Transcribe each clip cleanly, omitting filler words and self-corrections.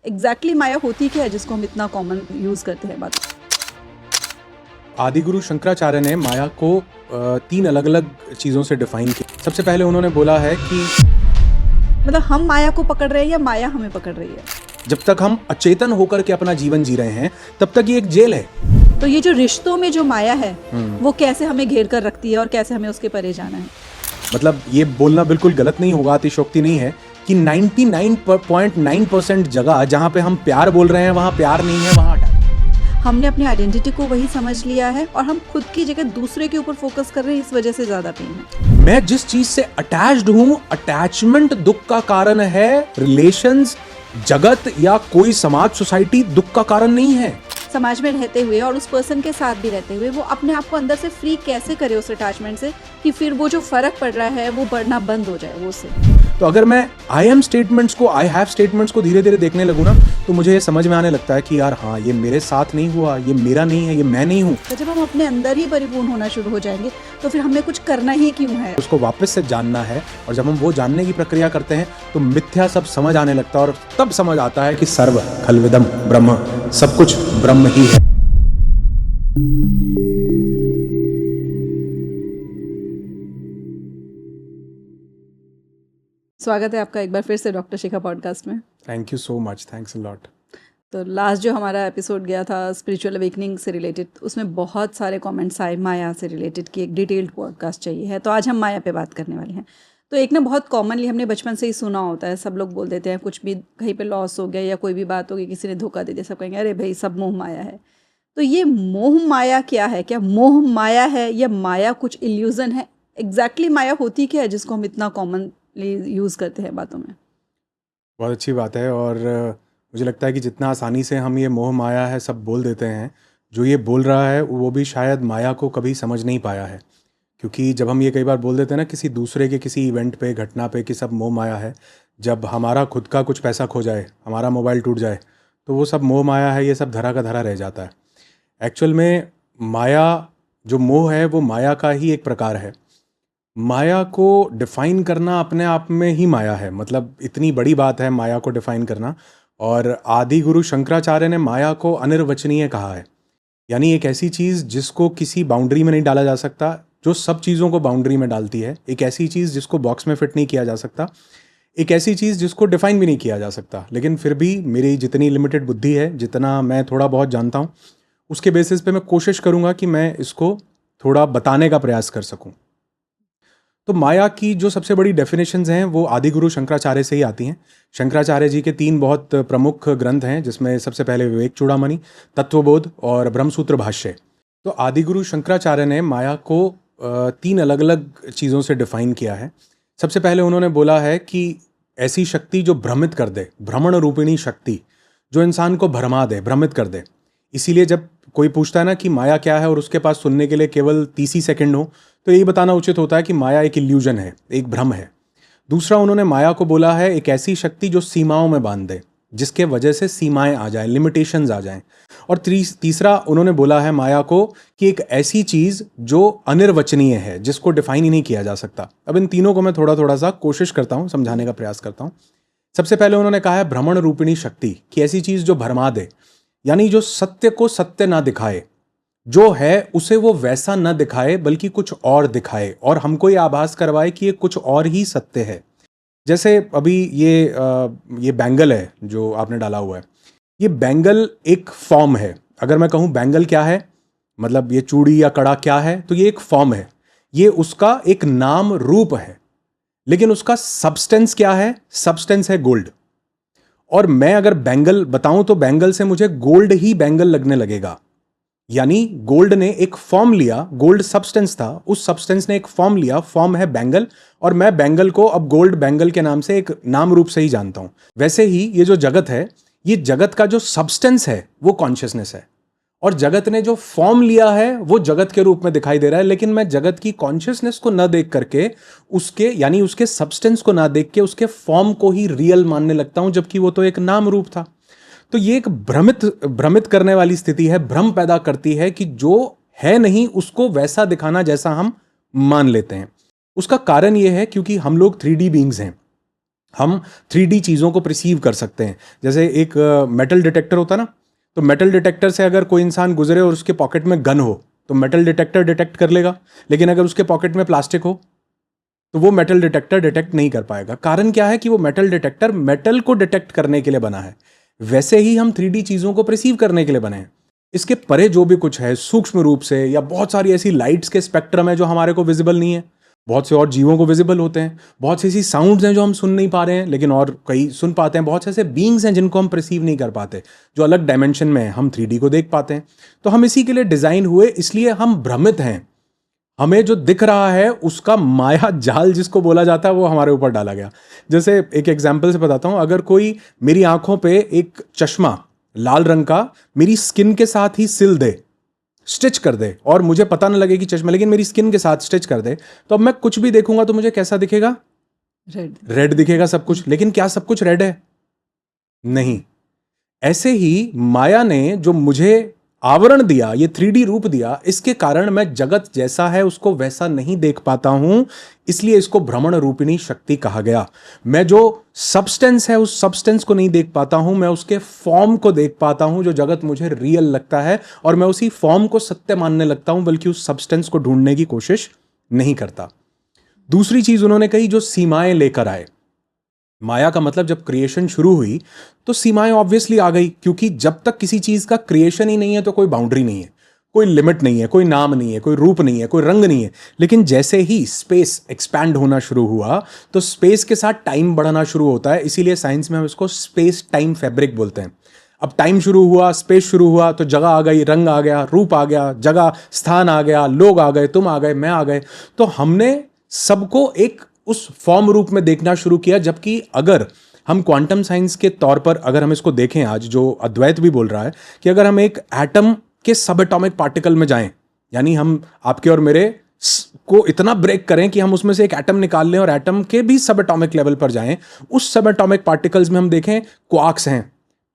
Exactly माया होती क्या है जिसको हम इतना कॉमन यूज करते हैं बात। आदिगुरु शंकराचार्य ने माया को 3 अलग अलग चीज़ों से डिफाइन किया। सबसे पहले उन्होंने बोला है कि मतलब हम माया को पकड़ रहे हैं या माया हमें पकड़ रही है। जब तक हम अचेतन होकर के अपना जीवन जी रहे हैं तब तक ये एक जेल है। तो ये जो रिश्तों में जो माया है वो कैसे हमें घेर कर रखती है और कैसे हमें उसके परे जाना है। मतलब ये बोलना बिल्कुल गलत नहीं होगा, अतिशयोक्ति नहीं है कि 99.9% जगह जहां पे हम प्यार बोल रहे हैं वहां प्यार नहीं है, वहां हमने अपनी आइडेंटिटी को वही समझ लिया है और हम खुद की जगह दूसरे के ऊपर फोकस कर रहे हैं, इस वजह से ज्यादा पेन है। मैं जिस चीज से अटैच्ड हूं, अटैचमेंट दुख का कारण है। रिलेशंस, जगत या कोई समाज, सोसाइटी दुख का कारण नहीं है। समाज में रहते हुए और उस पर्सन के साथ भी रहते हुए वो अपने आप को अंदर से फ्री कैसे करे उस अटैचमेंट से कि फिर वो जो फर्क पड़ रहा है वो बढ़ना बंद हो जाए वो से। तो अगर मैं आई एम स्टेटमेंट्स को, आई हैव स्टेटमेंट्स को धीरे धीरे देखने लगूं ना, तो मुझे ये समझ में आने लगता है कि यार हाँ, ये मेरे साथ नहीं हुआ, ये मेरा नहीं है, ये मैं नहीं हूँ। तो जब हम अपने अंदर ही परिपूर्ण होना शुरू हो जाएंगे तो फिर हमें कुछ करना ही क्यों है। उसको वापस से जानना है, और जब हम वो जानने की प्रक्रिया करते हैं तो मिथ्या सब समझ आने लगता है, और तब समझ आता है कि सर्व खल्विदम ब्रह्म, सब कुछ ब्रह्म ही है। स्वागत है आपका एक बार फिर से डॉक्टर शिखा पॉडकास्ट में। Thank you so much, thanks a lot. तो लास्ट जो हमारा एपिसोड गया था स्पिरिचुअल अवेकनिंग से रिलेटेड, उसमें बहुत सारे कमेंट्स आए माया से रिलेटेड कि एक डिटेल्ड पॉडकास्ट चाहिए है। तो आज हम माया पे बात करने वाले हैं। तो एक ना बहुत कॉमनली हमने बचपन से ही सुना होता है, सब लोग बोल देते हैं कुछ भी कहीं पे लॉस हो गया या कोई भी बात हो गई, किसी ने धोखा दे दिया, सब कहेंगे अरे भाई सब मोह माया है। तो ये मोह माया क्या है? क्या मोह माया है या माया कुछ इल्यूजन है? एग्जैक्टली माया होती क्या है जिसको हम इतना कॉमनली यूज़ करते हैं बातों में? बहुत अच्छी बात है, और मुझे लगता है कि जितना आसानी से हम ये मोह माया है सब बोल देते हैं, जो ये बोल रहा है वो भी शायद माया को कभी समझ नहीं पाया है। क्योंकि जब हम ये कई बार बोल देते हैं ना किसी दूसरे के किसी इवेंट पे, घटना पे कि सब मोह माया है, जब हमारा खुद का कुछ पैसा खो जाए, हमारा मोबाइल टूट जाए, तो वो सब मोह माया है, ये सब धरा का धरा रह जाता है। एक्चुअल में माया, जो मोह है वो माया का ही एक प्रकार है। माया को डिफ़ाइन करना अपने आप में ही माया है, मतलब इतनी बड़ी बात है माया को डिफ़ाइन करना। और आदि गुरु शंकराचार्य ने माया को अनिर्वचनीय कहा है, यानी एक ऐसी चीज़ जिसको किसी बाउंड्री में नहीं डाला जा सकता, जो सब चीज़ों को बाउंड्री में डालती है। एक ऐसी चीज़ जिसको बॉक्स में फिट नहीं किया जा सकता, एक ऐसी चीज़ जिसको डिफ़ाइन भी नहीं किया जा सकता। लेकिन फिर भी मेरी जितनी लिमिटेड बुद्धि है, जितना मैं थोड़ा बहुत जानता हूँ, उसके बेसिस पे मैं कोशिश करूँगा कि मैं इसको थोड़ा बताने का प्रयास कर सकूँ। तो माया की जो सबसे बड़ी डेफिनेशंस हैं वो आदि गुरु शंकराचार्य से ही आती हैं। शंकराचार्य जी के 3 बहुत प्रमुख ग्रंथ हैं, जिसमें सबसे पहले विवेक चूड़ामणि, तत्वबोध और ब्रह्मसूत्र भाष्य। तो आदि गुरु शंकराचार्य ने माया को 3 अलग अलग चीज़ों से डिफाइन किया है। सबसे पहले उन्होंने बोला है कि ऐसी शक्ति जो भ्रमित कर दे, भ्रमण रूपिणी शक्ति, जो इंसान को भरमा दे, भ्रमित कर दे। इसीलिए जब कोई पूछता है ना कि माया क्या है और उसके पास सुनने के लिए केवल 30 ही सेकंड हो, तो यही बताना उचित होता है कि माया एक इल्यूजन है, एक भ्रम है। दूसरा, उन्होंने माया को बोला है एक ऐसी शक्ति जो सीमाओं में बांध दे, जिसके वजह से सीमाएं आ जाएं, लिमिटेशंस आ जाएं। और तीसरा उन्होंने बोला है माया को कि एक ऐसी चीज़ जो अनिर्वचनीय है, जिसको डिफाइन ही नहीं किया जा सकता। अब इन तीनों को मैं थोड़ा थोड़ा सा कोशिश करता हूँ, समझाने का प्रयास करता हूँ। सबसे पहले उन्होंने कहा है भ्रमण रूपिणी शक्ति, कि ऐसी चीज़ जो भरमा दे, यानी जो सत्य को सत्य ना दिखाए, जो है उसे वो वैसा न दिखाए बल्कि कुछ और दिखाए, और हमको ये आभास करवाए कि ये कुछ और ही सत्य है। जैसे अभी ये बैंगल है जो आपने डाला हुआ है, ये बैंगल एक फॉर्म है। अगर मैं कहूँ बैंगल क्या है, मतलब ये चूड़ी या कड़ा क्या है, तो ये एक फॉर्म है, ये उसका एक नाम रूप है। लेकिन उसका सब्सटेंस क्या है? सब्सटेंस है गोल्ड। और मैं अगर बैंगल बताऊं तो बैंगल से मुझे गोल्ड ही बैंगल लगने लगेगा। यानी गोल्ड ने एक फॉर्म लिया, गोल्ड सब्सटेंस था, उस सब्सटेंस ने एक फॉर्म लिया, फॉर्म है बैंगल, और मैं बैंगल को अब गोल्ड बैंगल के नाम से, एक नाम रूप से ही जानता हूं। वैसे ही ये जो जगत है, ये जगत का जो सब्सटेंस है वो कॉन्शियसनेस है, और जगत ने जो फॉर्म लिया है वो जगत के रूप में दिखाई दे रहा है। लेकिन मैं जगत की कॉन्शियसनेस को न देख करके, उसके यानी उसके सब्सटेंस को ना देख के, उसके फॉर्म को ही रियल मानने लगता हूं, जबकि वो तो एक नाम रूप था। तो ये एक भ्रमित करने वाली स्थिति है, भ्रम पैदा करती है कि जो है नहीं उसको वैसा दिखाना जैसा हम मान लेते हैं। उसका कारण ये है क्योंकि हम लोग 3D बीइंग्स हैं। हम 3D चीज़ों को परसीव कर सकते हैं। जैसे एक मेटल डिटेक्टर होता है ना, तो मेटल डिटेक्टर से अगर कोई इंसान गुजरे और उसके पॉकेट में गन हो तो मेटल डिटेक्टर डिटेक्ट कर लेगा, लेकिन अगर उसके पॉकेट में प्लास्टिक हो तो वो मेटल डिटेक्टर डिटेक्ट नहीं कर पाएगा। कारण क्या है कि वो मेटल डिटेक्टर मेटल को डिटेक्ट करने के लिए बना है। वैसे ही हम 3D चीज़ों को परसीव करने के लिए बने हैं। इसके परे जो भी कुछ है सूक्ष्म रूप से, या बहुत सारी ऐसी लाइट्स के स्पेक्ट्रम है जो हमारे को विजिबल नहीं है, बहुत से और जीवों को विजिबल होते हैं, बहुत सी ऐसी साउंड्स हैं जो हम सुन नहीं पा रहे हैं लेकिन और कई सुन पाते हैं, बहुत से ऐसे बीइंग्स हैं जिनको हम परसीव नहीं कर पाते, जो अलग डायमेंशन में है, हम 3D को देख पाते हैं। तो हम इसी के लिए डिज़ाइन हुए, इसलिए हम भ्रमित हैं। हमें जो दिख रहा है उसका माया जाल जिसको बोला जाता है वो हमारे ऊपर डाला गया। जैसे एक एग्जाम्पल से बताता हूँ, अगर कोई मेरी आंखों पे एक चश्मा लाल रंग का मेरी स्किन के साथ ही सिल दे, स्टिच कर दे, और मुझे पता न लगे कि चश्मा, लेकिन मेरी स्किन के साथ स्टिच कर दे, तो अब मैं कुछ भी देखूंगा तो मुझे कैसा दिखेगा? रेड दिखेगा सब कुछ। लेकिन क्या सब कुछ रेड है? नहीं। ऐसे ही माया ने जो मुझे आवरण दिया, ये 3D रूप दिया, इसके कारण मैं जगत जैसा है उसको वैसा नहीं देख पाता हूं, इसलिए इसको भ्रमण रूपिणी शक्ति कहा गया। मैं जो सब्सटेंस है उस सब्सटेंस को नहीं देख पाता हूं, मैं उसके फॉर्म को देख पाता हूं, जो जगत मुझे रियल लगता है, और मैं उसी फॉर्म को सत्य मानने लगता हूं, बल्कि उस सब्सटेंस को ढूंढने की कोशिश नहीं करता। दूसरी चीज उन्होंने कही, जो सीमाएं लेकर आए। माया का मतलब जब क्रिएशन शुरू हुई तो सीमाएं ऑब्वियसली आ गई, क्योंकि जब तक किसी चीज का क्रिएशन ही नहीं है तो कोई बाउंड्री नहीं है, कोई लिमिट नहीं है, कोई नाम नहीं है, कोई रूप नहीं है, कोई रंग नहीं है। लेकिन जैसे ही स्पेस एक्सपैंड होना शुरू हुआ तो स्पेस के साथ टाइम बढ़ना शुरू होता है, इसीलिए साइंस में हम इसको स्पेस टाइम फैब्रिक बोलते हैं। अब टाइम शुरू हुआ, स्पेस शुरू हुआ, तो जगह आ गई, रंग आ गया, रूप आ गया, जगह स्थान आ गया, लोग आ गए, तुम आ गए, मैं आ गए। तो हमने सबको एक उस फॉर्म रूप में देखना शुरू किया। जबकि अगर हम क्वांटम साइंस के तौर पर अगर हम इसको देखें, आज जो अद्वैत भी बोल रहा है कि अगर हम एक एटम के सब एटॉमिक पार्टिकल में जाएं, यानी हम आपके और मेरे को इतना ब्रेक करें कि हम उसमें से एक एटम निकाल लें और एटम के भी सब एटॉमिक लेवल पर जाएं, उस सब एटॉमिक पार्टिकल्स में हम देखें क्वार्क्स हैं,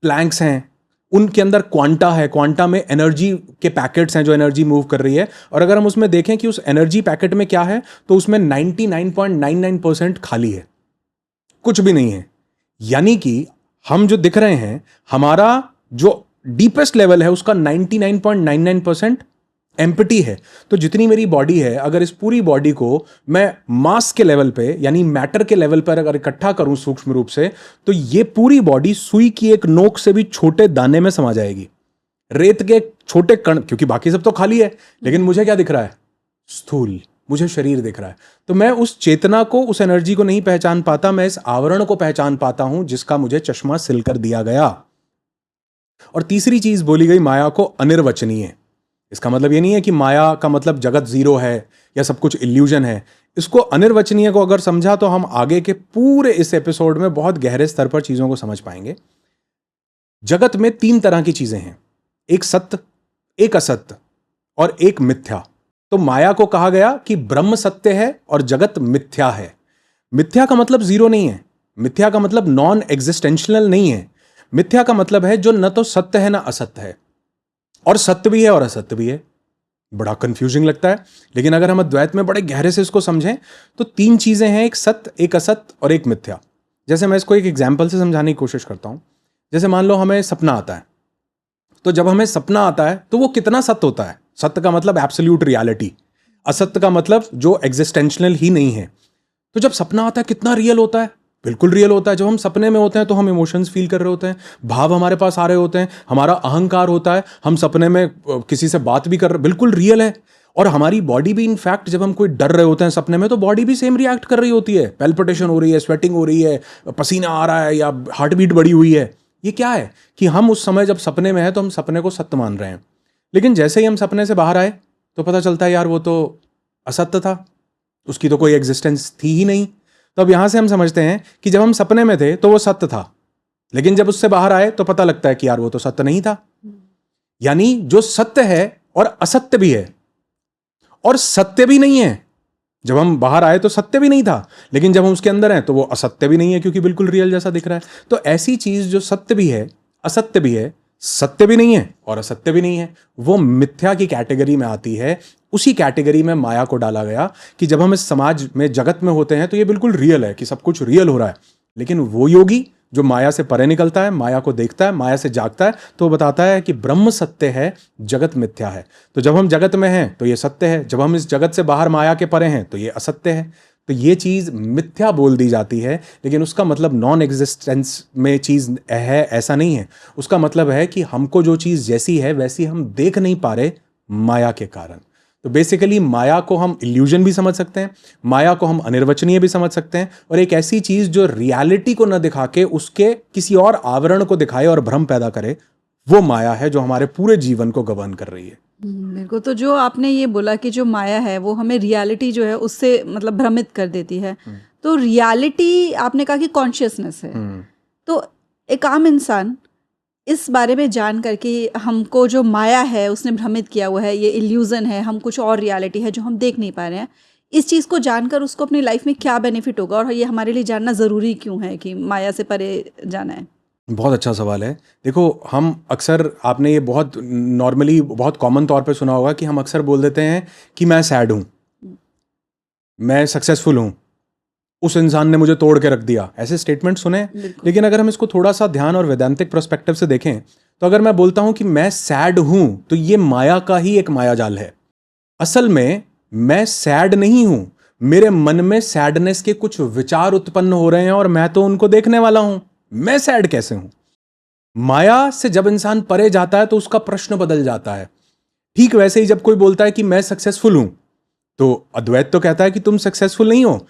प्लैंक्स हैं, उनके अंदर क्वांटा है, क्वांटा में एनर्जी के पैकेट्स हैं जो एनर्जी मूव कर रही है। और अगर हम उसमें देखें कि उस एनर्जी पैकेट में क्या है, तो उसमें 99.99% खाली है, कुछ भी नहीं है। यानी कि हम जो दिख रहे हैं, हमारा जो डीपेस्ट लेवल है उसका 99.99% एम्प्टी है। तो जितनी मेरी बॉडी है, अगर इस पूरी बॉडी को मैं मास के लेवल पे यानी मैटर के लेवल पर अगर इकट्ठा करूं सूक्ष्म रूप से, तो ये पूरी बॉडी सुई की एक नोक से भी छोटे दाने में समा जाएगी, रेत के छोटे कण, क्योंकि बाकी सब तो खाली है। लेकिन मुझे क्या दिख रहा है? स्थूल, मुझे शरीर दिख रहा है। तो मैं उस चेतना को, उस एनर्जी को नहीं पहचान पाता, मैं इस आवरण को पहचान पाता हूं जिसका मुझे चश्मा सिलकर दिया गया। और तीसरी चीज बोली गई, माया को अनिर्वचनीय। इसका मतलब ये नहीं है कि माया का मतलब जगत जीरो है या सब कुछ इल्यूजन है। इसको अनिर्वचनीय को अगर समझा तो हम आगे के पूरे इस एपिसोड में बहुत गहरे स्तर पर चीजों को समझ पाएंगे। जगत में 3 तरह की चीजें हैं, एक सत्य, एक असत्य और एक मिथ्या। तो माया को कहा गया कि ब्रह्म सत्य है और जगत मिथ्या है। मिथ्या का मतलब जीरो नहीं है, मिथ्या का मतलब नॉन एग्जिस्टेंशियल नहीं है। मिथ्या का मतलब है जो न तो सत्य है ना असत्य है, और सत्य भी है और असत्य भी है। बड़ा कंफ्यूजिंग लगता है, लेकिन अगर हम अद्वैत में बड़े गहरे से इसको समझें तो 3 चीजें हैं, एक सत्य, एक असत्य और एक मिथ्या। जैसे मैं इसको एक एग्जाम्पल से समझाने की कोशिश करता हूं। जैसे मान लो हमें सपना आता है, तो जब हमें सपना आता है तो वो कितना सत्य होता है? सत्य का मतलब एब्सोल्यूट रियलिटी, असत्य का मतलब जो एग्जिस्टेंशियल ही नहीं है। तो जब सपना आता है कितना रियल होता है? बिल्कुल रियल होता है। जब हम सपने में होते हैं तो हम इमोशंस फील कर रहे होते हैं, भाव हमारे पास आ रहे होते हैं, हमारा अहंकार होता है, हम सपने में किसी से बात भी कर रहे, बिल्कुल रियल है। और हमारी बॉडी भी, इनफैक्ट जब हम कोई डर रहे होते हैं सपने में, तो बॉडी भी सेम रिएक्ट कर रही होती है, पैल्पिटेशन हो रही है, स्वेटिंग हो रही है, पसीना आ रहा है या हार्ट बीट बढ़ी हुई है। ये क्या है कि हम उस समय जब सपने में है तो हम सपने को सत्य मान रहे हैं, लेकिन जैसे ही हम सपने से बाहर आए तो पता चलता है यार वो तो असत्य था, उसकी तो कोई एग्जिस्टेंस थी ही नहीं। तो अब यहां से हम समझते हैं कि जब हम सपने में थे तो वो सत्य था, लेकिन जब उससे बाहर आए तो पता लगता है कि यार वो तो सत्य नहीं था। यानी जो सत्य है और असत्य भी है और सत्य भी नहीं है। जब हम बाहर आए तो सत्य भी नहीं था, लेकिन जब हम उसके अंदर हैं तो वो असत्य भी नहीं है, क्योंकि बिल्कुल रियल जैसा दिख रहा है। तो ऐसी चीज जो सत्य भी है, असत्य भी है, सत्य भी नहीं है और असत्य भी नहीं है, वो मिथ्या की कैटेगरी में आती है। उसी कैटेगरी में माया को डाला गया कि जब हम इस समाज में, जगत में होते हैं तो ये बिल्कुल रियल है कि सब कुछ रियल हो रहा है, लेकिन वो योगी जो माया से परे निकलता है, माया को देखता है, माया से जागता है, तो वो बताता है कि ब्रह्म सत्य है, जगत मिथ्या है। तो जब हम जगत में हैं तो ये सत्य है, जब हम इस जगत से बाहर माया के परे हैं तो ये असत्य है। तो ये चीज मिथ्या बोल दी जाती है, लेकिन उसका मतलब नॉन एग्जिस्टेंस में चीज है ऐसा नहीं है। उसका मतलब है कि हमको जो चीज जैसी है वैसी हम देख नहीं पा रहे माया के कारण। तो बेसिकली माया को हम इल्यूजन भी समझ सकते हैं, माया को हम अनिर्वचनीय भी समझ सकते हैं, और एक ऐसी चीज जो रियलिटी को न दिखा के उसके किसी और आवरण को दिखाए और भ्रम पैदा करे, वो माया है जो हमारे पूरे जीवन को गवर्न कर रही है। बिल्कुल। तो जो आपने ये बोला कि जो माया है वो हमें रियलिटी जो है उससे मतलब भ्रमित कर देती है, तो रियलिटी आपने कहा कि कॉन्शियसनेस है। तो एक आम इंसान इस बारे में जान करके हमको जो माया है उसने भ्रमित किया हुआ है, ये इल्यूज़न है, हम कुछ और रियलिटी है जो हम देख नहीं पा रहे हैं, इस चीज़ को जानकर उसको अपनी लाइफ में क्या बेनिफिट होगा, और ये हमारे लिए जानना ज़रूरी क्यों है कि माया से परे जाना है? बहुत अच्छा सवाल है। देखो, हम अक्सर, आपने ये बहुत नॉर्मली बहुत कॉमन तौर पे सुना होगा कि हम अक्सर बोल देते हैं कि मैं सैड हूँ, मैं सक्सेसफुल हूँ, उस इंसान ने मुझे तोड़ के रख दिया, ऐसे स्टेटमेंट सुने। लेकिन अगर हम इसको थोड़ा सा ध्यान और वैधांतिक पर्सपेक्टिव से देखें तो अगर मैं बोलता हूं कि मैं सैड हूं तो ये माया का ही एक मायाजाल है। असल में मैं सैड नहीं हूं, मेरे मन में सैडनेस के कुछ विचार उत्पन्न हो रहे हैं और मैं तो उनको देखने वाला हूं। मैं सैड कैसे हूं? माया से जब इंसान परे जाता है तो उसका प्रश्न बदल जाता है। ठीक वैसे ही जब कोई बोलता है कि मैं सक्सेसफुल हूं, तो अद्वैत तो कहता है कि तुम सक्सेसफुल नहीं हो।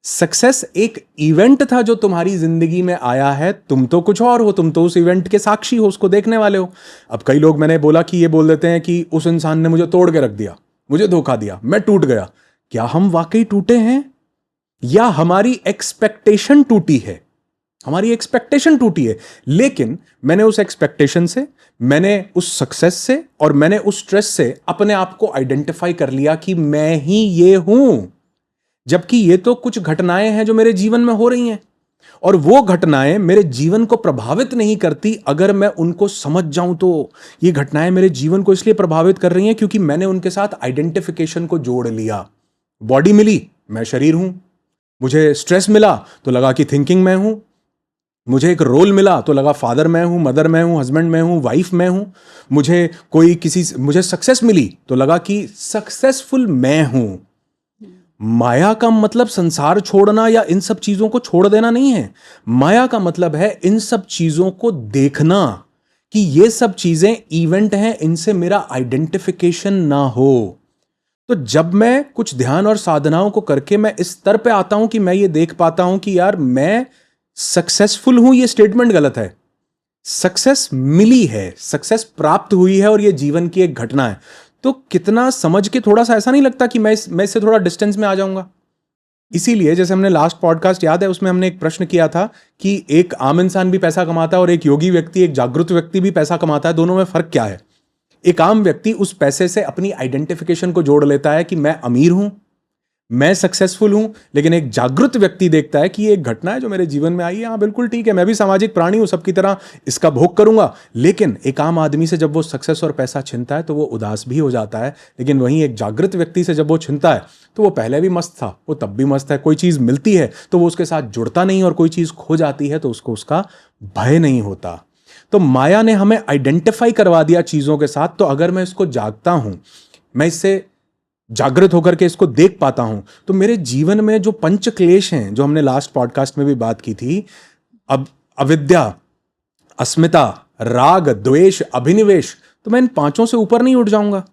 सक्सेस एक इवेंट था जो तुम्हारी जिंदगी में आया है, तुम तो कुछ और हो, तुम तो उस इवेंट के साक्षी हो, उसको देखने वाले हो। अब कई लोग, मैंने बोला कि ये बोल देते हैं कि उस इंसान ने मुझे तोड़ के रख दिया, मुझे धोखा दिया, मैं टूट गया। क्या हम वाकई टूटे हैं या हमारी एक्सपेक्टेशन टूटी है? हमारी एक्सपेक्टेशन टूटी है, लेकिन मैंने उस एक्सपेक्टेशन से, मैंने उस सक्सेस से और मैंने उस स्ट्रेस से अपने आप को आइडेंटिफाई कर लिया कि मैं ही ये हूं। जबकि ये तो कुछ घटनाएं हैं जो मेरे जीवन में हो रही हैं, और वो घटनाएं मेरे जीवन को प्रभावित नहीं करती अगर मैं उनको समझ जाऊं। तो ये घटनाएं मेरे जीवन को इसलिए प्रभावित कर रही हैं क्योंकि मैंने उनके साथ आइडेंटिफिकेशन को जोड़ लिया। बॉडी मिली, मैं शरीर हूं। मुझे स्ट्रेस मिला तो लगा कि थिंकिंग मैं हूं। मुझे एक रोल मिला तो लगा फादर मैं हूं, मदर मैं हूं, हस्बैंड मैं हूं, वाइफ मैं हूं। मुझे सक्सेस मिली तो लगा कि सक्सेसफुल मैं हूं। माया का मतलब संसार छोड़ना या इन सब चीजों को छोड़ देना नहीं है। माया का मतलब है इन सब चीजों को देखना कि ये सब चीजें इवेंट हैं, इनसे मेरा आइडेंटिफिकेशन ना हो। तो जब मैं कुछ ध्यान और साधनाओं को करके मैं इस स्तर पे आता हूं कि मैं ये देख पाता हूं कि यार मैं सक्सेसफुल हूं, ये स्टेटमेंट गलत है। सक्सेस मिली है, सक्सेस प्राप्त हुई है और ये जीवन की एक घटना है। तो कितना समझ के थोड़ा सा ऐसा नहीं लगता कि मैं इससे थोड़ा डिस्टेंस में आ जाऊंगा? इसीलिए जैसे हमने लास्ट पॉडकास्ट याद है, उसमें हमने एक प्रश्न किया था कि एक आम इंसान भी पैसा कमाता है और एक योगी व्यक्ति, एक जागृत व्यक्ति भी पैसा कमाता है, दोनों में फर्क क्या है? एक आम व्यक्ति उस पैसे से अपनी आइडेंटिफिकेशन को जोड़ लेता है कि मैं अमीर हूं, मैं सक्सेसफुल हूं। लेकिन एक जागृत व्यक्ति देखता है कि ये एक घटना है जो मेरे जीवन में आई है, हाँ बिल्कुल ठीक है, मैं भी सामाजिक प्राणी हूं, सबकी तरह इसका भोग करूंगा। लेकिन एक आम आदमी से जब वो सक्सेस और पैसा छिनता है तो वो उदास भी हो जाता है। लेकिन वहीं एक जागृत व्यक्ति से जब वो छिनता है तो वो पहले भी मस्त था, वो तब भी मस्त है। कोई चीज मिलती है तो वो उसके साथ जुड़ता नहीं, और कोई चीज खो जाती है तो उसको उसका भय नहीं होता। तो माया ने हमें आइडेंटिफाई करवा दिया चीजों के साथ। तो अगर मैं इसको जागता हूं, मैं इससे जागृत होकर के इसको देख पाता हूं, तो मेरे जीवन में जो पंच क्लेश हैं, जो हमने लास्ट पॉडकास्ट में भी बात की थी, अब अविद्या, अस्मिता, राग, द्वेष, अभिनिवेश, तो मैं इन पांचों से ऊपर नहीं उठ जाऊंगा।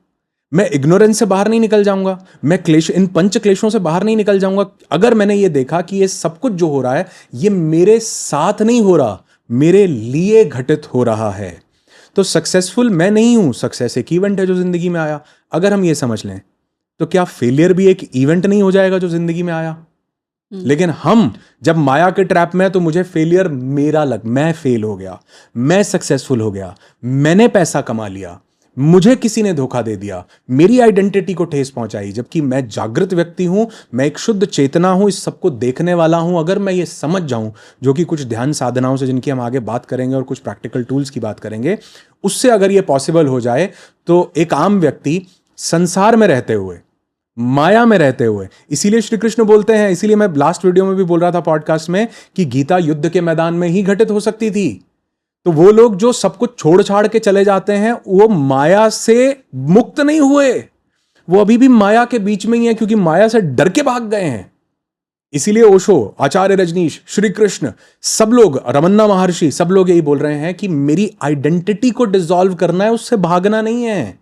मैं इग्नोरेंस से बाहर नहीं निकल जाऊंगा, मैं इन पंच क्लेशों से बाहर नहीं निकल जाऊंगा। अगर मैंने ये देखा कि ये सब कुछ जो हो रहा है ये मेरे साथ नहीं हो रहा, मेरे लिए घटित हो रहा है, तो सक्सेसफुल मैं नहीं हूं, सक्सेस एक इवेंट है जो जिंदगी में आया। अगर हम ये समझ लें तो क्या फेलियर भी एक इवेंट नहीं हो जाएगा जो जिंदगी में आया? लेकिन हम जब माया के ट्रैप में, तो मुझे फेलियर मैं फेल हो गया, मैं सक्सेसफुल हो गया, मैंने पैसा कमा लिया, मुझे किसी ने धोखा दे दिया, मेरी आइडेंटिटी को ठेस पहुंचाई। जबकि मैं जागृत व्यक्ति हूं, मैं एक शुद्ध चेतना हूं, इस सबको देखने वाला हूं। अगर मैं ये समझ जाऊं, जो कि कुछ ध्यान साधनाओं से, जिनकी हम आगे बात करेंगे, और कुछ प्रैक्टिकल टूल्स की बात करेंगे, उससे अगर ये पॉसिबल हो जाए, तो एक आम व्यक्ति संसार में रहते हुए माया में रहते हुए। इसीलिए श्री कृष्ण बोलते हैं, इसीलिए मैं लास्ट वीडियो में भी बोल रहा था पॉडकास्ट में कि गीता युद्ध के मैदान में ही घटित हो सकती थी। तो वो लोग जो सब कुछ छोड़ छाड़ के चले जाते हैं वो माया से मुक्त नहीं हुए, वो अभी भी माया के बीच में ही है, क्योंकि माया से डर के भाग गए हैं। इसीलिए ओशो, आचार्य रजनीश, श्री कृष्ण, सब लोग, रमन्ना महर्षि, सब लोग यही बोल रहे हैं कि मेरी आइडेंटिटी को डिसॉल्व करना है, उससे भागना नहीं है।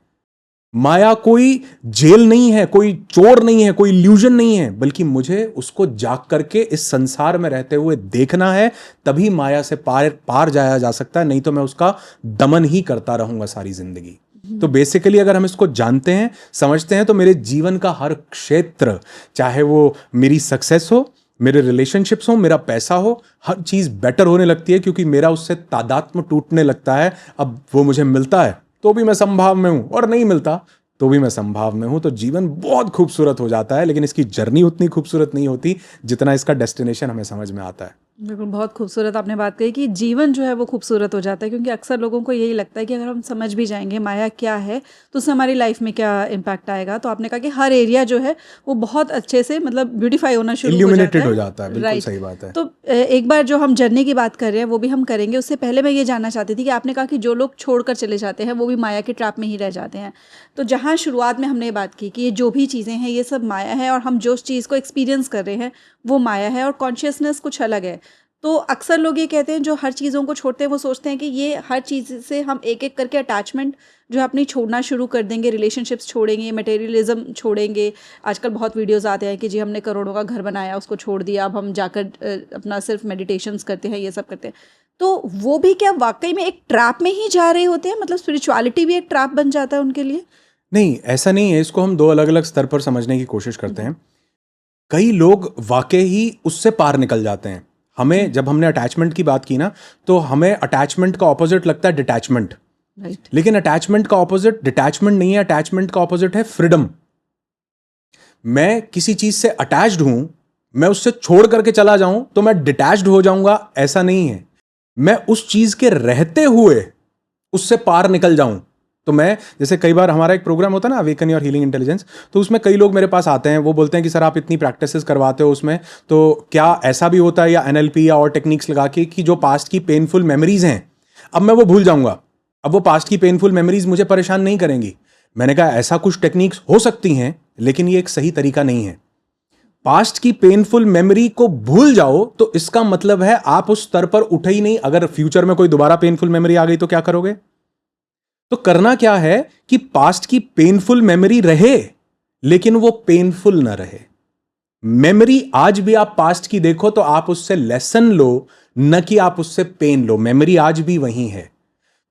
माया कोई जेल नहीं है, कोई चोर नहीं है, कोई इल्यूजन नहीं है, बल्कि मुझे उसको जाग करके इस संसार में रहते हुए देखना है, तभी माया से पार जाया जा सकता है, नहीं तो मैं उसका दमन ही करता रहूंगा सारी जिंदगी। तो बेसिकली अगर हम इसको जानते हैं, समझते हैं, तो मेरे जीवन का हर क्षेत्र, चाहे वो मेरी सक्सेस हो, मेरे रिलेशनशिप्स हो, मेरा पैसा हो, हर चीज बेटर होने लगती है, क्योंकि मेरा उससे तादात्म्य टूटने लगता है। अब वो मुझे मिलता है तो भी मैं संभाव में हूं, और नहीं मिलता तो भी मैं संभाव में हूं। तो जीवन बहुत खूबसूरत हो जाता है, लेकिन इसकी जर्नी उतनी खूबसूरत नहीं होती जितना इसका डेस्टिनेशन हमें समझ में आता है। बिल्कुल, बहुत खूबसूरत आपने बात कही कि जीवन जो है वो खूबसूरत हो जाता है, क्योंकि अक्सर लोगों को यही लगता है कि अगर हम समझ भी जाएंगे माया क्या है तो उससे हमारी लाइफ में क्या इम्पैक्ट आएगा। तो आपने कहा कि हर एरिया जो है वो बहुत अच्छे से मतलब ब्यूटीफाई होना शुरू इल्यूमिनेटेड हो जाता है। बिल्कुल राइट, सही बात है। तो एक बार जो हम जर्नी की बात कर रहे हैं वो भी हम करेंगे, उससे पहले मैं ये जानना चाहती थी कि आपने कहा कि जो लोग छोड़कर चले जाते हैं वो भी माया के ट्रैप में ही रह जाते हैं। तो जहाँ शुरुआत में हमने ये बात की कि ये जो भी चीज़ें हैं ये सब माया है, और हम जो चीज़ को एक्सपीरियंस कर रहे हैं वो माया है, और कॉन्शियसनेस कुछ अलग है। तो अक्सर लोग ये कहते हैं जो हर चीज़ों को छोड़ते हैं वो सोचते हैं कि ये हर चीज़ से हम एक एक करके अटैचमेंट जो है अपनी छोड़ना शुरू कर देंगे, रिलेशनशिप्स छोड़ेंगे, मटेरियलिज्म छोड़ेंगे। आजकल बहुत वीडियोस आते हैं कि जी हमने करोड़ों का घर बनाया, उसको छोड़ दिया, अब हम जाकर अपना सिर्फ मेडिटेशंस करते हैं, ये सब करते हैं। तो वो भी क्या वाकई में एक ट्रैप में ही जा रहे होते हैं? मतलब स्पिरिचुअलिटी भी एक ट्रैप बन जाता है उनके लिए? नहीं, ऐसा नहीं है। इसको हम दो अलग अलग स्तर पर समझने की कोशिश करते हैं। कई लोग वाकई ही उससे पार निकल जाते हैं। हमें, जब हमने अटैचमेंट की बात की ना, तो हमें अटैचमेंट का ऑपोजिट लगता है डिटैचमेंट। राइट, लेकिन अटैचमेंट का ऑपोजिट डिटैचमेंट नहीं है, अटैचमेंट का ऑपोजिट है फ्रीडम। मैं किसी चीज से अटैच्ड हूं, मैं उससे छोड़ करके चला जाऊं तो मैं डिटैच्ड हो जाऊंगा, ऐसा नहीं है। मैं उस चीज के रहते हुए उससे पार निकल जाऊं। तो मैं, जैसे कई बार हमारा एक प्रोग्राम होता है ना, अवेकन योर हीलिंग इंटेलिजेंस, तो उसमें कई लोग मेरे पास आते हैं, वो बोलते हैं कि सर आप इतनी प्रैक्टिसेस करवाते हो उसमें, तो क्या ऐसा भी होता है, या एनएलपी या और टेक्निक्स लगा के, कि जो पास्ट की पेनफुल मेमोरीज हैं अब मैं वो भूल जाऊंगा, अब वो पास्ट की पेनफुल मेमोरीज मुझे परेशान नहीं करेंगी। मैंने कहा ऐसा कुछ टेक्निक्स हो सकती हैं, लेकिन ये एक सही तरीका नहीं है। पास्ट की पेनफुल मेमोरी को भूल जाओ तो इसका मतलब है आप उस स्तर पर उठे ही नहीं। अगर फ्यूचर में कोई दोबारा पेनफुल मेमोरी आ गई तो क्या करोगे? तो करना क्या है कि पास्ट की पेनफुल मेमोरी रहे, लेकिन वो पेनफुल ना रहे। मेमोरी आज भी आप पास्ट की देखो तो आप उससे लेसन लो, न कि आप उससे पेन लो। मेमोरी आज भी वही है।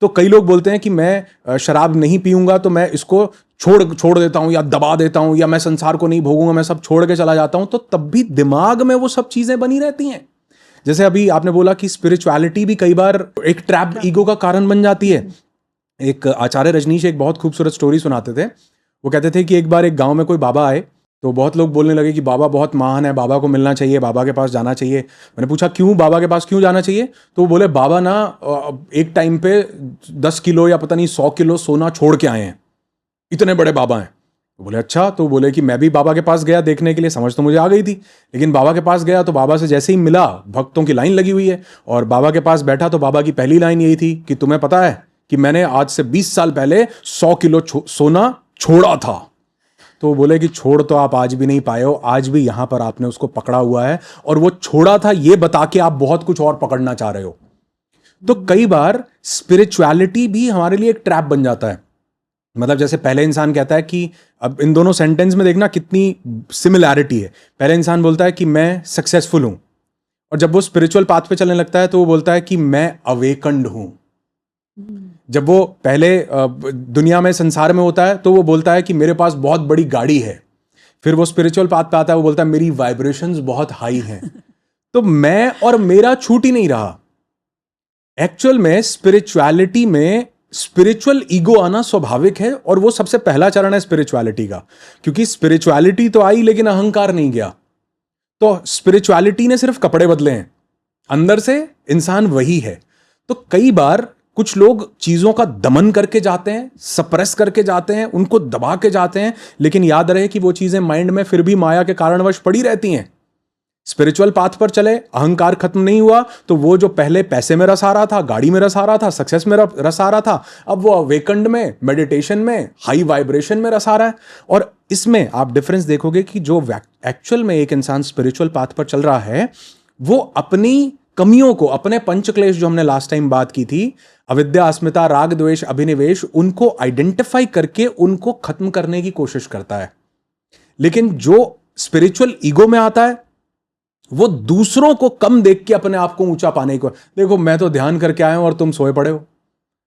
तो कई लोग बोलते हैं कि मैं शराब नहीं पीऊंगा तो मैं इसको छोड़ देता हूं, या दबा देता हूं, या मैं संसार को नहीं भोगूंगा, मैं सब छोड़ के चला जाता हूं, तो तब भी दिमाग में वो सब चीजें बनी रहती हैं। जैसे अभी आपने बोला कि स्पिरिचुअलिटी भी कई बार एक ट्रैप ईगो का कारण बन जाती है। एक आचार्य रजनीश एक बहुत खूबसूरत स्टोरी सुनाते थे। वो कहते थे कि एक बार एक गांव में कोई बाबा आए, तो बहुत लोग बोलने लगे कि बाबा बहुत महान है, बाबा को मिलना चाहिए, बाबा के पास जाना चाहिए। मैंने पूछा क्यों, बाबा के पास क्यों जाना चाहिए? तो वो बोले बाबा ना एक टाइम पे 10 किलो या पता नहीं 100 किलो सोना छोड़ के आए हैं, इतने बड़े बाबा हैं। तो बोले अच्छा। तो बोले कि मैं भी बाबा के पास गया देखने के लिए, समझ तो मुझे आ गई थी, लेकिन बाबा के पास गया तो बाबा से जैसे ही मिला, भक्तों की लाइन लगी हुई है, और बाबा के पास बैठा तो बाबा की पहली लाइन यही थी कि तुम्हें पता है कि मैंने आज से 20 साल पहले 100 किलो सोना छोड़ा था। तो वो बोले कि छोड़ तो आप आज भी नहीं पाए हो, आज भी यहां पर आपने उसको पकड़ा हुआ है, और वो छोड़ा था ये बता के आप बहुत कुछ और पकड़ना चाह रहे हो। तो कई बार स्पिरिचुअलिटी भी हमारे लिए एक ट्रैप बन जाता है। मतलब जैसे पहले इंसान कहता है कि, अब इन दोनों सेंटेंस में देखना कितनी सिमिलैरिटी है। पहले इंसान बोलता है कि मैं सक्सेसफुल हूं, और जब वो स्पिरिचुअल पाथ पे चलने लगता है तो वो बोलता है कि मैं अवेकन्ड हूं। जब वो पहले दुनिया में, संसार में होता है तो वो बोलता है कि मेरे पास बहुत बड़ी गाड़ी है। फिर वो स्पिरिचुअल पाथ पे आता है, वो बोलता है मेरी वाइब्रेशंस बहुत हाई हैं। तो मैं और मेरा छूट ही नहीं रहा। एक्चुअल में स्पिरिचुअलिटी में स्पिरिचुअल ईगो आना स्वाभाविक है, और वो सबसे पहला चरण है स्पिरिचुअलिटी का, क्योंकि स्पिरिचुअलिटी तो आई लेकिन अहंकार नहीं गया। तो स्पिरिचुअलिटी ने सिर्फ कपड़े बदले हैं, अंदर से इंसान वही है। तो कई बार कुछ लोग चीजों का दमन करके जाते हैं, सप्रेस करके जाते हैं, उनको दबा के जाते हैं, लेकिन याद रहे कि वो चीजें माइंड में फिर भी माया के कारणवश पड़ी रहती हैं। स्पिरिचुअल पाथ पर चले, अहंकार खत्म नहीं हुआ तो वो जो पहले पैसे में रस आ रहा था, गाड़ी में रस आ रहा था, सक्सेस में रस आ रहा था, अब वो अवेकंड में, मेडिटेशन में, हाई वाइब्रेशन में रस आ रहा है। और इसमें आप डिफरेंस देखोगे कि जो एक्चुअल में एक इंसान स्पिरिचुअल पाथ पर चल रहा है, वो अपनी कमियों को, अपने पंचक्लेश जो हमने लास्ट टाइम बात की थी, अविद्या, अस्मिता, राग, द्वेष, अभिनिवेश, उनको आइडेंटिफाई करके उनको खत्म करने की कोशिश करता है। लेकिन जो स्पिरिचुअल ईगो में आता है, वो दूसरों को कम देख के अपने आप को ऊंचा पाने को, देखो मैं तो ध्यान करके आया हूं और तुम सोए पड़े हो,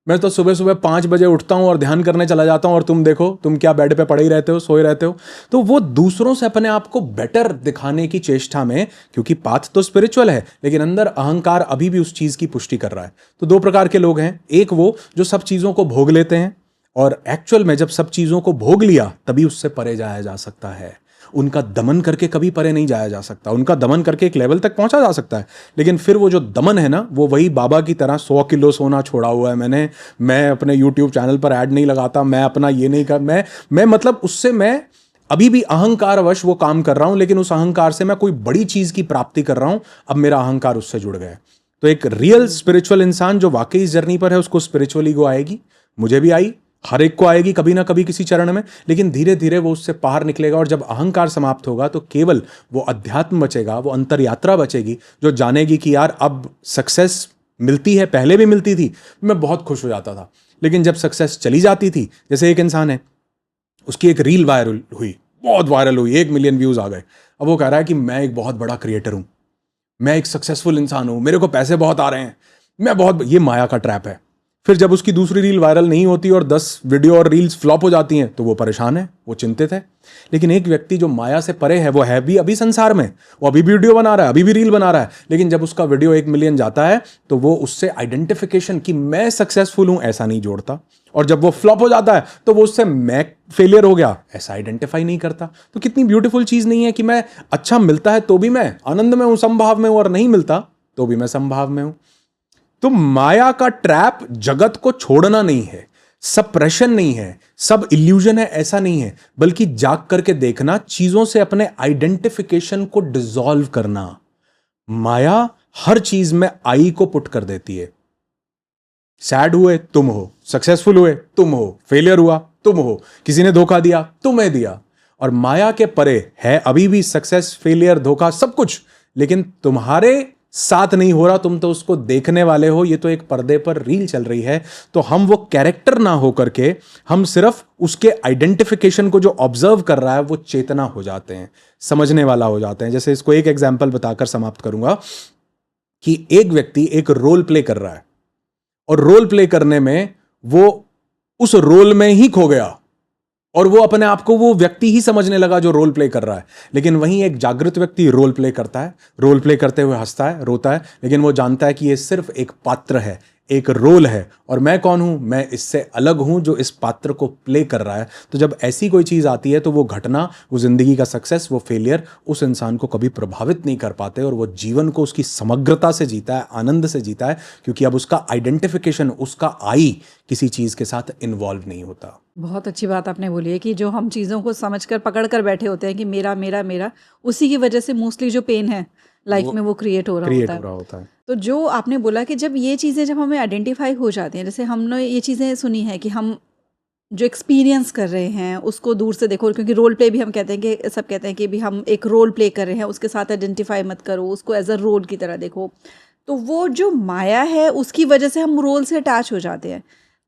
मैं तो सुबह सुबह 5 बजे उठता हूं और ध्यान करने चला जाता हूं और तुम देखो तुम क्या बेड पे पड़े ही रहते हो, सोए रहते हो। तो वो दूसरों से अपने आप को बेटर दिखाने की चेष्टा में, क्योंकि पाथ तो स्पिरिचुअल है लेकिन अंदर अहंकार अभी भी उस चीज की पुष्टि कर रहा है। तो 2 प्रकार के लोग हैं, एक वो जो सब चीजों को भोग लेते हैं और एक्चुअल में जब सब चीजों को भोग लिया तभी उससे परे जाया जा सकता है। उनका दमन करके कभी परे नहीं जाया जा सकता, उनका दमन करके एक लेवल तक पहुंचा जा सकता है, लेकिन फिर वो जो दमन है ना, वो वही बाबा की तरह 100 किलो सोना छोड़ा हुआ है मैंने, मैं अपने यूट्यूब चैनल पर ऐड नहीं लगाता, मैं अपना ये नहीं कर, मैं मतलब उससे मैं अभी भी अहंकारवश वो काम कर रहा हूं, लेकिन उस अहंकार से मैं कोई बड़ी चीज की प्राप्ति कर रहा हूं, अब मेरा अहंकार उससे जुड़ गया है। तो एक रियल स्पिरिचुअल इंसान जो वाकई इस जर्नी पर है, उसको स्पिरिचुअल ईगो आएगी, मुझे भी आई, हर एक को आएगी कभी ना कभी किसी चरण में, लेकिन धीरे धीरे वो उससे बाहर निकलेगा। और जब अहंकार समाप्त होगा तो केवल वो अध्यात्म बचेगा, वो अंतर यात्रा बचेगी, जो जानेगी कि यार अब सक्सेस मिलती है, पहले भी मिलती थी, मैं बहुत खुश हो जाता था, लेकिन जब सक्सेस चली जाती थी, जैसे एक इंसान है, उसकी एक रील वायरल हुई, बहुत वायरल हुई, 1 मिलियन व्यूज आ गए, अब वो कह रहा है कि मैं एक बहुत बड़ा क्रिएटर हूं, मैं एक सक्सेसफुल इंसान हूं, मेरे को पैसे बहुत आ रहे हैं, मैं बहुत, ये माया का ट्रैप है। फिर जब उसकी दूसरी रील वायरल नहीं होती और 10 वीडियो और रील्स फ्लॉप हो जाती हैं तो वो परेशान है, वो चिंतित है। लेकिन एक व्यक्ति जो माया से परे है, वो है भी अभी संसार में, वो अभी वीडियो बना रहा है, अभी भी रील बना रहा है, लेकिन जब उसका वीडियो 1 मिलियन जाता है तो वो उससे आइडेंटिफिकेशन कि मैं सक्सेसफुल हूं ऐसा नहीं जोड़ता, और जब वो फ्लॉप हो जाता है तो वो उससे मैं फेलियर हो गया ऐसा आइडेंटिफाई नहीं करता। तो कितनी ब्यूटीफुल चीज नहीं है कि मैं, अच्छा मिलता है तो भी मैं आनंद में हूं, संभाव में हूं, और नहीं मिलता तो भी मैं संभाव में हूं। तो माया का ट्रैप जगत को छोड़ना नहीं है, सप्रेशन नहीं है, सब इल्यूजन है ऐसा नहीं है, बल्कि जाग करके देखना, चीजों से अपने आइडेंटिफिकेशन को डिसॉल्व करना। माया हर चीज में आई को पुट कर देती है। सैड हुए तुम हो, सक्सेसफुल हुए तुम हो, फेलियर हुआ तुम हो, किसी ने धोखा दिया तुम्हें दिया। और माया के परे है अभी भी सक्सेस, फेलियर, धोखा, सब कुछ, लेकिन तुम्हारे साथ नहीं हो रहा, तुम तो उसको देखने वाले हो, ये तो एक पर्दे पर रील चल रही है। तो हम वो कैरेक्टर ना हो करके, हम सिर्फ उसके आइडेंटिफिकेशन को जो ऑब्जर्व कर रहा है वो चेतना हो जाते हैं, समझने वाला हो जाते हैं। जैसे इसको एक एग्जाम्पल बताकर समाप्त करूंगा कि एक व्यक्ति एक रोल प्ले कर रहा है और रोल प्ले करने में वो उस रोल में ही खो गया और वो अपने आप को वो व्यक्ति ही समझने लगा जो रोल प्ले कर रहा है। लेकिन वहीं एक जागृत व्यक्ति रोल प्ले करता है, रोल प्ले करते हुए हंसता है, रोता है, लेकिन वो जानता है कि ये सिर्फ एक पात्र है, एक रोल है, और मैं कौन हूं, मैं इससे अलग हूं जो इस पात्र को प्ले कर रहा है। तो जब ऐसी कोई चीज आती है तो वो घटना, वो जिंदगी का सक्सेस, वो फेलियर उस इंसान को कभी प्रभावित नहीं कर पाते, और वो जीवन को उसकी समग्रता से जीता है, आनंद से जीता है, क्योंकि अब उसका आइडेंटिफिकेशन, उसका आई किसी चीज के साथ इन्वॉल्व नहीं होता। बहुत अच्छी बात आपने बोली है कि जो हम चीज़ों को समझकर पकड़ कर बैठे होते हैं कि मेरा मेरा मेरा, उसी की वजह से मोस्टली जो पेन है लाइफ में वो क्रिएट हो रहा होता है। तो जो आपने बोला कि जब ये चीज़ें, जब हमें आइडेंटिफाई हो जाती हैं, जैसे हमने ये चीज़ें सुनी है कि हम जो एक्सपीरियंस कर रहे हैं उसको दूर से देखो, क्योंकि रोल प्ले भी हम कहते हैं कि सब कहते हैं कि भी हम एक रोल प्ले कर रहे हैं, उसके साथ आइडेंटिफाई मत करो, उसको एज अ रोल की तरह देखो। तो वो जो माया है उसकी वजह से हम रोल से अटैच हो जाते हैं।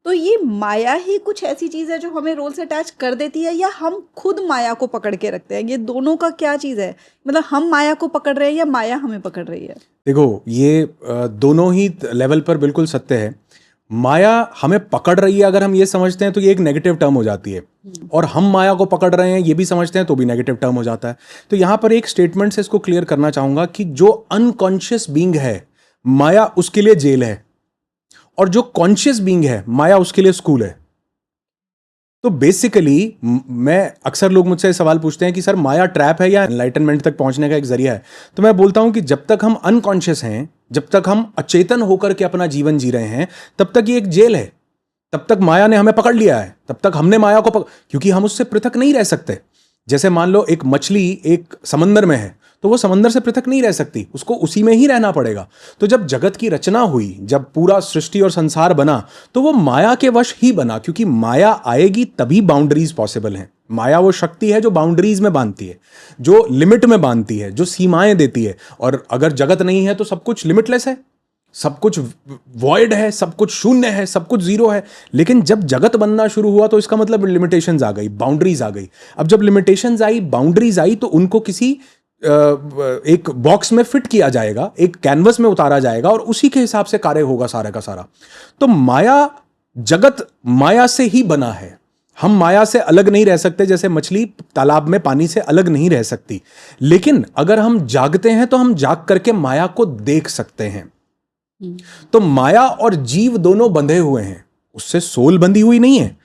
तो ये माया ही कुछ ऐसी चीज़ है जो हमें रोल से अटैच कर देती है, या हम खुद माया को पकड़ के रखते हैं? ये दोनों का क्या चीज़ है? मतलब हम माया को पकड़ रहे हैं या माया हमें पकड़ रही है? देखो, ये दोनों ही लेवल पर बिल्कुल सत्य है। माया हमें पकड़ रही है अगर हम ये समझते हैं तो ये एक नेगेटिव टर्म हो जाती है, और हम माया को पकड़ रहे हैं ये भी समझते हैं तो भी नेगेटिव टर्म हो जाता है। तो यहां पर एक स्टेटमेंट से इसको क्लियर करना चाहूंगा कि जो अनकॉन्शियस बीइंग है, माया उसके लिए जेल है, और जो कॉन्शियस बीइंग है, माया उसके लिए स्कूल है। तो बेसिकली मैं, अक्सर लोग मुझसे सवाल पूछते हैं कि सर माया ट्रैप है या एनलाइटनमेंट तक पहुंचने का एक जरिया है। तो मैं बोलता हूं कि जब तक हम अनकॉन्शियस हैं, जब तक हम अचेतन होकर के अपना जीवन जी रहे हैं तब तक ये एक जेल है, तब तक माया ने हमें पकड़ लिया है, तब तक हमने माया को क्योंकि हम उससे पृथक नहीं रह सकते। जैसे मान लो एक मछली एक समंदर में है तो वो समंदर से पृथक नहीं रह सकती, उसको उसी में ही रहना पड़ेगा। तो जब जगत की रचना हुई, जब पूरा सृष्टि और संसार बना, तो वो माया के वश ही बना, क्योंकि माया आएगी तभी बाउंड्रीज पॉसिबल हैं। माया वो शक्ति है जो बाउंड्रीज में बांधती है, जो लिमिट में बांधती है, जो सीमाएं देती है। और अगर जगत नहीं है तो सब कुछ लिमिटलेस है, सब कुछ वॉइड है, सब कुछ शून्य है, सब कुछ जीरो है। लेकिन जब जगत बनना शुरू हुआ तो इसका मतलब लिमिटेशंस आ गई, बाउंड्रीज आ गई। अब जब लिमिटेशंस आई, बाउंड्रीज आई, तो उनको किसी एक बॉक्स में फिट किया जाएगा, एक कैनवस में उतारा जाएगा और उसी के हिसाब से कार्य होगा सारा का सारा। तो माया, जगत माया से ही बना है। हम माया से अलग नहीं रह सकते, जैसे मछली तालाब में पानी से अलग नहीं रह सकती। लेकिन अगर हम जागते हैं तो हम जाग करके माया को देख सकते हैं। तो माया और जीव दोनों बंधे हुए हैं, उससे सोल बंधी हुई नहीं है।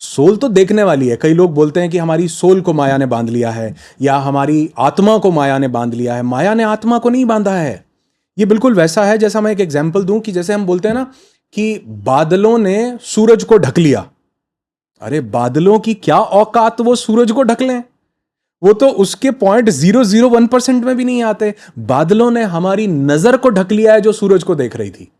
सोल तो देखने वाली है। कई लोग बोलते हैं कि हमारी सोल को माया ने बांध लिया है या हमारी आत्मा को माया ने बांध लिया है। माया ने आत्मा को नहीं बांधा है। ये बिल्कुल वैसा है जैसा मैं एक एग्जांपल दूं कि जैसे हम बोलते हैं ना कि बादलों ने सूरज को ढक लिया। अरे बादलों की क्या औकात वो सूरज को ढक लें, वो तो उसके 0.001% में भी नहीं आते। बादलों ने हमारी नजर को ढक लिया है जो सूरज को देख रही थी।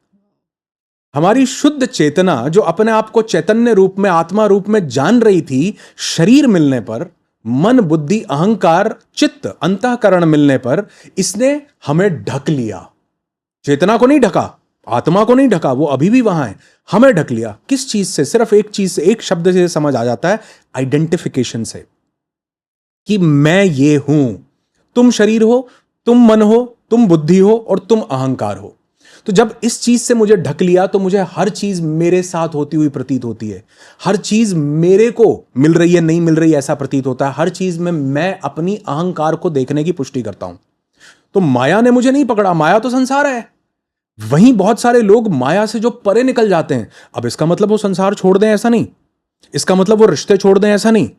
हमारी शुद्ध चेतना जो अपने आप को चैतन्य रूप में, आत्मा रूप में जान रही थी, शरीर मिलने पर, मन, बुद्धि, अहंकार, चित्त, अंतःकरण मिलने पर इसने हमें ढक लिया। चेतना को नहीं ढका, आत्मा को नहीं ढका, वो अभी भी वहां है, हमें ढक लिया। किस चीज से? सिर्फ एक चीज से, एक शब्द से समझ आ जाता है, आइडेंटिफिकेशन से, कि मैं ये हूं। तुम शरीर हो, तुम मन हो, तुम बुद्धि हो और तुम अहंकार हो। तो जब इस चीज से मुझे ढक लिया तो मुझे हर चीज मेरे साथ होती हुई प्रतीत होती है। हर चीज मेरे को मिल रही है, नहीं मिल रही ऐसा प्रतीत होता है। हर चीज में मैं अपनी अहंकार को देखने की पुष्टि करता हूं। तो माया ने मुझे नहीं पकड़ा, माया तो संसार है। वहीं बहुत सारे लोग माया से जो परे निकल जाते हैं। अब इसका मतलब वो संसार छोड़ दें ऐसा नहीं, इसका मतलब वो रिश्ते छोड़ दें ऐसा नहीं,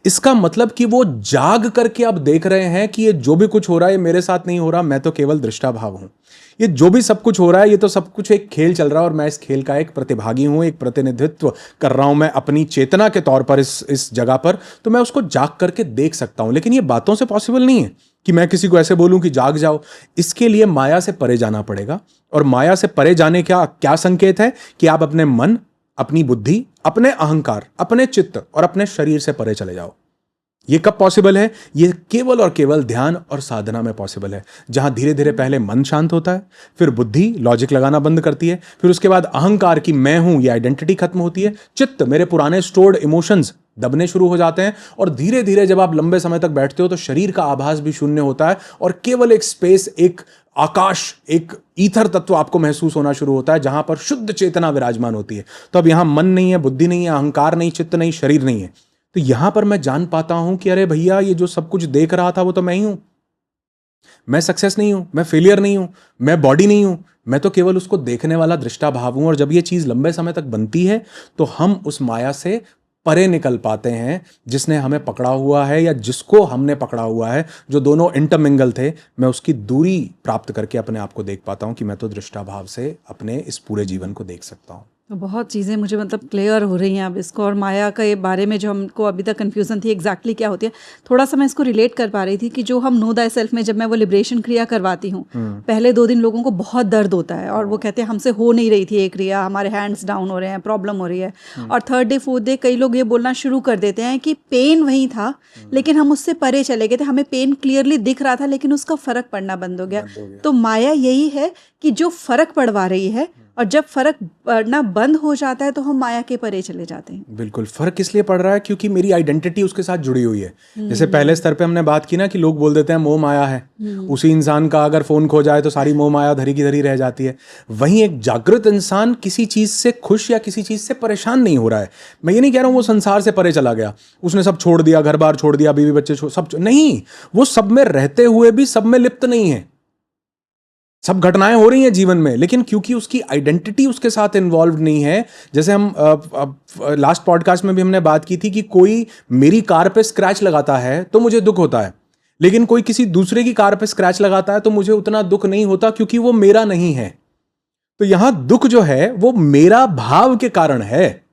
इसका मतलब कि वो जाग करके अब देख रहे हैं कि ये जो भी कुछ हो रहा है ये मेरे साथ नहीं हो रहा, मैं तो केवल दृष्टा भाव हूं। ये जो भी सब कुछ हो रहा है ये तो सब कुछ एक खेल चल रहा है और मैं इस खेल का एक प्रतिभागी हूं, एक प्रतिनिधित्व कर रहा हूं मैं अपनी चेतना के तौर पर इस जगह पर। तो मैं उसको जाग करके देख सकता हूं। लेकिन ये बातों से पॉसिबल नहीं है कि मैं किसी को ऐसे बोलूं कि जाग जाओ। इसके लिए माया से परे जाना पड़ेगा। और माया से परे जाने का क्या संकेत है? कि आप अपने मन, अपनी बुद्धि, अपने अहंकार, अपने चित्त और अपने शरीर से परे चले जाओ। ये कब पॉसिबल है? ये केवल और केवल ध्यान और साधना में पॉसिबल है, जहां धीरे धीरे पहले मन शांत होता है, फिर बुद्धि लॉजिक लगाना बंद करती है, फिर उसके बाद अहंकार की मैं हूं ये आइडेंटिटी खत्म होती है, चित्त, मेरे पुराने स्टोर्ड इमोशंस दबने शुरू हो जाते हैं, और धीरे धीरे जब आप लंबे समय तक बैठते हो तो शरीर का आभास भी शून्य होता है और केवल एक स्पेस, एक आकाश, एक ईथर तत्व आपको महसूस होना शुरू होता है, जहां पर शुद्ध चेतना विराजमान होती है। तो अब यहां मन नहीं है, बुद्धि नहीं है, अहंकार नहीं, चित्त नहीं, शरीर नहीं है। तो यहां पर मैं जान पाता हूं कि अरे भैया, ये जो सब कुछ देख रहा था वो तो मैं ही हूं। मैं सक्सेस नहीं हूं, मैं फेलियर नहीं हूं, मैं बॉडी नहीं हूं, मैं तो केवल उसको देखने वाला दृष्टा भाव हूं। और जब ये चीज लंबे समय तक बनती है तो हम उस माया से परे निकल पाते हैं जिसने हमें पकड़ा हुआ है या जिसको हमने पकड़ा हुआ है, जो दोनों इंटरमिंगल थे। मैं उसकी दूरी प्राप्त करके अपने आप को देख पाता हूं कि मैं तो दृष्टा भाव से अपने इस पूरे जीवन को देख सकता हूं। तो बहुत चीज़ें मुझे मतलब क्लियर हो रही हैं अब इसको। और माया के बारे में जो हमको अभी तक कन्फ्यूज़न थी एग्जैक्टली क्या होती है, थोड़ा सा मैं इसको रिलेट कर पा रही थी कि जो हम नो द सेल्फ में जब मैं वो लिबरेशन क्रिया करवाती हूँ, पहले 2 दिन लोगों को बहुत दर्द होता है और वो कहते हैं हमसे हो नहीं रही थी ये क्रिया, हमारे हैंड्स डाउन हो रहे हैं, प्रॉब्लम हो रही है। और 3rd डे 4th डे कई लोग ये बोलना शुरू कर देते हैं कि पेन वहीं था लेकिन हम उससे परे चले गए थे, हमें पेन क्लियरली दिख रहा था लेकिन उसका फ़र्क पड़ना बंद हो गया। तो माया यही है कि जो फ़र्क पड़वा रही है, और जब फर्क पड़ना बंद हो जाता है तो हम माया के परे चले जाते हैं। बिल्कुल। फर्क इसलिए पड़ रहा है क्योंकि मेरी आइडेंटिटी उसके साथ जुड़ी हुई है। जैसे पहले स्तर पे हमने बात की ना कि लोग बोल देते हैं मोह माया है, उसी इंसान का अगर फोन खो जाए तो सारी मोह माया धरी की धरी रह जाती है। वहीं एक जागृत इंसान किसी चीज से खुश या किसी चीज से परेशान नहीं हो रहा है। मैं ये नहीं कह रहा हूं वो संसार से परे चला गया, उसने सब छोड़ दिया, घर बार छोड़ दिया, बीवी बच्चे सब नहीं, वो सब में रहते हुए भी सब में लिप्त नहीं है। सब घटनाएं हो रही हैं जीवन में, लेकिन क्योंकि उसकी आइडेंटिटी उसके साथ इन्वॉल्व नहीं है। जैसे हम लास्ट पॉडकास्ट में भी हमने बात की थी कि कोई मेरी कार पे स्क्रैच लगाता है तो मुझे दुख होता है, लेकिन कोई किसी दूसरे की कार पे स्क्रैच लगाता है तो मुझे उतना दुख नहीं होता, क्योंकि वो मेरा नहीं है। तो यहां दुख जो है वो मेरा भाव के कारण है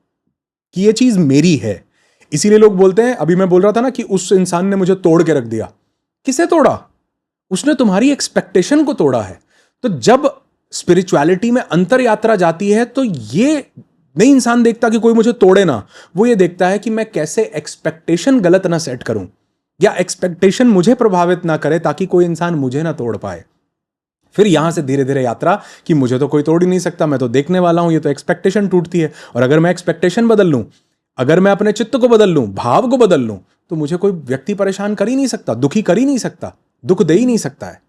कि ये चीज मेरी है। इसीलिए लोग बोलते हैं, अभी मैं बोल रहा था ना कि उस इंसान ने मुझे तोड़ के रख दिया। किसे तोड़ा? उसने तुम्हारी एक्सपेक्टेशन को तोड़ा है। तो जब स्पिरिचुअलिटी में अंतर यात्रा जाती है तो ये नहीं इंसान देखता कि कोई मुझे तोड़े ना, वो ये देखता है कि मैं कैसे एक्सपेक्टेशन गलत ना सेट करूं या एक्सपेक्टेशन मुझे प्रभावित ना करे ताकि कोई इंसान मुझे ना तोड़ पाए। फिर यहां से धीरे धीरे यात्रा कि मुझे तो कोई तोड़ ही नहीं सकता, मैं तो देखने वाला हूं, ये तो एक्सपेक्टेशन टूटती है। और अगर मैं एक्सपेक्टेशन बदल लूं, अगर मैं अपने चित्त को बदल लूं, भाव को बदल लूं, तो मुझे कोई व्यक्ति परेशान कर ही नहीं सकता, दुखी कर ही नहीं सकता, दुख दे ही नहीं सकता है।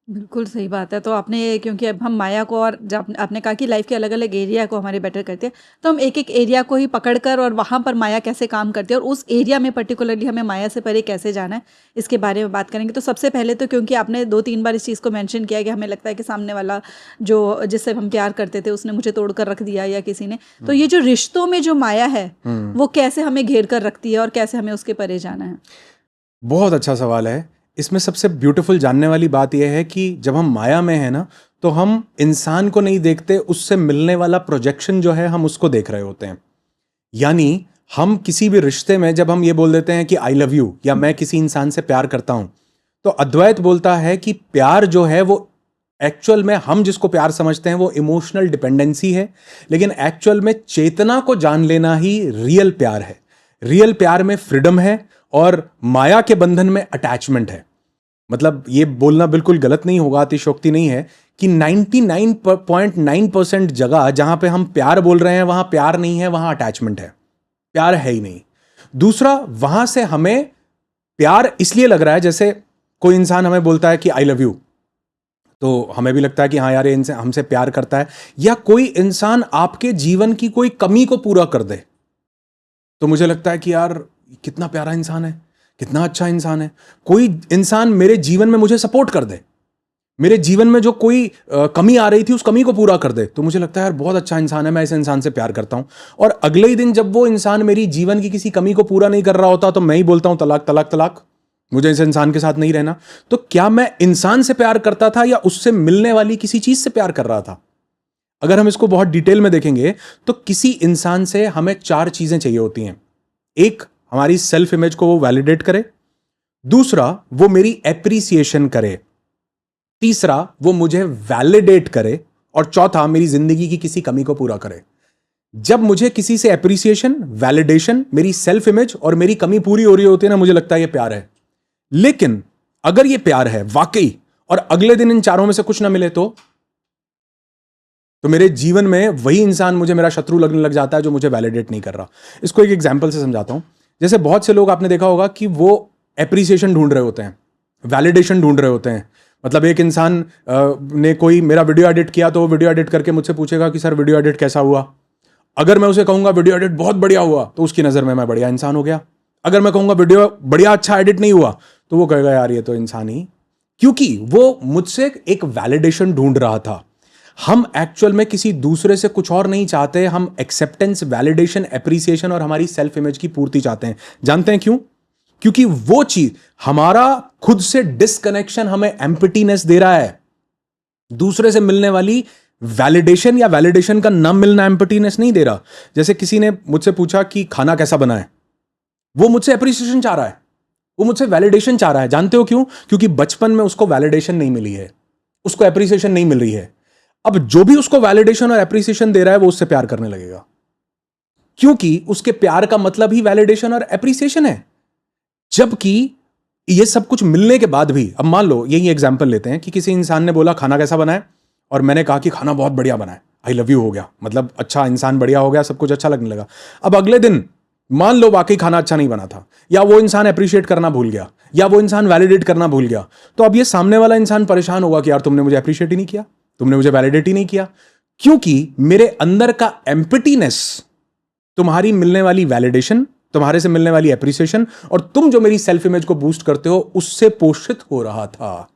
बिल्कुल सही बात है। तो आपने, क्योंकि अब हम माया को, और जब आपने कहा कि लाइफ के अलग-अलग एरिया को हमारे बेटर करते हैं, तो हम एक-एक एरिया को ही पकड़कर और वहाँ पर माया कैसे काम करती है और उस एरिया में पर्टिकुलरली हमें माया से परे कैसे जाना है, इसके बारे में बात करेंगे। तो सबसे पहले तो, क्योंकि आपने 2-3 बार इस चीज़ को मेंशन किया कि हमें लगता है कि सामने वाला जो जिससे हम प्यार करते थे उसने मुझे तोड़ कर रख दिया या किसी ने, तो ये जो रिश्तों में जो माया है वो कैसे हमें घेर कर रखती है और कैसे हमें उसके परे जाना है? बहुत अच्छा सवाल है। इसमें सबसे ब्यूटीफुल जानने वाली बात यह है कि जब हम माया में है ना, तो हम इंसान को नहीं देखते, उससे मिलने वाला प्रोजेक्शन जो है हम उसको देख रहे होते हैं। यानी हम किसी भी रिश्ते में जब हम ये बोल देते हैं कि आई लव यू या मैं किसी इंसान से प्यार करता हूं, तो अद्वैत बोलता है कि प्यार जो है वो एक्चुअल में हम जिसको प्यार समझते हैं वो इमोशनल डिपेंडेंसी है, लेकिन एक्चुअल में चेतना को जान लेना ही रियल प्यार है। रियल प्यार में फ्रीडम है और माया के बंधन में अटैचमेंट है। मतलब ये बोलना बिल्कुल गलत नहीं होगा, अतिशयोक्ति नहीं है कि 99.9% जगह जहां पे हम प्यार बोल रहे हैं वहां प्यार नहीं है, वहां अटैचमेंट है, प्यार है ही नहीं। दूसरा, वहां से हमें प्यार इसलिए लग रहा है, जैसे कोई इंसान हमें बोलता है कि आई लव यू, तो हमें भी लगता है कि हाँ यार ये इंसान हमसे प्यार करता है। या कोई इंसान आपके जीवन की कोई कमी को पूरा कर दे, तो मुझे लगता है कि यार कितना प्यारा इंसान है, कितना अच्छा इंसान है। कोई इंसान मेरे जीवन में मुझे सपोर्ट कर दे, मेरे जीवन में जो कोई कमी आ रही थी उस कमी को पूरा कर दे, तो मुझे लगता है यार बहुत अच्छा इंसान है, मैं इस इंसान से प्यार करता हूं। और अगले ही दिन जब वो इंसान मेरी जीवन की किसी कमी को पूरा नहीं कर रहा होता, तो मैं ही बोलता हूं तलाक तलाक तलाक, मुझे इस इंसान के साथ नहीं रहना। तो क्या मैं इंसान से प्यार करता था या उससे मिलने वाली किसी चीज से प्यार कर रहा था? अगर हम इसको बहुत डिटेल में देखेंगे तो किसी इंसान से हमें 4 चीजें चाहिए होती हैं। एक, हमारी सेल्फ इमेज को वो वैलिडेट करे। दूसरा, वो मेरी एप्रिसिएशन करे। तीसरा, वो मुझे वैलिडेट करे। और चौथा, मेरी जिंदगी की किसी कमी को पूरा करे। जब मुझे किसी से एप्रिसिएशन, वैलिडेशन, मेरी सेल्फ इमेज और मेरी कमी पूरी हो रही होती है ना, मुझे लगता है ये प्यार है। लेकिन अगर ये प्यार है वाकई और अगले दिन इन चारों में से कुछ ना मिले, तो मेरे जीवन में वही इंसान मुझे मेरा शत्रु लगने लग जाता है जो मुझे वैलिडेट नहीं कर रहा। इसको एक एग्जांपल से समझाता हूं। जैसे बहुत से लोग आपने देखा होगा कि वो एप्रिसिएशन ढूंढ रहे होते हैं, वैलिडेशन ढूंढ रहे होते हैं। मतलब एक इंसान ने कोई मेरा वीडियो एडिट किया तो वो वीडियो एडिट करके मुझसे पूछेगा कि सर वीडियो एडिट कैसा हुआ। अगर मैं उसे कहूंगा वीडियो एडिट बहुत बढ़िया हुआ, तो उसकी नजर में मैं बढ़िया इंसान हो गया। अगर मैं कहूंगा वीडियो बढ़िया अच्छा एडिट नहीं हुआ, तो वो कहेगा यार ये तो इंसान ही, क्योंकि वो मुझसे एक वैलिडेशन ढूंढ रहा था। हम एक्चुअल में किसी दूसरे से कुछ और नहीं चाहते, हम एक्सेप्टेंस, वैलिडेशन, एप्रिसिएशन और हमारी सेल्फ इमेज की पूर्ति चाहते हैं। जानते हैं क्यों? क्योंकि वो चीज, हमारा खुद से डिस्कनेक्शन हमें एम्प्टीनेस दे रहा है। दूसरे से मिलने वाली वैलिडेशन या वैलिडेशन का न मिलना एम्प्टीनेस नहीं दे रहा। जैसे किसी ने मुझसे पूछा कि खाना कैसा बना है, वो मुझसे एप्रिसिएशन चाह रहा है, वो मुझसे वैलिडेशन चाह रहा है। जानते हो क्यों? क्योंकि बचपन में उसको वैलिडेशन नहीं मिली है, उसको एप्रिसिएशन नहीं मिल रही है। अब जो भी उसको वैलिडेशन और एप्रिसिएशन दे रहा है वो उससे प्यार करने लगेगा, क्योंकि उसके प्यार का मतलब ही वैलिडेशन और एप्रिसिएशन है। जबकि ये सब कुछ मिलने के बाद भी, अब मान लो यही एग्जांपल लेते हैं कि किसी इंसान ने बोला खाना कैसा बना है, और मैंने कहा कि खाना बहुत बढ़िया बना है, आई लव यू हो गया, मतलब अच्छा इंसान बढ़िया हो गया, सब कुछ अच्छा लगने लगा। अब अगले दिन मान लो वाकई खाना अच्छा नहीं बना था, या वो इंसान अप्रिशिएट करना भूल गया, या वो इंसान वैलिडेट करना भूल गया, तो अब ये सामने वाला इंसान परेशान होगा कि यार तुमने मुझे अप्रिशिएट ही नहीं किया, तुमने मुझे वैलिडेट ही नहीं किया। क्योंकि मेरे अंदर का एम्प्टीनेस तुम्हारी मिलने वाली वैलिडेशन, तुम्हारे से मिलने वाली एप्रिसिएशन और तुम जो मेरी सेल्फ इमेज को बूस्ट करते हो उससे पोषित हो रहा था।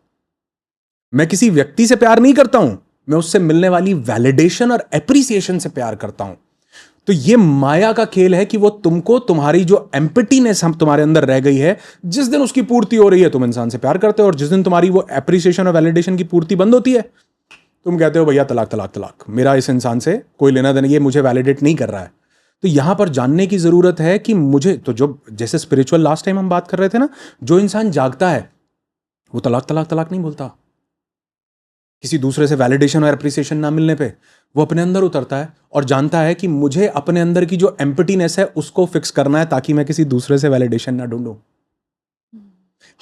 मैं किसी व्यक्ति से प्यार नहीं करता हूं, मैं उससे मिलने वाली वैलिडेशन और एप्रिसिएशन से प्यार करता हूं। तो ये माया का खेल है कि वो तुमको, तुम्हारी जो एम्पटीनेस हम तुम्हारे अंदर रह गई है, जिस दिन उसकी पूर्ति हो रही है तुम इंसान से प्यार करते हो, और जिस दिन तुम्हारी वो एप्रिसिएशन और वैलिडेशन की पूर्ति बंद होती है तुम कहते हो भैया तलाक तलाक तलाक, मेरा इस इंसान से कोई लेना देना, ये मुझे वैलिडेट नहीं कर रहा है। तो यहां पर जानने की जरूरत है कि मुझे तो, जो जैसे स्पिरिचुअल लास्ट टाइम हम बात कर रहे थे ना, जो इंसान जागता है वो तलाक तलाक तलाक नहीं बोलता। किसी दूसरे से वैलिडेशन और एप्रिसिएशन ना मिलने पे वो अपने अंदर उतरता है और जानता है कि मुझे अपने अंदर की जो एम्प्टीनेस है उसको फिक्स करना है, ताकि मैं किसी दूसरे से वैलिडेशन ना ढूंढूं।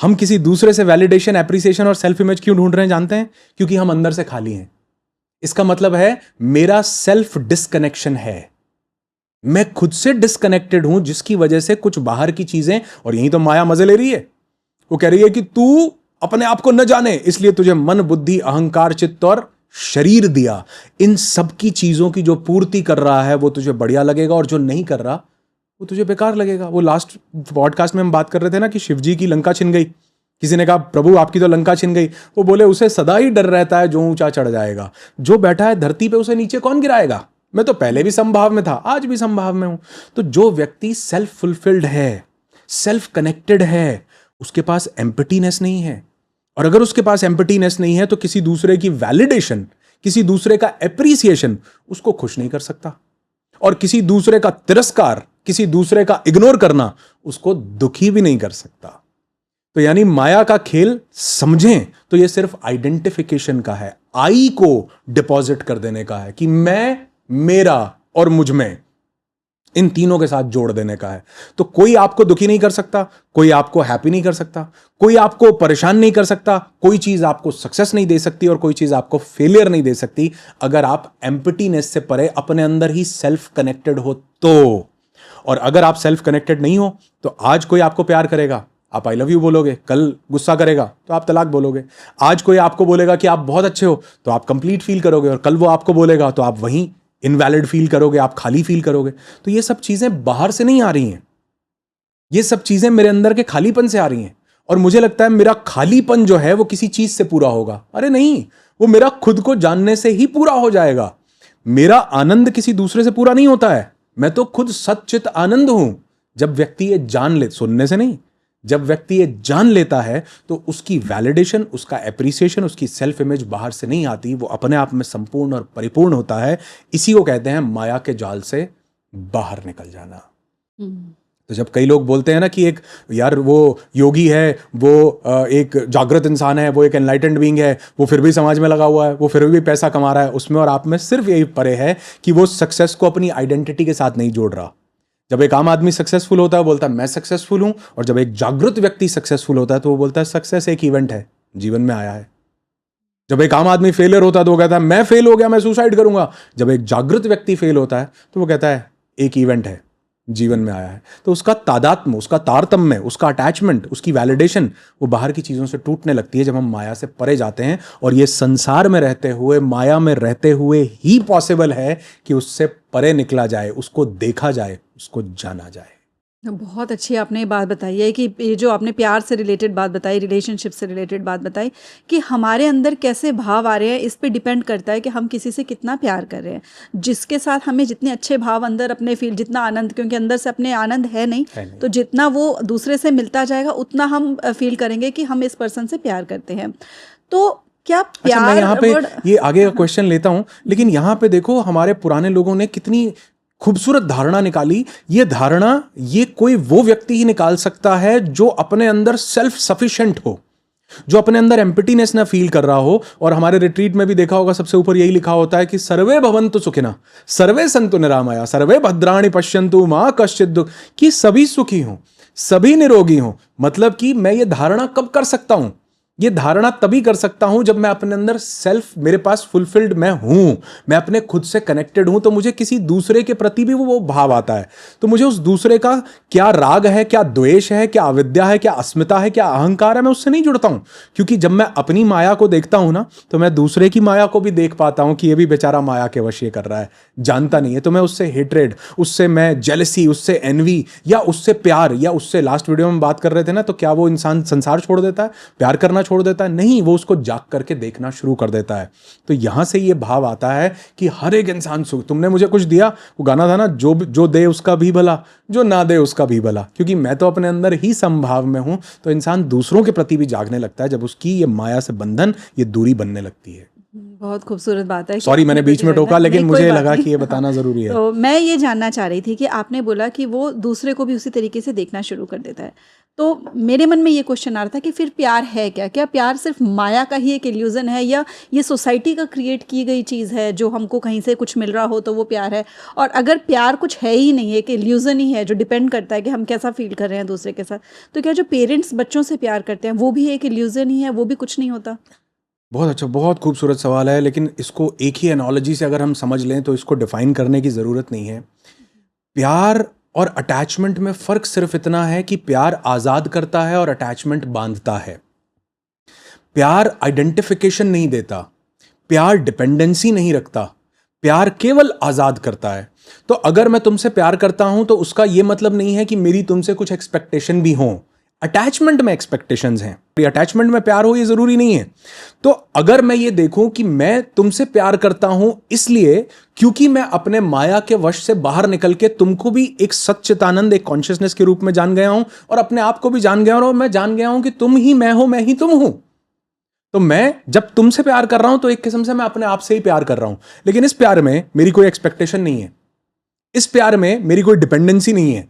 हम किसी दूसरे से वैलिडेशन, एप्रिसिएशन और सेल्फ इमेज क्यों ढूंढ रहे हैं जानते हैं? क्योंकि हम अंदर से खाली हैं। इसका मतलब है मेरा सेल्फ डिस्कनेक्शन है, मैं खुद से डिस्कनेक्टेड हूं, जिसकी वजह से कुछ बाहर की चीजें, और यही तो माया मजे ले रही है। वो कह रही है कि तू अपने आप को न जाने, इसलिए तुझे मन, बुद्धि, अहंकार, चित्त और शरीर दिया। इन सब की चीजों की जो पूर्ति कर रहा है वो तुझे बढ़िया लगेगा, और जो नहीं कर रहा वो तुझे बेकार लगेगा। वो लास्ट पॉडकास्ट में हम बात कर रहे थे ना कि शिव जी की लंका छिन गई। किसी ने कहा प्रभु आपकी तो लंका छिन गई। वो बोले उसे सदा ही डर रहता है जो ऊंचा चढ़ जाएगा, जो बैठा है धरती पे उसे नीचे कौन गिराएगा। मैं तो पहले भी संभाव में था, आज भी संभाव में हूं। तो जो व्यक्ति सेल्फ फुलफिल्ड है, सेल्फ कनेक्टेड है, उसके पास एम्पटीनेस नहीं है। और अगर उसके पास एम्पटीनेस नहीं है तो किसी दूसरे की वैलिडेशन, किसी दूसरे का एप्रिसिएशन उसको खुश नहीं कर सकता, और किसी दूसरे का तिरस्कार, किसी दूसरे का इग्नोर करना उसको दुखी भी नहीं कर सकता। तो यानी माया का खेल समझें तो ये सिर्फ आइडेंटिफिकेशन का है, आई को डिपॉजिट कर देने का है कि मैं, मेरा और मुझ में, इन तीनों के साथ जोड़ देने का है। तो कोई आपको दुखी नहीं कर सकता, कोई आपको हैप्पी नहीं कर सकता, कोई आपको परेशान नहीं कर सकता, कोई चीज आपको सक्सेस नहीं दे सकती और कोई चीज आपको फेलियर नहीं दे सकती, अगर आप एम्प्टीनेस से परे अपने अंदर ही सेल्फ कनेक्टेड हो तो। और अगर आप सेल्फ कनेक्टेड नहीं हो तो आज कोई आपको प्यार करेगा, आप आई लव यू बोलोगे, कल गुस्सा करेगा तो आप तलाक बोलोगे। आज कोई आपको बोलेगा कि आप बहुत अच्छे हो तो आप कंप्लीट फील करोगे, और कल वो आपको बोलेगा तो आप वहीं इनवैलिड फील करोगे, आप खाली फील करोगे। तो ये सब चीजें बाहर से नहीं आ रही हैं, ये सब चीजें मेरे अंदर के खालीपन से आ रही हैं। और मुझे लगता है मेरा खालीपन जो है वो किसी चीज से पूरा होगा। अरे नहीं, वो मेरा खुद को जानने से ही पूरा हो जाएगा। मेरा आनंद किसी दूसरे से पूरा नहीं होता है, मैं तो खुद सच्चित आनंद हूं। जब व्यक्ति ये जान ले, सुनने से नहीं, जब व्यक्ति ये जान लेता है तो उसकी वैलिडेशन, उसका एप्रिसिएशन, उसकी सेल्फ इमेज बाहर से नहीं आती, वो अपने आप में संपूर्ण और परिपूर्ण होता है। इसी को कहते हैं माया के जाल से बाहर निकल जाना। तो जब कई लोग बोलते हैं ना कि एक यार वो योगी है, वो एक जागृत इंसान है, वो एक एनलाइटेंड बीइंग है, वो फिर भी समाज में लगा हुआ है, वो फिर भी पैसा कमा रहा है, उसमें और आप में सिर्फ यही परे है कि वो सक्सेस को अपनी आइडेंटिटी के साथ नहीं जोड़ रहा। जब एक आम आदमी सक्सेसफुल होता है वो बोलता है मैं सक्सेसफुल हूं, और जब एक जागृत व्यक्ति सक्सेसफुल होता है तो वो बोलता है सक्सेस एक इवेंट है, जीवन में आया है। जब एक आम आदमी फेलियर होता है तो वो कहता है मैं फेल हो गया, मैं सुसाइड करूंगा। जब एक जागृत व्यक्ति फेल होता है तो वो कहता है एक इवेंट है, जीवन में आया है। तो उसका तादात्म्य, उसका तारतम्य, उसका अटैचमेंट, उसकी वैलिडेशन वो बाहर की चीज़ों से टूटने लगती है जब हम माया से परे जाते हैं। और ये संसार में रहते हुए, माया में रहते हुए ही पॉसिबल है कि उससे परे निकला जाए, उसको देखा जाए, उसको जाना जाए। बहुत अच्छी आपने ये बात बताई है कि ये जो आपने प्यार से रिलेटेड बात बताई, रिलेशनशिप से रिलेटेड बात बताई, कि हमारे अंदर कैसे भाव आ रहे हैं इस पे डिपेंड करता है कि हम किसी से कितना प्यार कर रहे हैं। जिसके साथ हमें जितने अच्छे भाव अंदर अपने फील, जितना आनंद, क्योंकि अंदर से अपने आनंद है नहीं, तो जितना वो दूसरे से मिलता जाएगा उतना हम फील करेंगे कि हम इस पर्सन से प्यार करते हैं। तो क्या प्यार, अच्छा, मैं यहाँ पे ये आगे का क्वेश्चन लेता हूँ, लेकिन यहाँ पे देखो हमारे पुराने लोगों ने कितनी खूबसूरत धारणा निकाली। ये धारणा ये कोई वो व्यक्ति ही निकाल सकता है जो अपने अंदर सेल्फ सफिशिएंट हो, जो अपने अंदर एम्प्टीनेस ना फील कर रहा हो। और हमारे रिट्रीट में भी देखा होगा सबसे ऊपर यही लिखा होता है कि सर्वे भवन्तु सुखिनः, सर्वे सन्तु निरामया, सर्वे भद्राणि पश्यन्तु मा कश्चित् दुःख, कि सभी सुखी हों, सभी निरोगी हों। मतलब कि मैं ये धारणा कब कर सकता हूं? ये धारणा तभी कर सकता हूं जब मैं अपने अंदर सेल्फ, मेरे पास फुलफिल्ड मैं हूं, मैं अपने खुद से कनेक्टेड हूं। तो मुझे किसी दूसरे के प्रति भी वो भाव आता है। तो मुझे उस दूसरे का क्या राग है, क्या द्वेष है, क्या अविद्या है, क्या अस्मिता है, क्या अहंकार है, मैं उससे नहीं जुड़ता हूं। क्योंकि जब मैं अपनी माया को देखता हूं ना, तो मैं दूसरे की माया को भी देख पाता हूं कि ये भी बेचारा माया के वश ये कर रहा है, जानता नहीं है। तो मैं उससे हेट्रेड, उससे मैं जेलसी, उससे एनवी, या उससे प्यार, या उससे, लास्ट वीडियो में बात कर रहे थे ना, तो क्या वो इंसान संसार छोड़ देता है? प्यार करना छोड़ देता है, नहीं, वो उसको जाग करके देखना शुरू कर देता है। तो यहाँ से ये भाव आता है कि हर एक इंसान सुख, तुमने मुझे कुछ दिया, वो गाना था ना, जो दे उसका भी भला, जो ना दे उसका भी भला, क्योंकि मैं तो अपने अंदर ही समभाव में हूँ। तो इंसान दूसरों के प्रति भी जागने लगता है जब उसकी ये माया से बंधन, ये दूरी बनने लगती है। बहुत खूबसूरत बात है। सॉरी मैंने बीच में टोका, लेकिन मुझे लगा कि ये बताना जरूरी है। तो मैं ये जानना चाह रही थी कि आपने बोला कि वो दूसरे को भी उसी तरीके से देखना शुरू कर देता है, तो मेरे मन में ये क्वेश्चन आ रहा था कि फिर प्यार है क्या? क्या प्यार सिर्फ माया का ही एक इल्यूजन है, या ये सोसाइटी का क्रिएट की गई चीज़ है, जो हमको कहीं से कुछ मिल रहा हो तो वो प्यार है? और अगर प्यार कुछ है ही नहीं है, एक इल्यूजन ही है जो डिपेंड करता है कि हम कैसा फील कर रहे हैं दूसरे के साथ, तो क्या जो पेरेंट्स बच्चों से प्यार करते हैं वो भी एक इल्यूजन ही है, वो भी कुछ नहीं होता? बहुत अच्छा, बहुत खूबसूरत सवाल है, लेकिन इसको एक ही एनालॉजी से अगर हम समझ लें तो इसको डिफाइन करने की ज़रूरत नहीं है। प्यार और अटैचमेंट में फ़र्क सिर्फ इतना है कि प्यार आज़ाद करता है और अटैचमेंट बांधता है। प्यार आइडेंटिफिकेशन नहीं देता, प्यार डिपेंडेंसी नहीं रखता, प्यार केवल आज़ाद करता है। तो अगर मैं तुमसे प्यार करता हूं तो उसका यह मतलब नहीं है कि मेरी तुमसे कुछ एक्सपेक्टेशन भी हों। अटैचमेंट में एक्सपेक्टेशंस हैं, अटैचमेंट में प्यार हो ये जरूरी नहीं है। तो अगर मैं ये देखूं कि मैं तुमसे प्यार करता हूं इसलिए क्योंकि मैं अपने माया के वश से बाहर निकल के तुमको भी एक सच्चिदानंद, एक कॉन्शियसनेस के रूप में जान गया हूं, और अपने आप को भी जान गया हूं, और मैं जान गया हूं कि तुम ही मैं हो, मैं ही तुम हूं। तो मैं जब तुमसे प्यार कर रहा हूं तो एक किस्म से मैं अपने आप से ही प्यार कर रहा हूं, लेकिन इस प्यार में मेरी कोई एक्सपेक्टेशन नहीं है, इस प्यार में मेरी कोई डिपेंडेंसी नहीं है,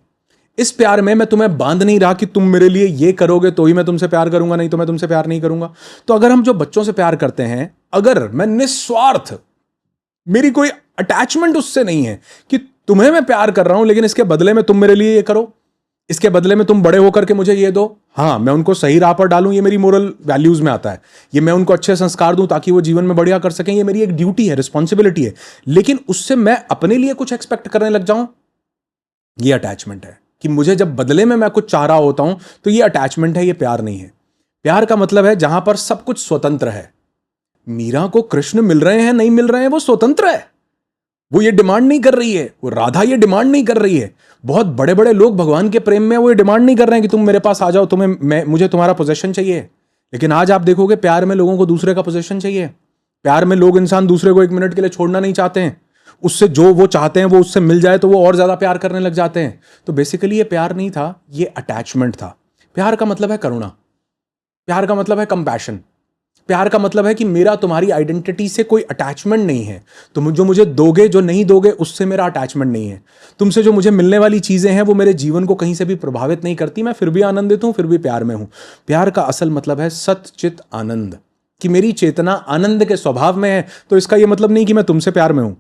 इस प्यार में मैं तुम्हें बांध नहीं रहा कि तुम मेरे लिए ये करोगे तो ही मैं तुमसे प्यार करूंगा, नहीं तो मैं तुमसे प्यार नहीं करूंगा। तो अगर हम जो बच्चों से प्यार करते हैं, अगर मैं निस्वार्थ, मेरी कोई अटैचमेंट उससे नहीं है कि तुम्हें मैं प्यार कर रहा हूं लेकिन इसके बदले में तुम मेरे लिए ये करो, इसके बदले में तुम बड़े होकर के मुझे ये दो, हाँ मैं उनको सही राह पर डालूं, ये मेरी मोरल वैल्यूज में आता है, ये मैं उनको अच्छे संस्कार दूं ताकि वो जीवन में बढ़िया कर सकें, ये मेरी एक ड्यूटी है, रिस्पॉन्सिबिलिटी है। लेकिन उससे मैं अपने लिए कुछ एक्सपेक्ट करने लग जाऊं, ये अटैचमेंट है। कि मुझे जब बदले में मैं कुछ चाह रहा होता हूं तो ये अटैचमेंट है, ये प्यार नहीं है। प्यार का मतलब है जहां पर सब कुछ स्वतंत्र है। मीरा को कृष्ण मिल रहे हैं नहीं मिल रहे हैं वो स्वतंत्र है, वो ये डिमांड नहीं कर रही है, वो राधा ये डिमांड नहीं कर रही है। बहुत बड़े बड़े लोग भगवान के प्रेम में वो ये डिमांड नहीं कर रहे हैं कि तुम मेरे पास आ जाओ, मुझे तुम्हारा पोजेशन चाहिए। लेकिन आज आप देखोगे प्यार में लोगों को दूसरे का पोजेशन चाहिए। प्यार में लोग, इंसान दूसरे को एक मिनट के लिए छोड़ना नहीं चाहते हैं, उससे जो वो चाहते हैं वो उससे मिल जाए तो वो और ज्यादा प्यार करने लग जाते हैं। तो बेसिकली ये प्यार नहीं था, ये अटैचमेंट था। प्यार का मतलब है करुणा, प्यार का मतलब है कंपैशन, प्यार का मतलब है कि मेरा तुम्हारी आइडेंटिटी से कोई अटैचमेंट नहीं है। तुम जो मुझे दोगे, जो नहीं दोगे, उससे मेरा अटैचमेंट नहीं है। तुमसे जो मुझे मिलने वाली चीजें हैं वो मेरे जीवन को कहीं से भी प्रभावित नहीं करती, मैं फिर भी आनंदित हूं, फिर भी प्यार में हूं। प्यार का असल मतलब है सत चित आनंद, कि मेरी चेतना आनंद के स्वभाव में है। तो इसका यह मतलब नहीं कि मैं तुमसे प्यार में हूं,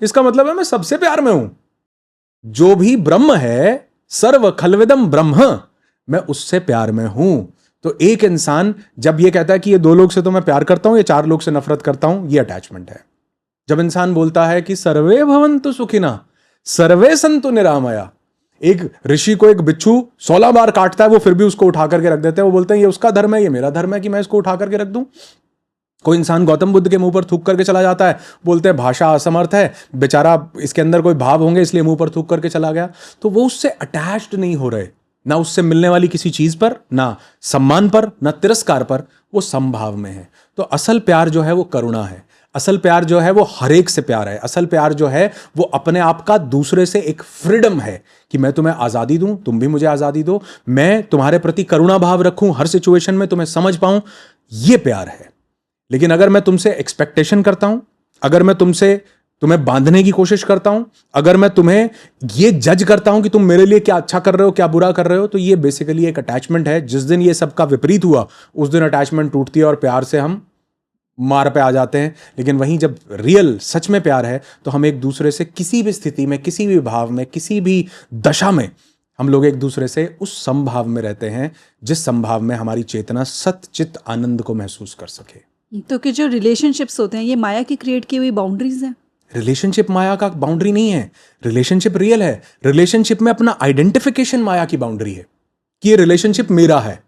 इसका मतलब है मैं सबसे प्यार में हूं। जो भी ब्रह्म है, सर्व खलविदम ब्रह्म, मैं उससे प्यार में हूं। तो एक इंसान जब ये कहता है कि ये 2 लोग से तो मैं प्यार करता हूं, ये 4 लोग से नफरत करता हूं, ये अटैचमेंट है। जब इंसान बोलता है कि सर्वे भवन्तु सुखिनः सर्वे सन्तु निरामया, एक ऋषि को एक बिच्छू 16 बार काटता है, वो फिर भी उसको उठा करके रख देते हैं। वो बोलते हैं ये उसका धर्म है, ये मेरा धर्म है कि मैं इसको उठा करके रख दूं। कोई इंसान गौतम बुद्ध के मुंह पर थूक करके चला जाता है, बोलते हैं भाषा असमर्थ है, बेचारा इसके अंदर कोई भाव होंगे इसलिए मुंह पर थूक करके चला गया। तो वो उससे अटैच्ड नहीं हो रहे, ना उससे मिलने वाली किसी चीज पर, ना सम्मान पर, ना तिरस्कार पर, वो समभाव में है। तो असल प्यार जो है वो करुणा है, असल प्यार जो है वो हर एक से प्यार है, असल प्यार जो है वो अपने आप का दूसरे से एक फ्रीडम है कि मैं तुम्हें आज़ादी दूं, तुम भी मुझे आज़ादी दो, मैं तुम्हारे प्रति करुणा भाव रखूं, हर सिचुएशन में तुम्हें समझ पाऊं, ये प्यार है। लेकिन अगर मैं तुमसे एक्सपेक्टेशन करता हूं, अगर मैं तुम्हें बांधने की कोशिश करता हूं, अगर मैं तुम्हें ये जज करता हूं कि तुम मेरे लिए क्या अच्छा कर रहे हो, क्या बुरा कर रहे हो, तो ये बेसिकली एक अटैचमेंट है। जिस दिन ये सबका विपरीत हुआ उस दिन अटैचमेंट टूटती है और प्यार से हम मार पे आ जाते हैं। लेकिन वहीं जब रियल सच में प्यार है तो हम एक दूसरे से किसी भी स्थिति में, किसी भी भाव में, किसी भी दशा में हम लोग एक दूसरे से उस संभाव में रहते हैं जिस संभाव में हमारी चेतना सतचित आनंद को महसूस कर सके। तो कि जो रिलेशनशिप्स होते हैं ये माया की क्रिएट की हुई बाउंड्रीज हैं? रिलेशनशिप माया का बाउंड्री नहीं है, रिलेशनशिप रियल है। रिलेशनशिप में अपना आइडेंटिफिकेशन माया की बाउंड्री है कि ये रिलेशनशिप मेरा है।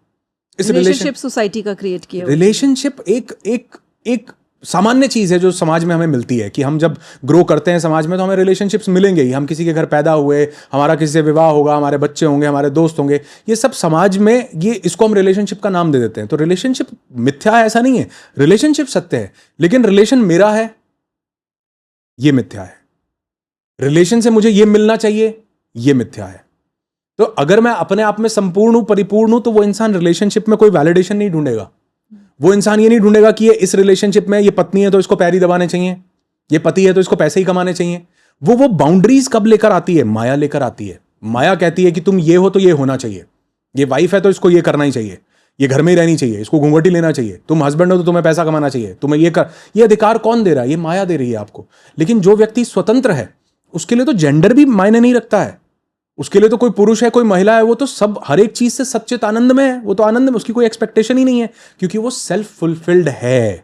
इस रिलेशनशिप सोसाइटी का क्रिएट किया, रिलेशनशिप एक सामान्य चीज़ है जो समाज में हमें मिलती है कि हम जब ग्रो करते हैं समाज में तो हमें रिलेशनशिप्स मिलेंगे ही। हम किसी के घर पैदा हुए, हमारा किसी से विवाह होगा, हमारे बच्चे होंगे, हमारे दोस्त होंगे, ये सब समाज में, ये इसको हम रिलेशनशिप का नाम दे देते हैं। तो रिलेशनशिप मिथ्या है ऐसा नहीं है, रिलेशनशिप सत्य है, लेकिन रिलेशन मेरा है ये मिथ्या है। रिलेशन से मुझे ये मिलना चाहिए ये मिथ्या है। तो अगर मैं अपने आप में संपूर्ण हूं, परिपूर्ण हूं, तो वो इंसान रिलेशनशिप में कोई वैलिडेशन नहीं ढूंढेगा। वो इंसान ये नहीं ढूंढेगा कि ये इस रिलेशनशिप में ये पत्नी है तो इसको पैर ही दबाने चाहिए, ये पति है तो इसको पैसे ही कमाने चाहिए। वो बाउंड्रीज कब लेकर आती है? माया लेकर आती है। माया कहती है कि तुम ये हो तो ये होना चाहिए, ये वाइफ है तो इसको ये करना ही चाहिए, ये घर में ही रहनी चाहिए, इसको घूंघट ही लेना चाहिए, तुम हस्बैंड हो तो तुम्हें पैसा कमाना चाहिए, तुम्हें ये कर। ये अधिकार कौन दे रहा है? ये माया दे रही है आपको। लेकिन जो व्यक्ति स्वतंत्र है उसके लिए तो जेंडर भी मायने नहीं रखता है। उसके लिए तो कोई पुरुष है कोई महिला है, वो तो सब हर एक चीज से सच्चित आनंद में है। वो तो आनंद में, उसकी कोई एक्सपेक्टेशन ही नहीं है, क्योंकि वो सेल्फ फुलफिल्ड है।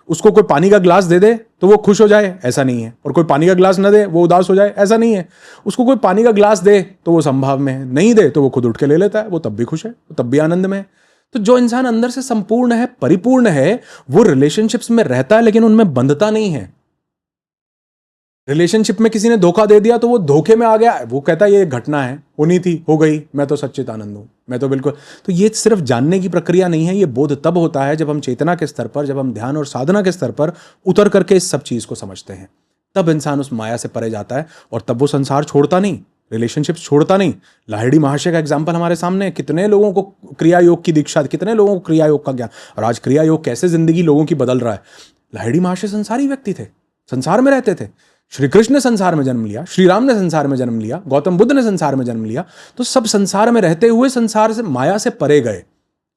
उसको कोई पानी का ग्लास दे दे तो वो खुश हो जाए, ऐसा नहीं है। और कोई पानी का ग्लास न दे वो उदास हो जाए, ऐसा नहीं है। उसको कोई पानी का ग्लास दे तो वो संभाव में है, नहीं दे तो वो खुद उठ के ले लेता है, वो तब भी खुश है, वो तब भी आनंद में है। तो जो इंसान अंदर से संपूर्ण है, परिपूर्ण है, वो रिलेशनशिप्स में रहता है लेकिन उनमें बंधता नहीं है। रिलेशनशिप में किसी ने धोखा दे दिया तो वो धोखे में आ गया, वो कहता है ये घटना है, होनी थी, हो गई, मैं तो सच्चित आनंद हूं, मैं तो बिल्कुल। तो ये सिर्फ जानने की प्रक्रिया नहीं है, ये बोध तब होता है जब हम चेतना के स्तर पर, जब हम ध्यान और साधना के स्तर पर उतर करके इस सब चीज को समझते हैं। तब इंसान उस माया से परे जाता है और तब वो संसार छोड़ता नहीं, रिलेशनशिप्स छोड़ता नहीं। लाहिड़ी महाशय का एग्जाम्पल हमारे सामने है। कितने लोगों को क्रिया योग की दीक्षा, कितने लोगों को क्रिया योग का ज्ञान, और आज क्रिया योग कैसे जिंदगी लोगों की बदल रहा है। लाहिड़ी महाशय संसारी व्यक्ति थे, संसार में रहते थे। श्री कृष्ण ने संसार में जन्म लिया, श्री राम ने संसार में जन्म लिया, गौतम बुद्ध ने संसार में जन्म लिया। तो सब संसार में रहते हुए संसार से, माया से परे गए,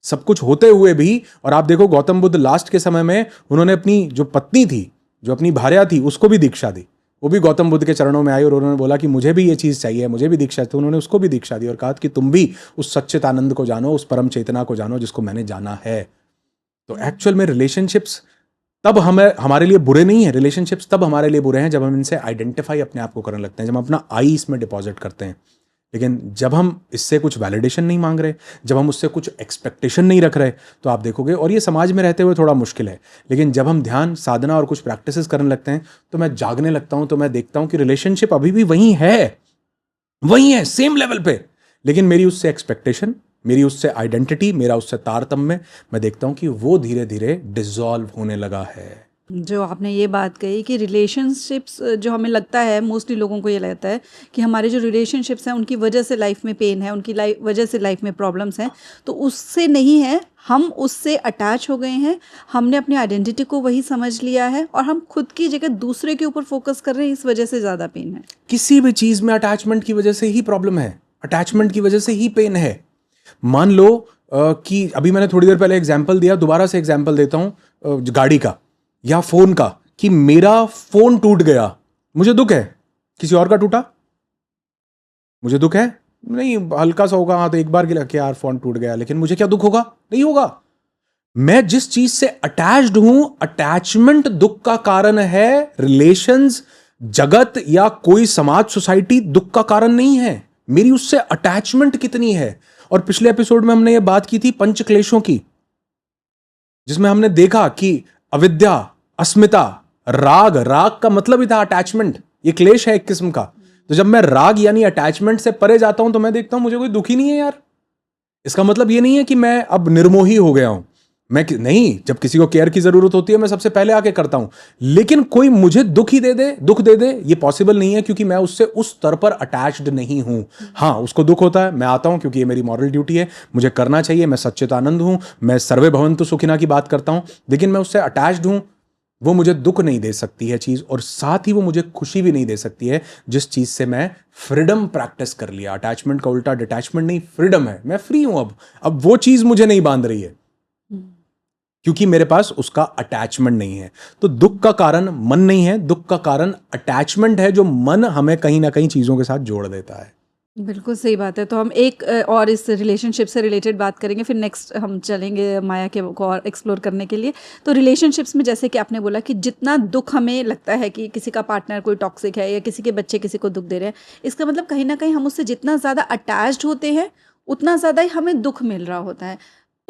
सब कुछ होते हुए भी। और आप देखो गौतम बुद्ध लास्ट के समय में उन्होंने अपनी जो पत्नी थी, जो अपनी भार्या थी, उसको भी दीक्षा दी। वो भी गौतम बुद्ध के चरणों में आई और उन्होंने बोला कि मुझे भी ये चीज़ चाहिए, मुझे भी दीक्षा। तो उन्होंने उसको भी दीक्षा दी और कहा कि तुम भी उस सच्चित आनंद को जानो, उस परम चेतना को जानो जिसको मैंने जाना है। तो एक्चुअल में रिलेशनशिप्स तब हमारे लिए बुरे नहीं है। रिलेशनशिप्स तब हमारे लिए बुरे हैं जब हम इनसे आइडेंटिफाई अपने आप को करने लगते हैं, जब हम अपना आई इसमें डिपॉजिट करते हैं। लेकिन जब हम इससे कुछ वैलिडेशन नहीं मांग रहे, जब हम उससे कुछ एक्सपेक्टेशन नहीं रख रहे, तो आप देखोगे, और ये समाज में रहते हुए थोड़ा मुश्किल है, लेकिन जब हम ध्यान साधना और कुछ प्रैक्टिसेस करने लगते हैं तो मैं जागने लगता हूं, तो मैं देखता हूं कि रिलेशनशिप अभी भी वही है सेम लेवल पे। लेकिन मेरी उससे एक्सपेक्टेशन, मेरी उससे आइडेंटिटी, मेरा उससे तारतम्य, मैं देखता हूं कि वो धीरे धीरे डिसॉल्व होने लगा है। जो आपने ये बात कही कि रिलेशनशिप्स, जो हमें लगता है, मोस्टली लोगों को ये लगता है कि हमारे जो रिलेशनशिप्स हैं उनकी वजह से लाइफ में पेन है, उनकी वजह से लाइफ में प्रॉब्लम्स हैं, तो उससे नहीं है, हम उससे अटैच हो गए हैं, हमने अपनी आइडेंटिटी को वही समझ लिया है और हम खुद की जगह दूसरे के ऊपर फोकस कर रहे हैं, इस वजह से ज़्यादा पेन है। किसी भी चीज़ में अटैचमेंट की वजह से ही प्रॉब्लम है, अटैचमेंट की वजह से ही पेन है। मान लो कि अभी मैंने थोड़ी देर पहले एग्जाम्पल दिया, दोबारा से एग्जाम्पल देता हूं गाड़ी का या फोन का, कि मेरा फोन टूट गया, मुझे दुख है। किसी और का टूटा, मुझे दुख है नहीं, हल्का सा होगा, हाँ तो एक बार के लिए यार फोन टूट गया, लेकिन मुझे क्या दुख होगा? नहीं होगा। मैं जिस चीज से अटैच्ड हूं, अटैचमेंट दुख का कारण है। रिलेशंस, जगत या कोई समाज, सोसाइटी दुख का कारण नहीं है। मेरी उससे अटैचमेंट कितनी है। और पिछले एपिसोड में हमने ये बात की थी पंच क्लेशों की, जिसमें हमने देखा कि अविद्या, अस्मिता, राग, राग का मतलब ही था अटैचमेंट, ये क्लेश है एक किस्म का। तो जब मैं राग यानी अटैचमेंट से परे जाता हूं तो मैं देखता हूं मुझे कोई दुख ही नहीं है यार। इसका मतलब ये नहीं है कि मैं अब निर्मोही हो गया हूं, मैं नहीं, जब किसी को केयर की जरूरत होती है मैं सबसे पहले आके करता हूं, लेकिन कोई मुझे दुख दे दे ये पॉसिबल नहीं है, क्योंकि मैं उससे उस स्तर पर अटैच्ड नहीं हूं। हाँ, उसको दुख होता है, मैं आता हूं क्योंकि ये मेरी मॉरल ड्यूटी है, मुझे करना चाहिए, मैं सच्चित आनंद हूं, मैं सर्वे भवन्तु सुखिना की बात करता हूं, लेकिन मैं उससे अटैच्ड हूं। वो मुझे दुख नहीं दे सकती है चीज, और साथ ही वो मुझे खुशी भी नहीं दे सकती है, जिस चीज से मैं फ्रीडम प्रैक्टिस कर लिया। अटैचमेंट का उल्टा डिटैचमेंट नहीं, फ्रीडम है, मैं फ्री हूं। अब वो चीज मुझे नहीं बांध रही है क्योंकि मेरे पास उसका अटैचमेंट नहीं है। तो दुख का कारण मन नहीं है, दुख का कारण अटैचमेंट है, जो मन हमें कहीं ना कहीं चीजों के साथ जोड़ देता है। बिल्कुल सही बात है। तो हम एक और इस रिलेशनशिप से रिलेटेड बात करेंगे, फिर नेक्स्ट हम चलेंगे माया के को और एक्सप्लोर करने के लिए। तो रिलेशनशिप्स में जैसे कि आपने बोला कि जितना दुख हमें लगता है कि किसी का पार्टनर कोई टॉक्सिक है या किसी के बच्चे किसी को दुख दे रहे हैं, इसका मतलब कहीं ना कहीं हम उससे जितना ज़्यादा अटैच्ड होते हैं उतना ज़्यादा ही हमें दुख मिल रहा होता है।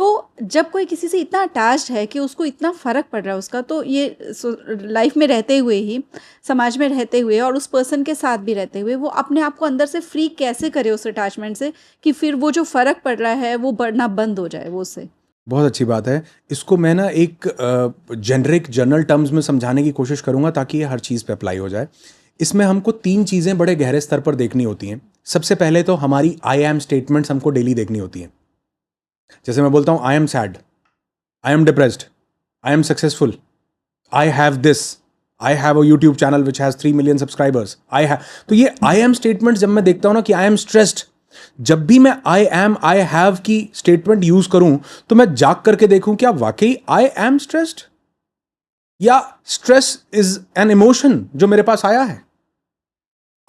तो जब कोई किसी से इतना अटैच्ड है कि उसको इतना फ़र्क पड़ रहा है उसका, तो ये लाइफ में रहते हुए ही, समाज में रहते हुए और उस पर्सन के साथ भी रहते हुए, वो अपने आप को अंदर से फ्री कैसे करे उस अटैचमेंट से कि फिर वो जो फ़र्क पड़ रहा है वो बढ़ना बंद हो जाए वो उससे। बहुत अच्छी बात है। इसको मैं ना एक जेनरिक जनरल टर्म्स में समझाने की कोशिश करूंगा ताकि ये हर चीज़ पे अप्लाई हो जाए। इसमें हमको 3 चीज़ें बड़े गहरे स्तर पर देखनी होती हैं। सबसे पहले तो हमारी आई एम स्टेटमेंट्स हमको डेली देखनी होती हैं। जैसे मैं बोलता हूँ I am sad, I am depressed, I am successful, I have this, I have a YouTube channel which has 3 million subscribers, I have. तो ये आई एम स्टेटमेंट जब मैं देखता हूँ ना कि आई एम स्ट्रेस्ड, जब भी मैं आई एम आई हैव की स्टेटमेंट यूज करूं तो मैं जाग करके देखूं क्या वाकई आई एम स्ट्रेस्ड, या स्ट्रेस इज एन इमोशन जो मेरे पास आया है।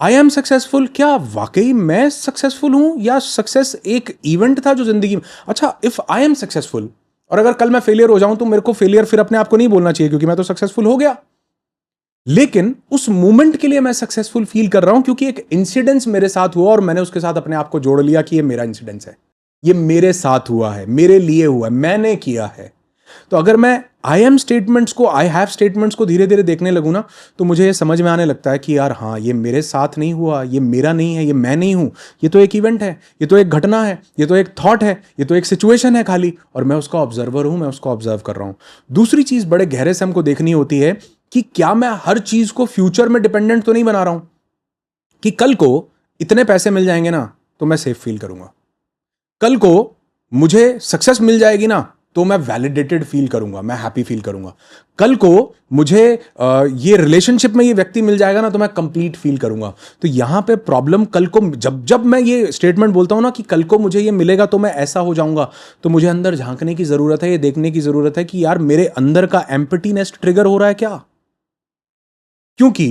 आई एम सक्सेसफुल, क्या वाकई मैं सक्सेसफुल हूं, या सक्सेस एक इवेंट था जो जिंदगी में। अच्छा, इफ आई एम सक्सेसफुल और अगर कल मैं फेलियर हो जाऊं तो मेरे को फेलियर फिर अपने आप को नहीं बोलना चाहिए क्योंकि मैं तो सक्सेसफुल हो गया। लेकिन उस मोमेंट के लिए मैं सक्सेसफुल फील कर रहा हूं क्योंकि एक इंसिडेंस मेरे साथ हुआ और मैंने उसके साथ अपने आप को जोड़ लिया कि ये मेरा इंसिडेंस है, ये मेरे साथ हुआ है, मेरे लिए हुआ है, मैंने किया है। तो अगर मैं आई एम स्टेटमेंट्स को, आई हैव स्टेटमेंट्स को धीरे धीरे देखने लगूं ना, तो मुझे ये समझ में आने लगता है कि यार हाँ, ये मेरे साथ नहीं हुआ, ये मेरा नहीं है, ये मैं नहीं हूं, ये तो एक इवेंट है, ये तो एक घटना है, ये तो एक थॉट है, ये तो एक सिचुएशन है खाली, और मैं उसका ऑब्जर्वर हूं, मैं उसको ऑब्जर्व कर रहा हूं। दूसरी चीज बड़े गहरे से हमको देखनी होती है कि क्या मैं हर चीज को फ्यूचर में डिपेंडेंट तो नहीं बना रहा हूं, कि कल को इतने पैसे मिल जाएंगे ना तो मैं सेफ फील करूंगा, कल को मुझे सक्सेस मिल जाएगी ना तो मैं वैलिडेटेड फील करूंगा, मैं हैप्पी फील करूंगा, कल को मुझे ये रिलेशनशिप में ये व्यक्ति मिल जाएगा ना तो मैं कंप्लीट फील करूंगा। तो यहां पे प्रॉब्लम, कल को जब जब मैं ये स्टेटमेंट बोलता हूं ना कि कल को मुझे ये मिलेगा तो मैं ऐसा हो जाऊंगा, तो मुझे अंदर झांकने की जरूरत है, ये देखने की जरूरत है कि यार मेरे अंदर का एम्प्टीनेस ट्रिगर हो रहा है क्या। क्योंकि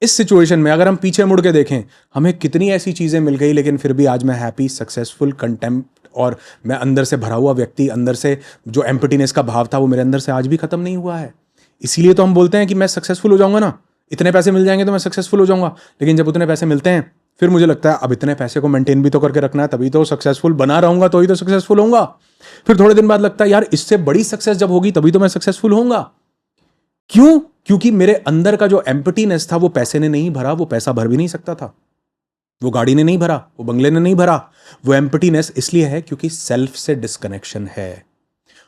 इस सिचुएशन में अगर हम पीछे मुड़ के देखें, हमें कितनी ऐसी चीजें मिल गई लेकिन फिर भी आज मैं हैप्पी, सक्सेसफुल, कंटेम्प्ट, और मैं अंदर से भरा हुआ व्यक्ति, अंदर से जो एम्प्टीनेस का भाव था वो मेरे अंदर से आज भी खत्म नहीं हुआ है। इसीलिए तो हम बोलते हैं कि मैं सक्सेसफुल हो जाऊंगा ना, इतने पैसे मिल जाएंगे तो मैं सक्सेसफुल हो जाऊंगा। लेकिन जब उतने पैसे मिलते हैं फिर मुझे लगता है अब इतने पैसे को मेंटेन भी तो करके रखना है, तभी तो सक्सेसफुल बना रहूंगा, तो ही तो सक्सेसफुल होऊंगा। फिर थोड़े दिन बाद लगता है यार इससे बड़ी सक्सेस जब होगी तभी तो मैं सक्सेसफुल होऊंगा। क्यों? क्योंकि मेरे अंदर का जो एम्प्टीनेस था वो पैसे ने नहीं भरा, वो पैसा भर भी नहीं सकता था, वो गाड़ी ने नहीं भरा, वो बंगले ने नहीं भरा। वो एम्प्टीनेस इसलिए है क्योंकि सेल्फ से डिस्कनेक्शन है।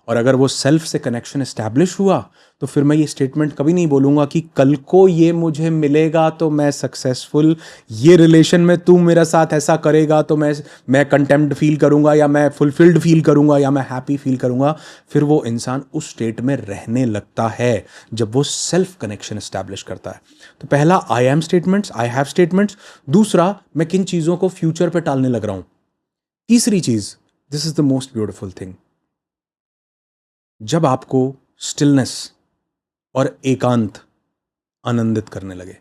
और अगर वो सेल्फ से कनेक्शन एस्टैब्लिश हुआ तो फिर मैं ये स्टेटमेंट कभी नहीं बोलूंगा कि कल को ये मुझे मिलेगा तो मैं सक्सेसफुल, ये रिलेशन में तू मेरे साथ ऐसा करेगा तो मैं कंटेम्प्ट फील करूंगा, या मैं फुलफिल्ड फील करूंगा, या मैं हैप्पी फील करूंगा। फिर वो इंसान उस स्टेट में रहने लगता है जब वो सेल्फ कनेक्शन एस्टैब्लिश करता है। तो पहला I am statements, I have statements. दूसरा, मैं किन चीजों को फ्यूचर पे टालने लग रहा हूं। तीसरी चीज, this is the most beautiful thing, जब आपको स्टिलनेस और एकांत आनंदित करने लगे,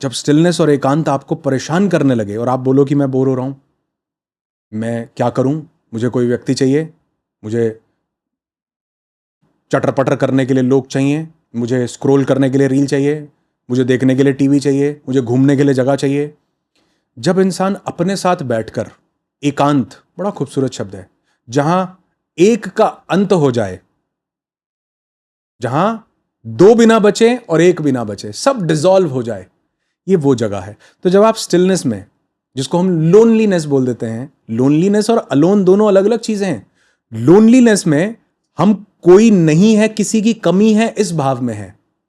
जब स्टिलनेस और एकांत आपको परेशान करने लगे और आप बोलो कि मैं बोर हो रहा हूं, मैं क्या करूं, मुझे कोई व्यक्ति चाहिए, मुझे चटर पटर करने के लिए लोग चाहिए, मुझे स्क्रॉल करने के लिए रील चाहिए, मुझे देखने के लिए टीवी चाहिए, मुझे घूमने के लिए जगह चाहिए। जब इंसान अपने साथ बैठकर, एकांत बड़ा खूबसूरत शब्द है, जहां एक का अंत हो जाए, जहां दो बिना बचे और एक बिना बचे, सब डिसॉल्व हो जाए, ये वो जगह है। तो जब आप स्टिलनेस में, जिसको हम लोनलीनेस बोल देते हैं, लोनलीनेस और अलोन दोनों अलग अलग चीजें हैं। लोनलीनेस में हम कोई नहीं है, किसी की कमी है इस भाव में है,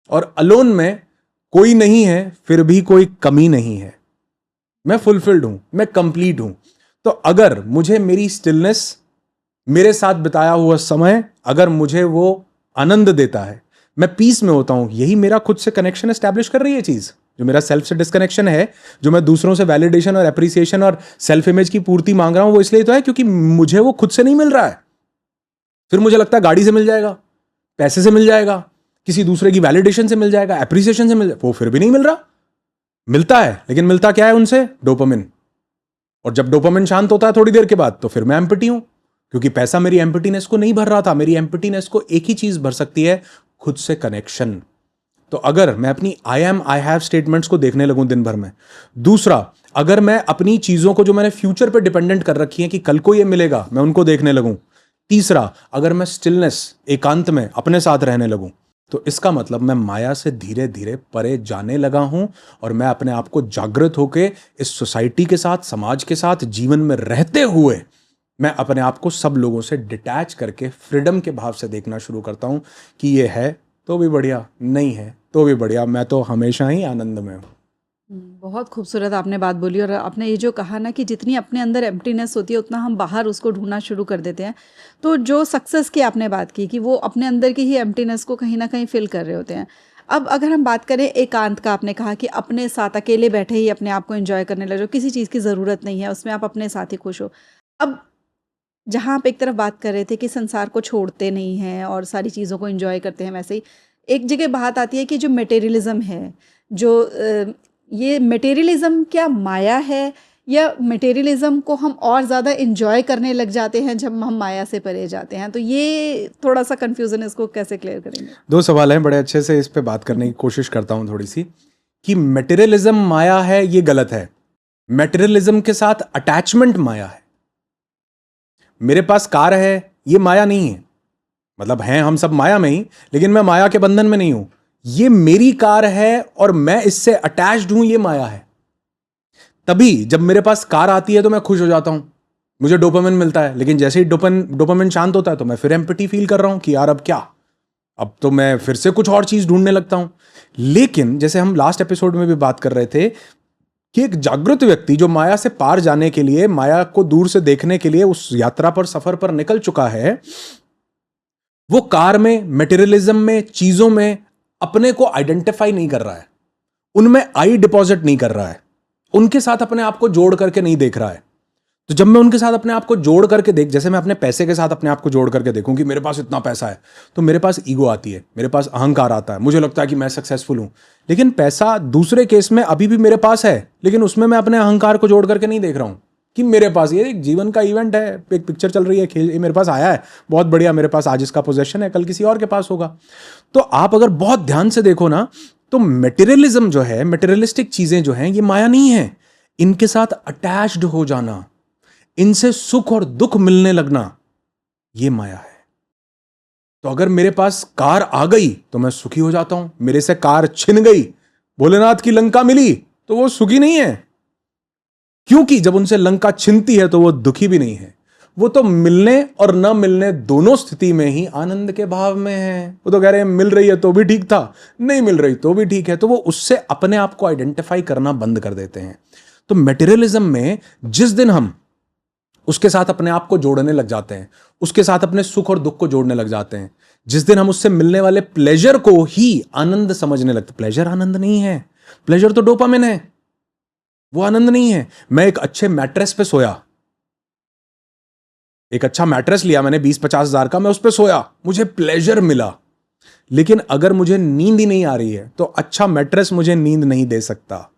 और अलोन में कोई नहीं है फिर भी कोई कमी नहीं है, मैं फुलफिल्ड हूं, मैं कंप्लीट हूं। तो अगर मुझे मेरी स्टिलनेस, मेरे साथ बिताया हुआ समय अगर मुझे वो आनंद देता है, मैं पीस में होता हूं, यही मेरा खुद से कनेक्शन एस्टैब्लिश कर रही है चीज। जो मेरा सेल्फ से डिस्कनेक्शन है, जो मैं दूसरों से वैलिडेशन और एप्रिसिएशन और सेल्फ इमेज की पूर्ति मांग रहा हूं, वो इसलिए तो है क्योंकि मुझे वो खुद से नहीं मिल रहा है। फिर मुझे लगता है गाड़ी से मिल जाएगा, पैसे से मिल जाएगा, किसी दूसरे की वैलिडेशन से मिल जाएगा, एप्रिसिएशन से मिल जाएगा, वो फिर भी नहीं मिल रहा। मिलता है, लेकिन मिलता क्या है उनसे? डोपामिन। और जब डोपामिन शांत होता है थोड़ी देर के बाद, तो फिर मैं एम्प्टी हूं, क्योंकि पैसा मेरी एम्प्टीनेस को नहीं भर रहा था। मेरी एम्प्टीनेस को एक ही चीज भर सकती है, खुद से कनेक्शन। तो अगर मैं अपनी I am I have statements को देखने लगूं दिन भर में, दूसरा अगर मैं अपनी चीज़ों को जो मैंने फ्यूचर पे डिपेंडेंट कर रखी है कि कल को ये मिलेगा, मैं उनको देखने लगूं। तीसरा, अगर मैं स्टिलनेस, एकांत में अपने साथ रहने लगूं, तो इसका मतलब मैं माया से धीरे धीरे परे जाने लगा हूं और मैं अपने आप को जागृत होकर इस सोसाइटी के साथ, समाज के साथ, जीवन में रहते हुए मैं अपने आप को सब लोगों से डिटैच करके फ्रीडम के भाव से देखना शुरू करता हूं कि ये है तो भी बढ़िया, नहीं है तो भी बढ़िया, मैं तो हमेशा ही आनंद में हूं। बहुत खूबसूरत आपने बात बोली। और आपने ये जो कहा ना कि जितनी अपने अंदर एम्प्टीनेस होती है उतना हम बाहर उसको ढूंढना शुरू कर देते हैं। तो जो सक्सेस की आपने बात की कि वो अपने अंदर की ही एम्प्टीनेस को कहीं ना कहीं फिल कर रहे होते हैं। अब अगर हम बात करें एकांत का, आपने कहा कि अपने साथ अकेले बैठे ही अपने आप को एंजॉय करने लग जाओ, किसी चीज़ की ज़रूरत नहीं है, उसमें आप अपने साथ ही खुश हो। अब जहाँ आप एक तरफ बात कर रहे थे कि संसार को छोड़ते नहीं हैं और सारी चीज़ों को एंजॉय करते हैं, वैसे ही एक जगह बात आती है कि जो मटेरियलिज्म है, जो ये मटेरियलिज्म क्या माया है, या मटेरियलिज्म को हम और ज़्यादा एंजॉय करने लग जाते हैं जब हम माया से परे जाते हैं? तो ये थोड़ा सा कन्फ्यूज़न है, इसको कैसे क्लियर करेंगे? दो सवाल हैं, बड़े अच्छे से इस पे बात करने की कोशिश करता हूं थोड़ी सी। कि मटेरियलिज्म माया है, ये गलत है। मटेरियलिज्म के साथ अटैचमेंट माया है। मेरे पास कार है, ये माया नहीं है। मतलब हैं हम सब माया में ही, लेकिन मैं माया के बंधन में नहीं हूं। ये मेरी कार है और मैं इससे अटैच्ड हूं, ये माया है। तभी जब मेरे पास कार आती है तो मैं खुश हो जाता हूं, मुझे डोपामिन मिलता है। लेकिन जैसे ही डोपामिन शांत होता है तो मैं फिर एम्पटी फील कर रहा हूं कि यार अब क्या, अब तो मैं फिर से कुछ और चीज ढूंढने लगता हूं। लेकिन जैसे हम लास्ट एपिसोड में भी बात कर रहे थे कि एक जागृत व्यक्ति जो माया से पार जाने के लिए, माया को दूर से देखने के लिए उस यात्रा पर, सफर पर निकल चुका है, वो कार में, मटेरियलिज्म में, चीजों में अपने को आइडेंटिफाई नहीं कर रहा है, उनमें आई डिपॉजिट नहीं कर रहा है, उनके साथ अपने आप को जोड़ करके नहीं देख रहा है। तो जब मैं उनके साथ अपने आप को जोड़ करके जैसे मैं अपने पैसे के साथ अपने आप को जोड़ करके देखूं कि मेरे पास इतना पैसा है, तो मेरे पास ईगो आती है, मेरे पास अहंकार आता है, मुझे लगता है कि मैं सक्सेसफुल हूं। लेकिन पैसा दूसरे केस में अभी भी मेरे पास है, लेकिन उसमें मैं अपने अहंकार को जोड़ करके नहीं देख रहा हूं कि मेरे पास ये एक जीवन का इवेंट है, एक पिक्चर चल रही है, खेल, ये मेरे पास आया है, बहुत बढ़िया, मेरे पास आज इसका पोजेशन है, कल किसी और के पास होगा। तो आप अगर बहुत ध्यान से देखो ना, तो मटेरियलिज्म जो है, मटेरियलिस्टिक चीजें जो हैं, ये माया नहीं है। इनके साथ अटैच्ड हो जाना, इनसे सुख और दुख मिलने लगना, ये माया है। तो अगर मेरे पास कार आ गई तो मैं सुखी हो जाता हूं, मेरे से कार छिन गई, भोलेनाथ की लंका मिली, तो वो सुखी नहीं है। क्योंकि जब उनसे लंका छिनती है तो वो दुखी भी नहीं है, वो तो मिलने और न मिलने दोनों स्थिति में ही आनंद के भाव में है। वो तो कह रहे हैं मिल रही है तो भी ठीक था, नहीं मिल रही तो भी ठीक है। तो वो उससे अपने आप को आइडेंटिफाई करना बंद कर देते हैं। तो मटेरियलिज्म में जिस दिन हम उसके साथ अपने आप को जोड़ने लग जाते हैं, उसके साथ अपने सुख और दुख को जोड़ने लग जाते हैं, जिस दिन हम उससे मिलने वाले प्लेजर को ही आनंद समझने लगते, प्लेजर आनंद नहीं है, प्लेजर तो डोपामिन है, वो आनंद नहीं है। मैं एक अच्छे मैट्रेस पे सोया, एक अच्छा मैट्रेस लिया मैंने 20-50 हजार का, मैं उस पे सोया, मुझे प्लेजर मिला। लेकिन अगर मुझे नींद ही नहीं आ रही है तो अच्छा मैट्रेस मुझे नींद नहीं दे सकता,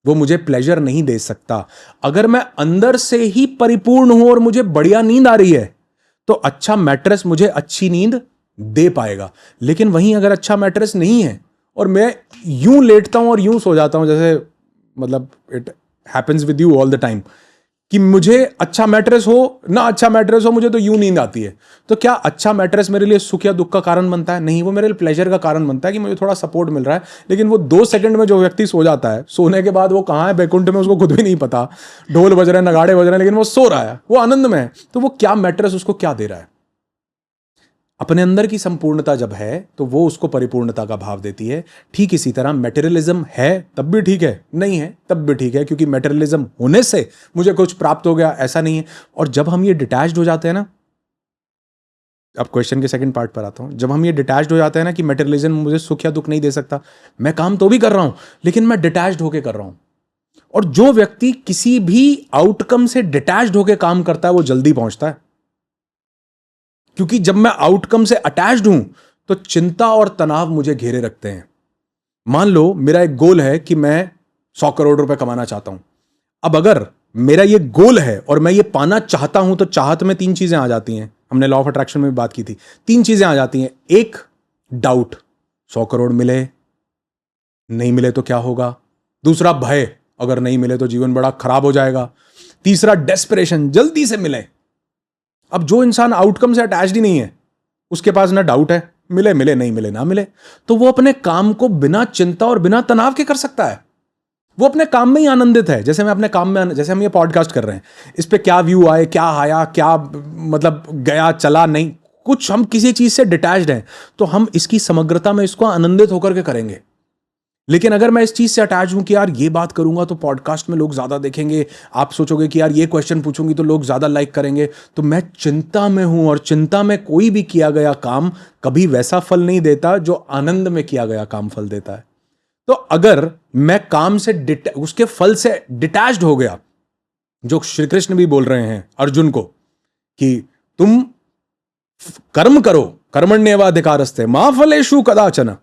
वो मुझे प्लेजर नहीं दे सकता। अगर मैं अंदर से ही परिपूर्ण हूं और मुझे बढ़िया नींद आ रही है तो अच्छा मैट्रेस मुझे अच्छी नींद दे पाएगा। लेकिन वहीं अगर अच्छा मैट्रेस नहीं है और मैं यूं लेटता हूं और यूं सो जाता हूं, जैसे मतलब it happens with you all the time, कि मुझे अच्छा मैट्रेस हो ना अच्छा मैट्रेस हो, मुझे तो यूं नींद आती है। तो क्या अच्छा मैट्रेस मेरे लिए सुख या दुख का कारण बनता है? नहीं, वो मेरे लिए प्लेजर का कारण बनता है कि मुझे थोड़ा सपोर्ट मिल रहा है। लेकिन वो 2 सेकंड में जो व्यक्ति सो जाता है, सोने के बाद वो कहाँ है बैकुंठ में उसको खुद भी नहीं पता, ढोल बज रहे हैं, नगाड़े बज रहे हैं, लेकिन वो सो रहा है, वो आनंद में है। तो वो क्या मैट्रेस उसको क्या दे रहा है? अपने अंदर की संपूर्णता जब है तो वो उसको परिपूर्णता का भाव देती है। ठीक इसी तरह मटेरियलिज्म है तब भी ठीक है, नहीं है तब भी ठीक है, क्योंकि मटेरियलिज्म होने से मुझे कुछ प्राप्त हो गया ऐसा नहीं है। और जब हम ये डिटैच्ड हो जाते हैं ना, अब क्वेश्चन के सेकंड पार्ट पर आता हूं, जब हम ये डिटैच्ड हो जाते हैं ना कि मटेरियलिज्म मुझे सुख या दुख नहीं दे सकता, मैं काम तो भी कर रहा हूं लेकिन मैं डिटैच्ड होकर कर रहा हूं। और जो व्यक्ति किसी भी आउटकम से डिटैच्ड होकर काम करता है वो जल्दी पहुंचता है, क्योंकि जब मैं आउटकम से अटैच्ड हूं तो चिंता और तनाव मुझे घेरे रखते हैं। मान लो मेरा एक गोल है कि मैं 100 करोड़ रुपए कमाना चाहता हूं। अब अगर मेरा ये गोल है और मैं ये पाना चाहता हूं तो चाहत में 3 चीजें आ जाती हैं, हमने लॉ ऑफ अट्रैक्शन में भी बात की थी। 3 चीजें आ जाती हैं। एक, डाउट, 100 करोड़ मिले नहीं मिले तो क्या होगा। दूसरा, भय, अगर नहीं मिले तो जीवन बड़ा खराब हो जाएगा। तीसरा डेस्परेशन, जल्दी से मिले। अब जो इंसान आउटकम से अटैच्ड ही नहीं है, उसके पास ना डाउट है, मिले मिले, नहीं मिले ना मिले, तो वो अपने काम को बिना चिंता और बिना तनाव के कर सकता है। वो अपने काम में ही आनंदित है। जैसे मैं अपने काम में, जैसे हम ये पॉडकास्ट कर रहे हैं, इस पे क्या व्यू आए, क्या आया, क्या मतलब गया चला नहीं, कुछ हम किसी चीज से डिटैच्ड हैं, तो हम इसकी समग्रता में इसको आनंदित होकर के करेंगे। लेकिन अगर मैं इस चीज से अटैच हूं कि यार ये बात करूंगा तो पॉडकास्ट में लोग ज्यादा देखेंगे, आप सोचोगे कि यार ये क्वेश्चन पूछूंगी तो लोग ज्यादा लाइक करेंगे, तो मैं चिंता में हूं, और चिंता में कोई भी किया गया काम कभी वैसा फल नहीं देता जो आनंद में किया गया काम फल देता है। तो अगर मैं काम से उसके फल से डिटैच्ड हो गया, जो श्री कृष्ण भी बोल रहे हैं अर्जुन को कि तुम कर्म करो, कर्मण्येवाधिकारस्ते मा फलेषु कदाचन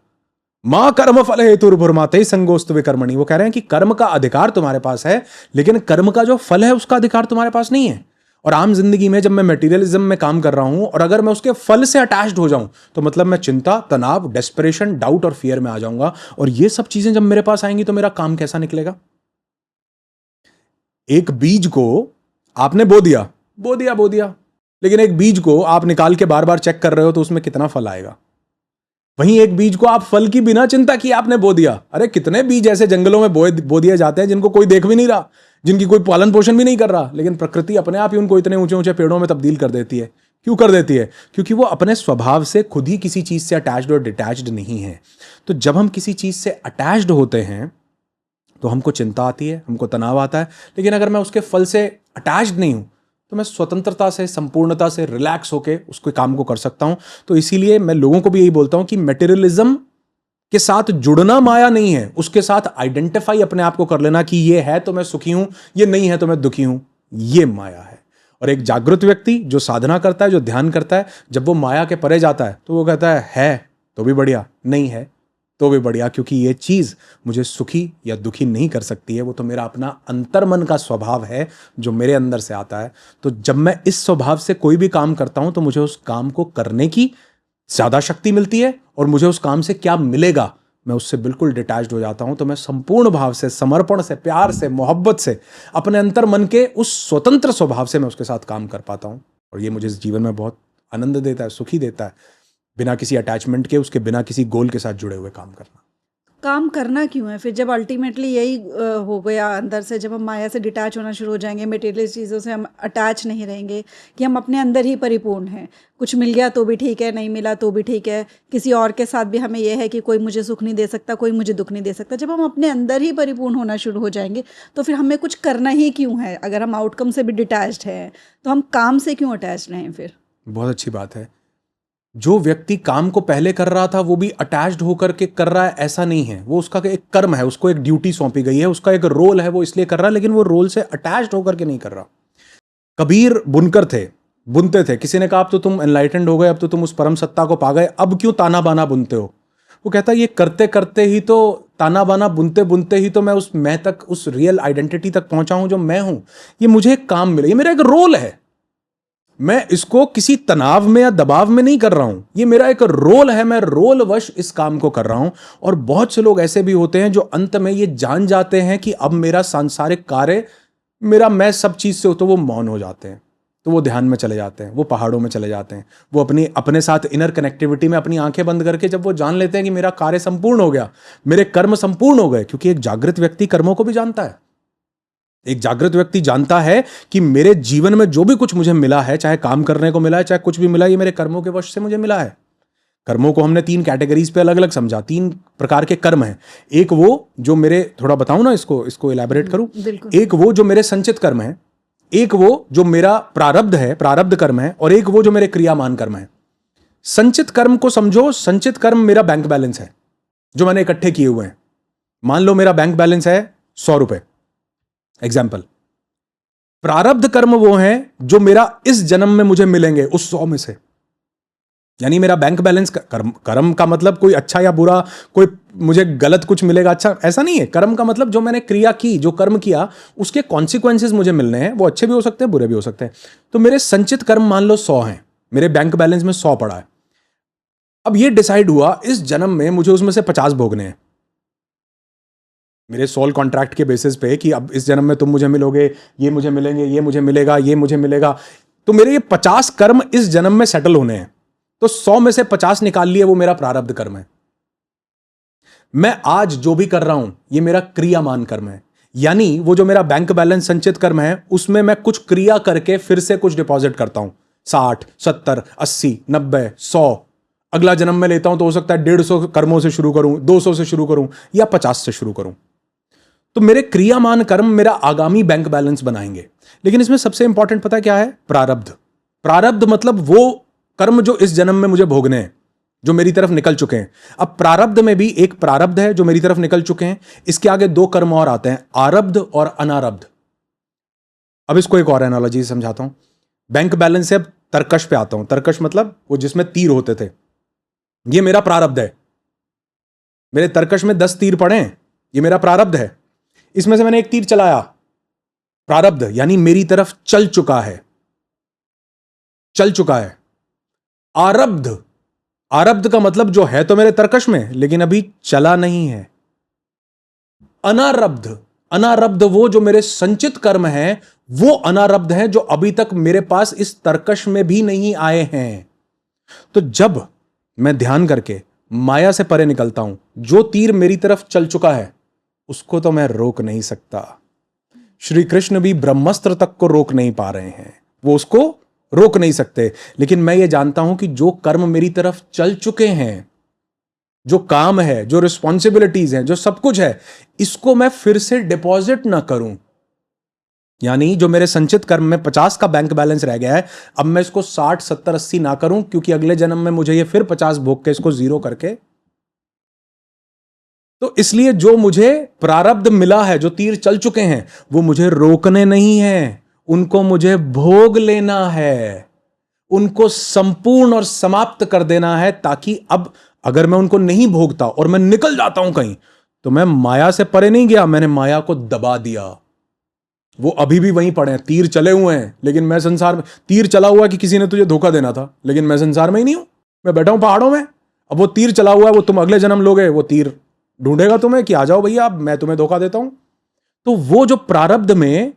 मां कर्म फल हेतुर्भुर्माते संगोस्तु विकर्मणि। वो कह रहे हैं कि कर्म का अधिकार तुम्हारे पास है, लेकिन कर्म का जो फल है उसका अधिकार तुम्हारे पास नहीं है। और आम जिंदगी में जब मैं मटेरियलिज्म में काम कर रहा हूं और अगर मैं उसके फल से अटैच्ड हो जाऊं, तो मतलब मैं चिंता, तनाव, डेस्परेशन, डाउट और फियर में आ जाऊंगा। और ये सब चीजें जब मेरे पास आएंगी तो मेरा काम कैसा निकलेगा? एक बीज को आपने बो दिया, लेकिन एक बीज को आप निकाल के बार बार चेक कर रहे हो तो उसमें कितना फल आएगा। वहीं एक बीज को आप फल की बिना चिंता किए आपने बो दिया। अरे कितने बीज ऐसे जंगलों में बो दिए जाते हैं जिनको कोई देख भी नहीं रहा, जिनकी कोई पालन पोषण भी नहीं कर रहा, लेकिन प्रकृति अपने आप ही उनको इतने ऊंचे ऊंचे पेड़ों में तब्दील कर देती है। क्यों कर देती है? क्योंकि वो अपने स्वभाव से खुद ही किसी चीज से अटैच्ड और डिटैच्ड नहीं है। तो जब हम किसी चीज से अटैच्ड होते हैं तो हमको चिंता आती है, हमको तनाव आता है। लेकिन अगर मैं उसके फल से अटैच्ड नहीं हूं तो मैं स्वतंत्रता से, संपूर्णता से रिलैक्स होकर उसके काम को कर सकता हूं। तो इसीलिए मैं लोगों को भी यही बोलता हूं कि मटेरियलिज्म के साथ जुड़ना माया नहीं है, उसके साथ आइडेंटिफाई अपने आप को कर लेना कि ये है तो मैं सुखी हूं, ये नहीं है तो मैं दुखी हूं, ये माया है। और एक जागृत व्यक्ति जो साधना करता है, जो ध्यान करता है, जब वो माया के परे जाता है तो वो कहता है तो भी बढ़िया, नहीं है तो भी बढ़िया, क्योंकि ये चीज मुझे सुखी या दुखी नहीं कर सकती है। वो तो मेरा अपना अंतर्मन का स्वभाव है जो मेरे अंदर से आता है। तो जब मैं इस स्वभाव से कोई भी काम करता हूं तो मुझे उस काम को करने की ज्यादा शक्ति मिलती है, और मुझे उस काम से क्या मिलेगा मैं उससे बिल्कुल डिटैच्ड हो जाता हूं। तो मैं संपूर्ण भाव से, समर्पण से, प्यार से, मोहब्बत से, अपने अंतर्मन के उस स्वतंत्र स्वभाव से मैं उसके साथ काम कर पाता हूं। और ये मुझे इस जीवन में बहुत आनंद देता है, सुखी देता है, बिना किसी अटैचमेंट के, उसके बिना किसी गोल के साथ जुड़े हुए काम करना। काम करना क्यों है फिर, जब अल्टीमेटली यही हो गया अंदर से, जब हम माया से डिटैच होना शुरू हो जाएंगे, मटेरियल चीज़ों से हम अटैच नहीं रहेंगे कि हम अपने अंदर ही परिपूर्ण हैं, कुछ मिल गया तो भी ठीक है, नहीं मिला तो भी ठीक है, किसी और के साथ भी हमें यह है कि कोई मुझे सुख नहीं दे सकता, कोई मुझे दुख नहीं दे सकता। जब हम अपने अंदर ही परिपूर्ण होना शुरू हो जाएंगे तो फिर हमें कुछ करना ही क्यों है? अगर हम आउटकम से भी डिटैच्ड हैं तो हम काम से क्यों अटैच रहें फिर? बहुत अच्छी बात है। जो व्यक्ति काम को पहले कर रहा था वो भी अटैच्ड होकर के कर रहा है ऐसा नहीं है। वो उसका एक कर्म है, उसको एक ड्यूटी सौंपी गई है, उसका एक रोल है, वो इसलिए कर रहा है, लेकिन वो रोल से अटैच्ड होकर के नहीं कर रहा। कबीर बुनकर थे, बुनते थे। किसी ने कहा अब तो तुम एनलाइटेंड हो गए, अब तो तुम उस परम सत्ता को पा गए, अब क्यों ताना बाना बुनते हो? वो कहता है ये करते करते ही तो, ताना बाना बुनते बुनते ही तो मैं उस मैं तक, उस रियल आइडेंटिटी तक पहुंचा हूं जो मैं हूं। ये मुझे एक काम मिले, ये मेरा एक रोल है, मैं इसको किसी तनाव में या दबाव में नहीं कर रहा हूं, ये मेरा एक रोल है, मैं रोलवश इस काम को कर रहा हूं। और बहुत से लोग ऐसे भी होते हैं जो अंत में ये जान जाते हैं कि अब मेरा सांसारिक कार्य, मेरा मैं सब चीज से हो, तो वो मौन हो जाते हैं, तो वो ध्यान में चले जाते हैं, वो पहाड़ों में चले जाते हैं, वो अपने साथ इनर कनेक्टिविटी में अपनी आंखें बंद करके जब वो जान लेते हैं कि मेरा कार्य संपूर्ण हो गया, मेरे कर्म संपूर्ण हो गए। क्योंकि एक जागृत व्यक्ति कर्मों को भी जानता है। एक जागृत व्यक्ति जानता है कि मेरे जीवन में जो भी कुछ मुझे मिला है, चाहे काम करने को मिला है, चाहे कुछ भी मिला है, ये मेरे कर्मों के वश से मुझे मिला है। कर्मों को हमने 3 कैटेगरीज पे अलग अलग समझा। 3 प्रकार के कर्म हैं। एक वो जो मेरे, थोड़ा बताऊं ना, इसको इलैबोरेट करूं। एक वो जो मेरे संचित कर्म है, एक वो जो मेरा प्रारब्ध है, प्रारब्ध कर्म है, और एक वो जो मेरे क्रियामान कर्म है। संचित कर्म को समझो, संचित कर्म मेरा बैंक बैलेंस है जो मैंने इकट्ठे किए हुए हैं। मान लो मेरा बैंक बैलेंस है 100 रुपए, एग्जाम्पल। प्रारब्ध कर्म वो हैं जो मेरा इस जन्म में मुझे मिलेंगे उस 100 में से। यानी मेरा बैंक बैलेंस, कर्म का मतलब कोई अच्छा या बुरा, कोई मुझे गलत कुछ मिलेगा, अच्छा, ऐसा नहीं है। कर्म का मतलब जो मैंने क्रिया की, जो कर्म किया, उसके कॉन्सिक्वेंसेस मुझे मिलने हैं। वो अच्छे भी हो सकते हैं, बुरे भी हो सकते हैं। तो मेरे संचित कर्म मान लो 100 हैं, मेरे बैंक बैलेंस में 100 पड़ा है। अब ये डिसाइड हुआ इस जन्म में मुझे उसमें से 50 भोगने हैं। मेरे सोल कॉन्ट्रैक्ट के बेसिस पे कि अब इस जन्म में तुम मुझे मिलोगे, ये मुझे मिलेंगे, ये मुझे मिलेगा, ये मुझे मिलेगा, तो मेरे ये 50 कर्म इस जन्म में सेटल होने हैं, तो 100 में से 50 निकाल लिए, वो मेरा प्रारब्ध कर्म है। मैं आज जो भी कर रहा हूं ये मेरा क्रियामान कर्म है, यानी वो जो मेरा बैंक बैलेंस संचित कर्म है उसमें मैं कुछ क्रिया करके फिर से कुछ डिपॉजिट करता हूं। 60, 70, 80, 90, 100, अगला जन्म में लेता हूं तो हो सकता है 150 कर्मों से शुरू करूं, 200 से शुरू करूं या 50 से शुरू करूं। तो मेरे क्रियामान कर्म मेरा आगामी बैंक बैलेंस बनाएंगे। लेकिन इसमें सबसे इंपॉर्टेंट पता है क्या है? प्रारब्ध। प्रारब्ध मतलब वो कर्म जो इस जन्म में मुझे भोगने हैं, जो मेरी तरफ निकल चुके हैं। अब प्रारब्ध में भी एक प्रारब्ध है जो मेरी तरफ निकल चुके हैं, इसके आगे 2 कर्म और आते हैं, आरब्ध और अनारब्ध। अब इसको एक और एनालॉजी समझाता हूं। बैंक बैलेंस से अब तर्कश पे आता हूं। तर्कश मतलब वो जिसमें तीर होते थे, ये मेरा प्रारब्ध है। मेरे तर्कश में 10 तीर पड़े हैं, ये मेरा प्रारब्ध है। इसमें से मैंने एक तीर चलाया, प्रारब्ध यानी मेरी तरफ चल चुका है, चल चुका है। आरब्ध, आरब्ध का मतलब जो है तो मेरे तर्कश में लेकिन अभी चला नहीं है। अनारब्ध, अनारब्ध वो जो मेरे संचित कर्म हैं, वो अनारब्ध है जो अभी तक मेरे पास इस तर्कश में भी नहीं आए हैं। तो जब मैं ध्यान करके माया से परे निकलता हूं, जो तीर मेरी तरफ चल चुका है उसको तो मैं रोक नहीं सकता। श्री कृष्ण भी ब्रह्मास्त्र तक को रोक नहीं पा रहे हैं, वो उसको रोक नहीं सकते। लेकिन मैं ये जानता हूं कि जो कर्म मेरी तरफ चल चुके हैं, जो काम है, जो रिस्पॉन्सिबिलिटीज हैं, जो सब कुछ है, इसको मैं फिर से डिपॉजिट ना करूं। यानी जो मेरे संचित कर्म में 50 का बैंक बैलेंस रह गया है, अब मैं इसको 60, 70, 80 ना करूं, क्योंकि अगले जन्म में मुझे ये फिर 50 भोग के इसको 0 करके, तो इसलिए जो मुझे प्रारब्ध मिला है, जो तीर चल चुके हैं, वो मुझे रोकने नहीं है, उनको मुझे भोग लेना है, उनको संपूर्ण और समाप्त कर देना है, ताकि अब अगर मैं उनको नहीं भोगता और मैं निकल जाता हूं कहीं, तो मैं माया से परे नहीं गया, मैंने माया को दबा दिया। वो अभी भी वहीं पड़े हैं, तीर चले हुए हैं, लेकिन मैं संसार में, तीर चला हुआ कि किसी ने तुझे धोखा देना था, लेकिन मैं संसार में ही नहीं हूं, मैं बैठा हूं पहाड़ों में। अब वो तीर चला हुआ है, वो तुम अगले जन्म लोगे, वो तीर ढूंढेगा तुम्हें कि आ जाओ भैया, अब मैं तुम्हें धोखा देता हूं। तो वो जो प्रारब्ध में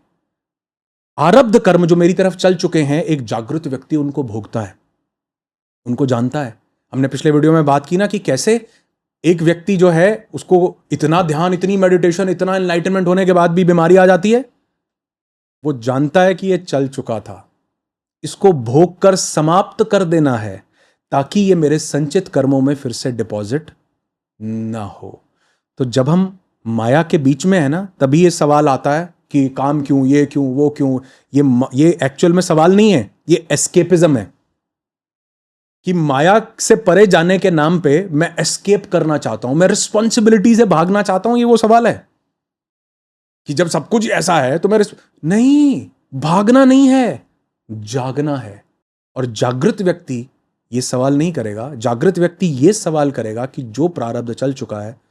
आरब्ध कर्म जो मेरी तरफ चल चुके हैं, एक जागृत व्यक्ति उनको भोगता है, उनको जानता है। हमने पिछले वीडियो में बात की ना कि कैसे एक व्यक्ति जो है उसको इतना ध्यान, इतनी मेडिटेशन, इतना एनलाइटनमेंट होने के बाद भी बीमारी आ जाती है। वो जानता है कि ये चल चुका था, इसको भोग कर समाप्त कर देना है, ताकि ये मेरे संचित कर्मों में फिर से डिपॉजिट ना हो। तो जब हम माया के बीच में है ना, तभी ये सवाल आता है कि काम क्यों, ये क्यों, वो क्यों। ये एक्चुअल में सवाल नहीं है, ये एस्केपिज्म है कि माया से परे जाने के नाम पे मैं एस्केप करना चाहता हूं, मैं रिस्पॉन्सिबिलिटी से भागना चाहता हूं। ये वो सवाल है कि जब सब कुछ ऐसा है तो मैं नहीं, भागना नहीं है, जागना है। और जागृत व्यक्ति ये सवाल नहीं करेगा, जागृत व्यक्ति ये सवाल करेगा कि जो प्रारब्ध चल चुका है,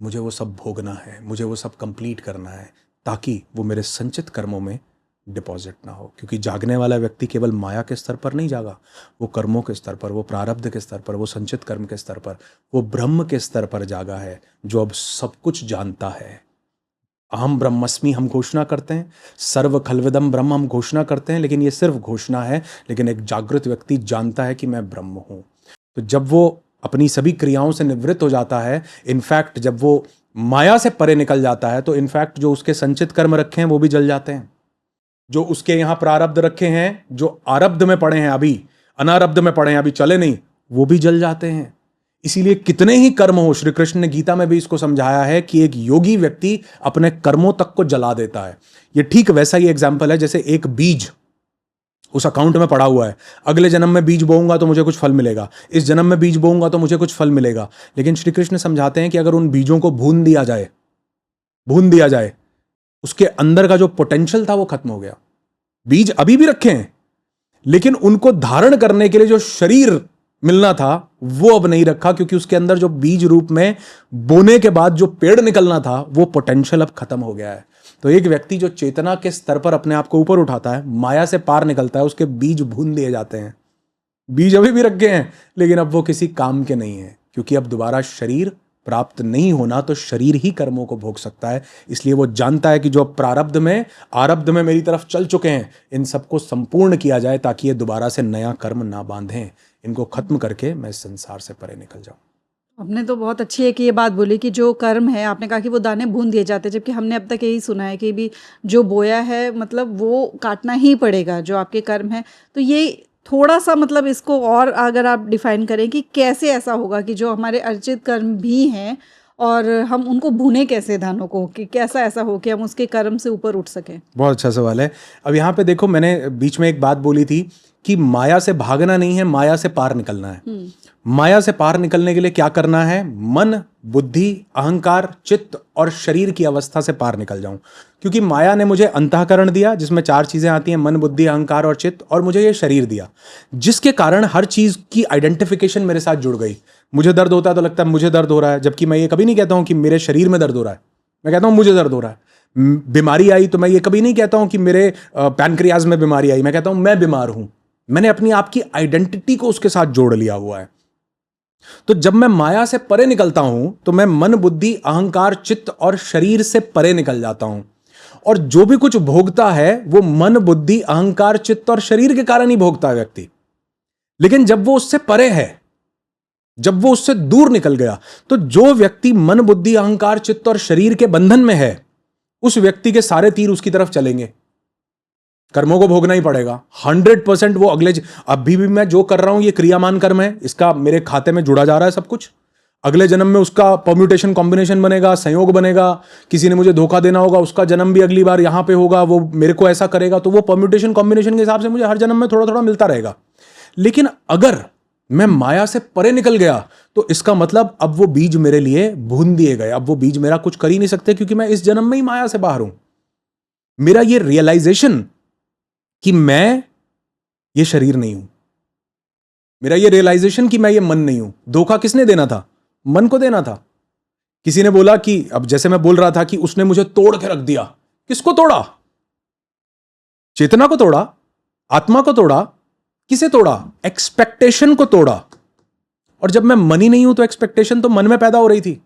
मुझे वो सब भोगना है, मुझे वो सब कंप्लीट करना है, ताकि वो मेरे संचित कर्मों में डिपॉजिट ना हो। क्योंकि जागने वाला व्यक्ति केवल माया के स्तर पर नहीं जागा, वो कर्मों के स्तर पर, वो प्रारब्ध के स्तर पर, वो संचित कर्म के स्तर पर, वो ब्रह्म के स्तर पर जागा है, जो अब सब कुछ जानता है। अहम ब्रह्मस्मि हम घोषणा करते हैं, सर्व खलविदम ब्रह्म हम घोषणा करते हैं, लेकिन ये सिर्फ घोषणा है। लेकिन एक जागृत व्यक्ति जानता है कि मैं ब्रह्म हूं। तो जब वो अपनी सभी क्रियाओं से निवृत्त हो जाता है, इनफैक्ट जब वो माया से परे निकल जाता है, तो इनफैक्ट जो उसके संचित कर्म रखे हैं वो भी जल जाते हैं। जो उसके यहां प्रारब्ध रखे हैं, जो आरब्ध में पड़े हैं, अभी अनारब्ध में पड़े हैं, अभी चले नहीं, वो भी जल जाते हैं। इसीलिए कितने ही कर्म हो, श्री कृष्ण ने गीता में भी इसको समझाया है कि एक योगी व्यक्ति अपने कर्मों तक को जला देता है। ये ठीक वैसा ही एग्जाम्पल है जैसे एक बीज उस अकाउंट में पड़ा हुआ है, अगले जन्म में बीज बोऊंगा तो मुझे कुछ फल मिलेगा, इस जन्म में बीज बोऊंगा तो मुझे कुछ फल मिलेगा। लेकिन श्री कृष्ण समझाते हैं कि अगर उन बीजों को भून दिया जाए, उसके अंदर का जो पोटेंशियल था वो खत्म हो गया। बीज अभी भी रखे हैं, लेकिन उनको धारण करने के लिए जो शरीर मिलना था वो अब नहीं रखा, क्योंकि उसके अंदर जो बीज रूप में बोने के बाद जो पेड़ निकलना था वो पोटेंशियल अब खत्म हो गया है। तो एक व्यक्ति जो चेतना के स्तर पर अपने आप को ऊपर उठाता है, माया से पार निकलता है, उसके बीज भून दिए जाते हैं। बीज अभी भी रखे हैं, लेकिन अब वो किसी काम के नहीं है, क्योंकि अब दोबारा शरीर प्राप्त नहीं होना तो शरीर ही कर्मों को भोग सकता है। इसलिए वो जानता है कि जो प्रारब्ध में आरब्ध में मेरी तरफ चल चुके हैं, इन सबको संपूर्ण किया जाए ताकि ये दोबारा से नया कर्म ना बांधें। इनको खत्म करके मैं इस संसार से परे निकल जाऊं। आपने तो बहुत अच्छी है कि ये बात बोली कि जो कर्म है, आपने कहा कि वो दाने भून दिए जाते हैं, जबकि हमने अब तक यही सुना है कि भी जो बोया है मतलब वो काटना ही पड़ेगा, जो आपके कर्म है। तो ये थोड़ा सा मतलब इसको और अगर आप डिफाइन करें कि कैसे ऐसा होगा कि जो हमारे अर्जित कर्म भी हैं और हम उनको भूने कैसे दानों को, कि कैसा ऐसा हो कि हम उसके कर्म से ऊपर उठ सकें। बहुत अच्छा सवाल है। अब यहाँ पे देखो, मैंने बीच में एक बात बोली थी कि माया से भागना नहीं है, माया से पार निकलना है। माया से पार निकलने के लिए क्या करना है? मन, बुद्धि, अहंकार, चित्त और शरीर की अवस्था से पार निकल जाऊं। क्योंकि माया ने मुझे अंतःकरण दिया जिसमें 4 चीजें आती हैं, मन, बुद्धि, अहंकार और चित्त, और मुझे ये शरीर दिया, जिसके कारण हर चीज की आइडेंटिफिकेशन मेरे साथ जुड़ गई। मुझे दर्द होता है तो लगता है मुझे दर्द हो रहा है, जबकि मैं ये कभी नहीं कहता हूं कि मेरे शरीर में दर्द हो रहा है, मैं कहता हूं मुझे दर्द हो रहा है। बीमारी आई तो मैं ये कभी नहीं कहता हूं कि मेरे पैनक्रियाज में बीमारी आई, मैं कहता हूं मैं बीमार हूं। मैंने अपनी आपकी आइडेंटिटी को उसके साथ जोड़ लिया हुआ है। तो जब मैं माया से परे निकलता हूं तो मैं मन, बुद्धि, अहंकार, चित्त और शरीर से परे निकल जाता हूं। और जो भी कुछ भोगता है वो मन, बुद्धि, अहंकार, चित्त और शरीर के कारण ही भोगता है व्यक्ति। लेकिन जब वो उससे परे है, जब वो उससे दूर निकल गया, तो जो व्यक्ति मन, बुद्धि, अहंकार, चित्त और शरीर के बंधन में है, उस व्यक्ति के सारे तीर उसकी तरफ चलेंगे। कर्मों को भोगना ही पड़ेगा 100%। वो अगले अभी भी मैं जो कर रहा हूं ये क्रियामान कर्म है, इसका मेरे खाते में जुड़ा जा रहा है सब कुछ। अगले जन्म में उसका परम्यूटेशन कॉम्बिनेशन बनेगा, संयोग बनेगा। किसी ने मुझे धोखा देना होगा, उसका जन्म भी अगली बार यहां पे होगा, वो मेरे को ऐसा करेगा, तो वो परम्यूटेशन कॉम्बिनेशन के हिसाब से मुझे हर जन्म में थोड़ा थोड़ा मिलता रहेगा। लेकिन अगर मैं माया से परे निकल गया तो इसका मतलब अब वो बीज मेरे लिए भून दिए गए, अब वो बीज मेरा कुछ कर ही नहीं सकते, क्योंकि मैं इस जन्म में ही माया से बाहर हूं। मेरा ये रियलाइजेशन कि मैं ये शरीर नहीं हूं, मेरा ये रियलाइजेशन कि मैं ये मन नहीं हूं, धोखा किसने देना था? मन को देना था। किसी ने बोला कि, अब जैसे मैं बोल रहा था कि उसने मुझे तोड़ के रख दिया, किसको तोड़ा? चेतना को तोड़ा, आत्मा को तोड़ा, किसे तोड़ा? एक्सपेक्टेशन को तोड़ा। और जब मैं मन ही नहीं हूं तो एक्सपेक्टेशन तो मन में पैदा हो रही थी।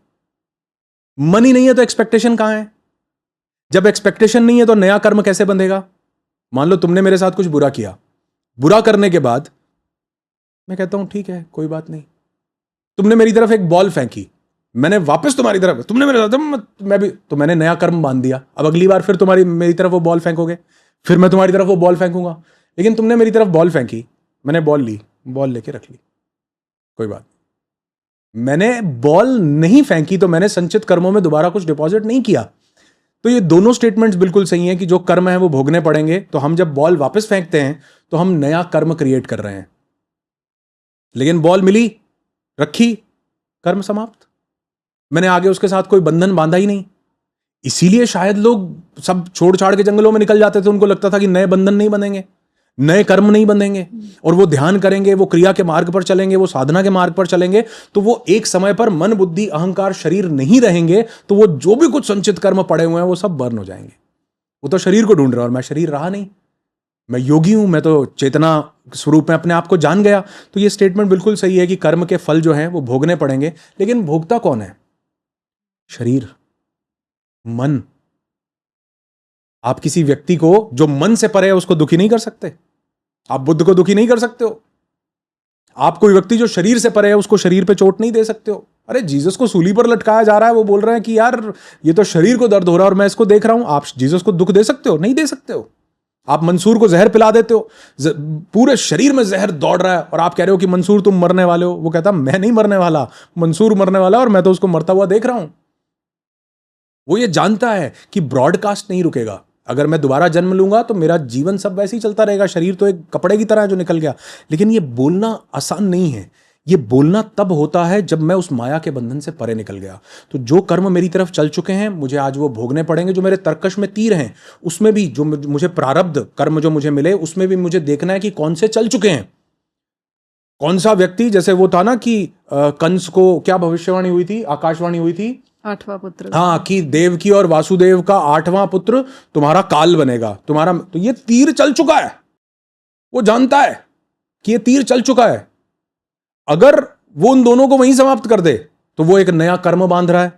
मन ही नहीं है तो एक्सपेक्टेशन कहां है? जब एक्सपेक्टेशन नहीं है तो नया कर्म कैसे बंधेगा? मान लो तुमने मेरे साथ कुछ बुरा किया, बुरा करने के बाद मैं कहता हूं ठीक है कोई बात नहीं, तुमने मेरी तरफ एक बॉल फेंकी, मैंने वापस तुम्हारी तरफ, तुमने मेरे साथ, मैं भी, तो मैंने नया कर्म बांध दिया। अब अगली बार फिर तुम्हारी मेरी तरफ वो बॉल फेंकोगे, फिर मैं तुम्हारी तरफ वो बॉल फेंकूंगा। लेकिन तुमने मेरी तरफ बॉल फेंकी, मैंने बॉल ली, बॉल लेके रख ली, कोई बात। मैंने बॉल नहीं फेंकी तो मैंने संचित कर्मों में दोबारा कुछ डिपॉजिट नहीं किया। तो ये दोनों स्टेटमेंट्स बिल्कुल सही हैं कि जो कर्म है वो भोगने पड़ेंगे। तो हम जब बॉल वापस फेंकते हैं तो हम नया कर्म क्रिएट कर रहे हैं। लेकिन बॉल मिली, रखी, कर्म समाप्त, मैंने आगे उसके साथ कोई बंधन बांधा ही नहीं। इसीलिए शायद लोग सब छोड़ छाड़ के जंगलों में निकल जाते थे, उनको लगता था कि नए बंधन नहीं बनेंगे, नए कर्म नहीं बंधेंगे, और वो ध्यान करेंगे, वो क्रिया के मार्ग पर चलेंगे, वो साधना के मार्ग पर चलेंगे, तो वो एक समय पर मन, बुद्धि, अहंकार, शरीर नहीं रहेंगे, तो वो जो भी कुछ संचित कर्म पड़े हुए हैं वो सब बर्न हो जाएंगे। वो तो शरीर को ढूंढ रहा है और मैं शरीर रहा नहीं, मैं योगी हूं, मैं तो चेतना स्वरूप में अपने आप को जान गया। तो ये स्टेटमेंट बिल्कुल सही है कि कर्म के फल जो हैं वो भोगने पड़ेंगे। लेकिन भोगता कौन है? शरीर, मन। आप किसी व्यक्ति को जो मन से परे है उसको दुखी नहीं कर सकते, आप बुद्ध को दुखी नहीं कर सकते हो। आप कोई व्यक्ति जो शरीर से परे है उसको शरीर पे चोट नहीं दे सकते हो। अरे जीसस को सूली पर लटकाया जा रहा है, वो बोल रहे हैं कि यार ये तो शरीर को दर्द हो रहा है और मैं इसको देख रहा हूं। आप जीसस को दुख दे सकते हो? नहीं दे सकते हो। आप मंसूर को जहर पिला देते हो, पूरे शरीर में जहर दौड़ रहा है और आप कह रहे हो कि मंसूर तुम मरने वाले हो। वो कहता मैं नहीं मरने वाला, मंसूर मरने वाला और मैं तो उसको मरता हुआ देख रहा हूं। वो ये जानता है कि ब्रॉडकास्ट नहीं रुकेगा। अगर मैं दोबारा जन्म लूंगा तो मेरा जीवन सब वैसे ही चलता रहेगा, शरीर तो एक कपड़े की तरह है जो निकल गया। लेकिन ये बोलना आसान नहीं है। ये बोलना तब होता है जब मैं उस माया के बंधन से परे निकल गया। तो जो कर्म मेरी तरफ चल चुके हैं मुझे आज वो भोगने पड़ेंगे। जो मेरे तरकश में तीर हैं उसमें भी जो मुझे प्रारब्ध कर्म जो मुझे मिले उसमें भी मुझे देखना है कि कौन से चल चुके हैं। कौन सा व्यक्ति, जैसे वो था ना कि कंस को क्या भविष्यवाणी हुई थी, आकाशवाणी हुई थी, 8वां पुत्र, हाँ, कि देवकी और वासुदेव का 8वां पुत्र तुम्हारा काल बनेगा तुम्हारा। तो ये तीर चल चुका है, वो जानता है कि ये तीर चल चुका है। अगर वो उन दोनों को वहीं समाप्त कर दे तो वो एक नया कर्म बांध रहा है,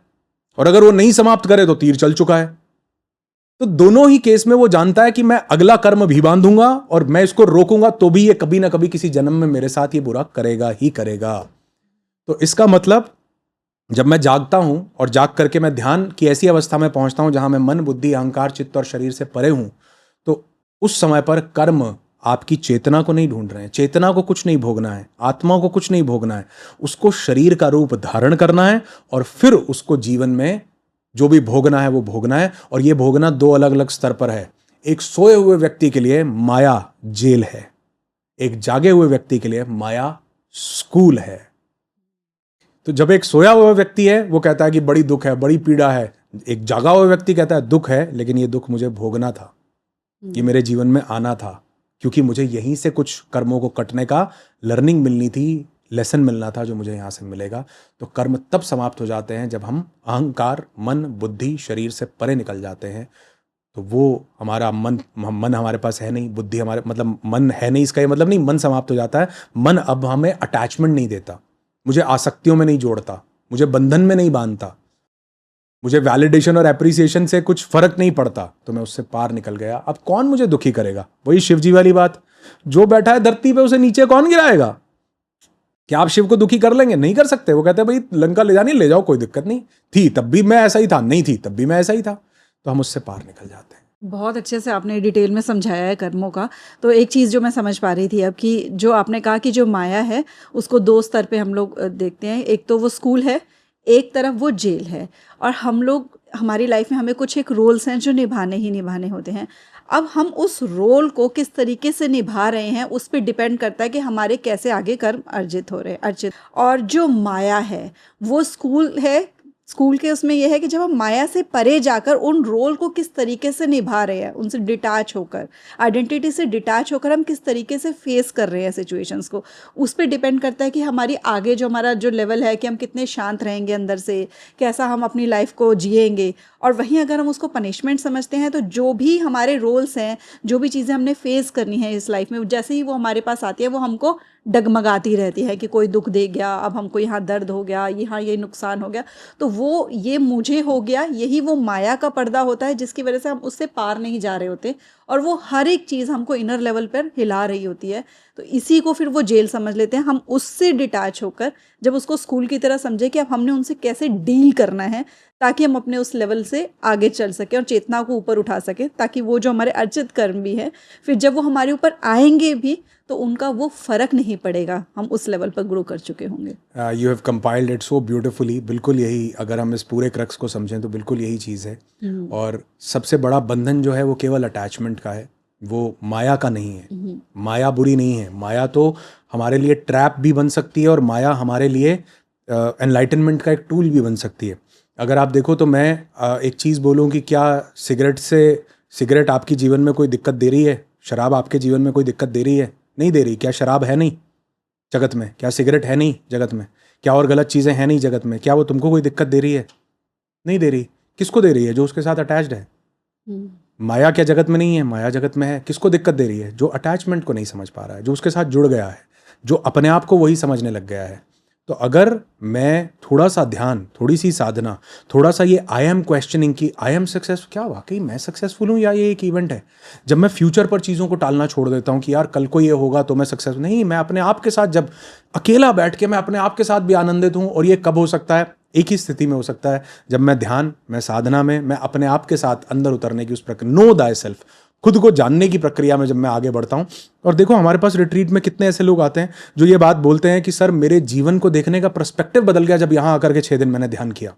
और अगर वो नहीं समाप्त करे तो तीर चल चुका है। तो दोनों ही केस में वो जानता है कि मैं अगला कर्म भी बांधूंगा और मैं इसको रोकूंगा तो भी ये कभी ना कभी किसी जन्म में मेरे साथ ये बुरा करेगा ही करेगा। तो इसका मतलब जब मैं जागता हूं और जाग करके मैं ध्यान की ऐसी अवस्था में पहुंचता हूं जहां मैं मन, बुद्धि, अहंकार, चित्त और शरीर से परे हूं, तो उस समय पर कर्म आपकी चेतना को नहीं ढूंढ रहे हैं। चेतना को कुछ नहीं भोगना है, आत्मा को कुछ नहीं भोगना है, उसको शरीर का रूप धारण करना है और फिर उसको जीवन में जो भी भोगना है वो भोगना है। और ये भोगना दो अलग अलग स्तर पर है। एक सोए हुए व्यक्ति के लिए माया जेल है, एक जागे हुए व्यक्ति के लिए माया स्कूल है। तो जब एक सोया हुआ व्यक्ति है वो कहता है कि बड़ी दुख है, बड़ी पीड़ा है, एक जागा हुआ व्यक्ति कहता है दुख है लेकिन ये दुख मुझे भोगना था, ये मेरे जीवन में आना था, क्योंकि मुझे यहीं से कुछ कर्मों को कटने का लर्निंग मिलनी थी, लेसन मिलना था जो मुझे यहाँ से मिलेगा। तो कर्म तब समाप्त हो जाते हैं जब हम अहंकार, मन, बुद्धि, शरीर से परे निकल जाते हैं। तो वो हमारा मन हमारे पास है नहीं, बुद्धि हमारे मतलब मन है नहीं, इसका ये मतलब नहीं मन समाप्त हो जाता है। मन अब हमें अटैचमेंट नहीं देता, मुझे आसक्तियों में नहीं जोड़ता, मुझे बंधन में नहीं बांधता, मुझे वैलिडेशन और एप्रिसिएशन से कुछ फर्क नहीं पड़ता, तो मैं उससे पार निकल गया। अब कौन मुझे दुखी करेगा? वही शिव जी वाली बात, जो बैठा है धरती पे उसे नीचे कौन गिराएगा? क्या आप शिव को दुखी कर लेंगे? नहीं कर सकते। वो कहते हैं भाई लंका ले जानी ले जाओ, कोई दिक्कत नहीं, थी तब भी मैं ऐसा ही था, नहीं थी तब भी मैं ऐसा ही था। तो हम उससे पार निकल जाते हैं। बहुत अच्छे से आपने डिटेल में समझाया है कर्मों का। तो एक चीज़ जो मैं समझ पा रही थी अब कि जो आपने कहा कि जो माया है उसको दो स्तर पे हम लोग देखते हैं। एक तो वो स्कूल है, एक तरफ वो जेल है। और हम लोग हमारी लाइफ में हमें कुछ एक रोल्स हैं जो निभाने ही निभाने होते हैं। अब हम उस रोल को किस तरीके से निभा रहे हैं उस पर डिपेंड करता है कि हमारे कैसे आगे कर्म अर्जित। और जो माया है वो स्कूल है। स्कूल के उसमें यह है कि जब हम माया से परे जाकर उन रोल को किस तरीके से निभा रहे हैं, उनसे डिटैच होकर, आइडेंटिटी से डिटैच होकर हम किस तरीके से फेस कर रहे हैं सिचुएशंस को, उस पर डिपेंड करता है कि हमारी आगे जो हमारा जो लेवल है कि हम कितने शांत रहेंगे अंदर से, कैसा हम अपनी लाइफ को जिएंगे। और वहीं अगर हम उसको पनिशमेंट समझते हैं तो जो भी हमारे रोल्स हैं, जो भी चीज़ें हमने फेस करनी है इस लाइफ में, जैसे ही वो हमारे पास आती है वो हमको डगमगाती रहती है कि कोई दुख दे गया, अब हमको यहाँ दर्द हो गया, यहाँ ये नुकसान हो गया, तो वो ये मुझे हो गया, यही वो माया का पर्दा होता है जिसकी वजह से हम उससे पार नहीं जा रहे होते और वो हर एक चीज़ हमको इनर लेवल पर हिला रही होती है। तो इसी को फिर वो जेल समझ लेते हैं। हम उससे डिटैच होकर जब उसको स्कूल की तरह समझे कि अब हमने उनसे कैसे डील करना है ताकि हम अपने उस लेवल से आगे चल सकें और चेतना को ऊपर उठा सकें, ताकि वो जो हमारे अर्जित कर्म भी है फिर जब वो हमारे ऊपर आएंगे भी तो उनका वो फर्क नहीं पड़ेगा, हम उस लेवल पर ग्रो कर चुके होंगे। You have compiled it so beautifully. बिल्कुल यही, अगर हम इस पूरे क्रक्स को समझें तो बिल्कुल यही चीज़ है। और सबसे बड़ा बंधन जो है वो केवल अटैचमेंट का है, वो माया का नहीं है। माया बुरी नहीं है, माया तो हमारे लिए ट्रैप भी बन सकती है और माया हमारे लिए एनलाइटनमेंट का एक टूल भी बन सकती है। अगर आप देखो तो मैं एक चीज़ बोलूँ कि क्या सिगरेट आपकी जीवन में कोई दिक्कत दे रही है? शराब आपके जीवन में कोई दिक्कत दे रही है? नहीं दे रही। क्या शराब है नहीं जगत में? क्या सिगरेट है नहीं जगत में? क्या और गलत चीज़ें हैं नहीं जगत में? क्या वो तुमको कोई दिक्कत दे रही है? नहीं दे रही। किसको दे रही है? जो उसके साथ अटैच्ड है। माया क्या जगत में नहीं है? माया जगत में है। किसको दिक्कत दे रही है? जो अटैचमेंट को नहीं समझ पा रहा है, जो उसके साथ जुड़ गया है, जो अपने आप को वही समझने लग गया है। तो अगर मैं थोड़ा सा ध्यान, थोड़ी सी साधना, थोड़ा सा ये आई एम क्वेश्चनिंग की आई एम सक्सेस, क्या वाकई मैं सक्सेसफुल हूँ या ये एक इवेंट है? जब मैं फ्यूचर पर चीज़ों को टालना छोड़ देता हूँ कि यार कल को ये होगा तो मैं सक्सेसफुल नहीं, मैं अपने आप के साथ जब अकेला बैठ के मैं अपने आप के साथ भी आनंदित हूँ। और ये कब हो सकता है? एक ही स्थिति में हो सकता है, जब मैं ध्यान, मैं साधना में, मैं अपने आप के साथ अंदर उतरने की उस प्रक्रिया, नो दाई सेल्फ, खुद को जानने की प्रक्रिया में जब मैं आगे बढ़ता हूँ। और देखो हमारे पास रिट्रीट में कितने ऐसे लोग आते हैं जो ये बात बोलते हैं कि सर मेरे जीवन को देखने का पर्सपेक्टिव बदल गया जब यहाँ आकर के 6 दिन मैंने ध्यान किया।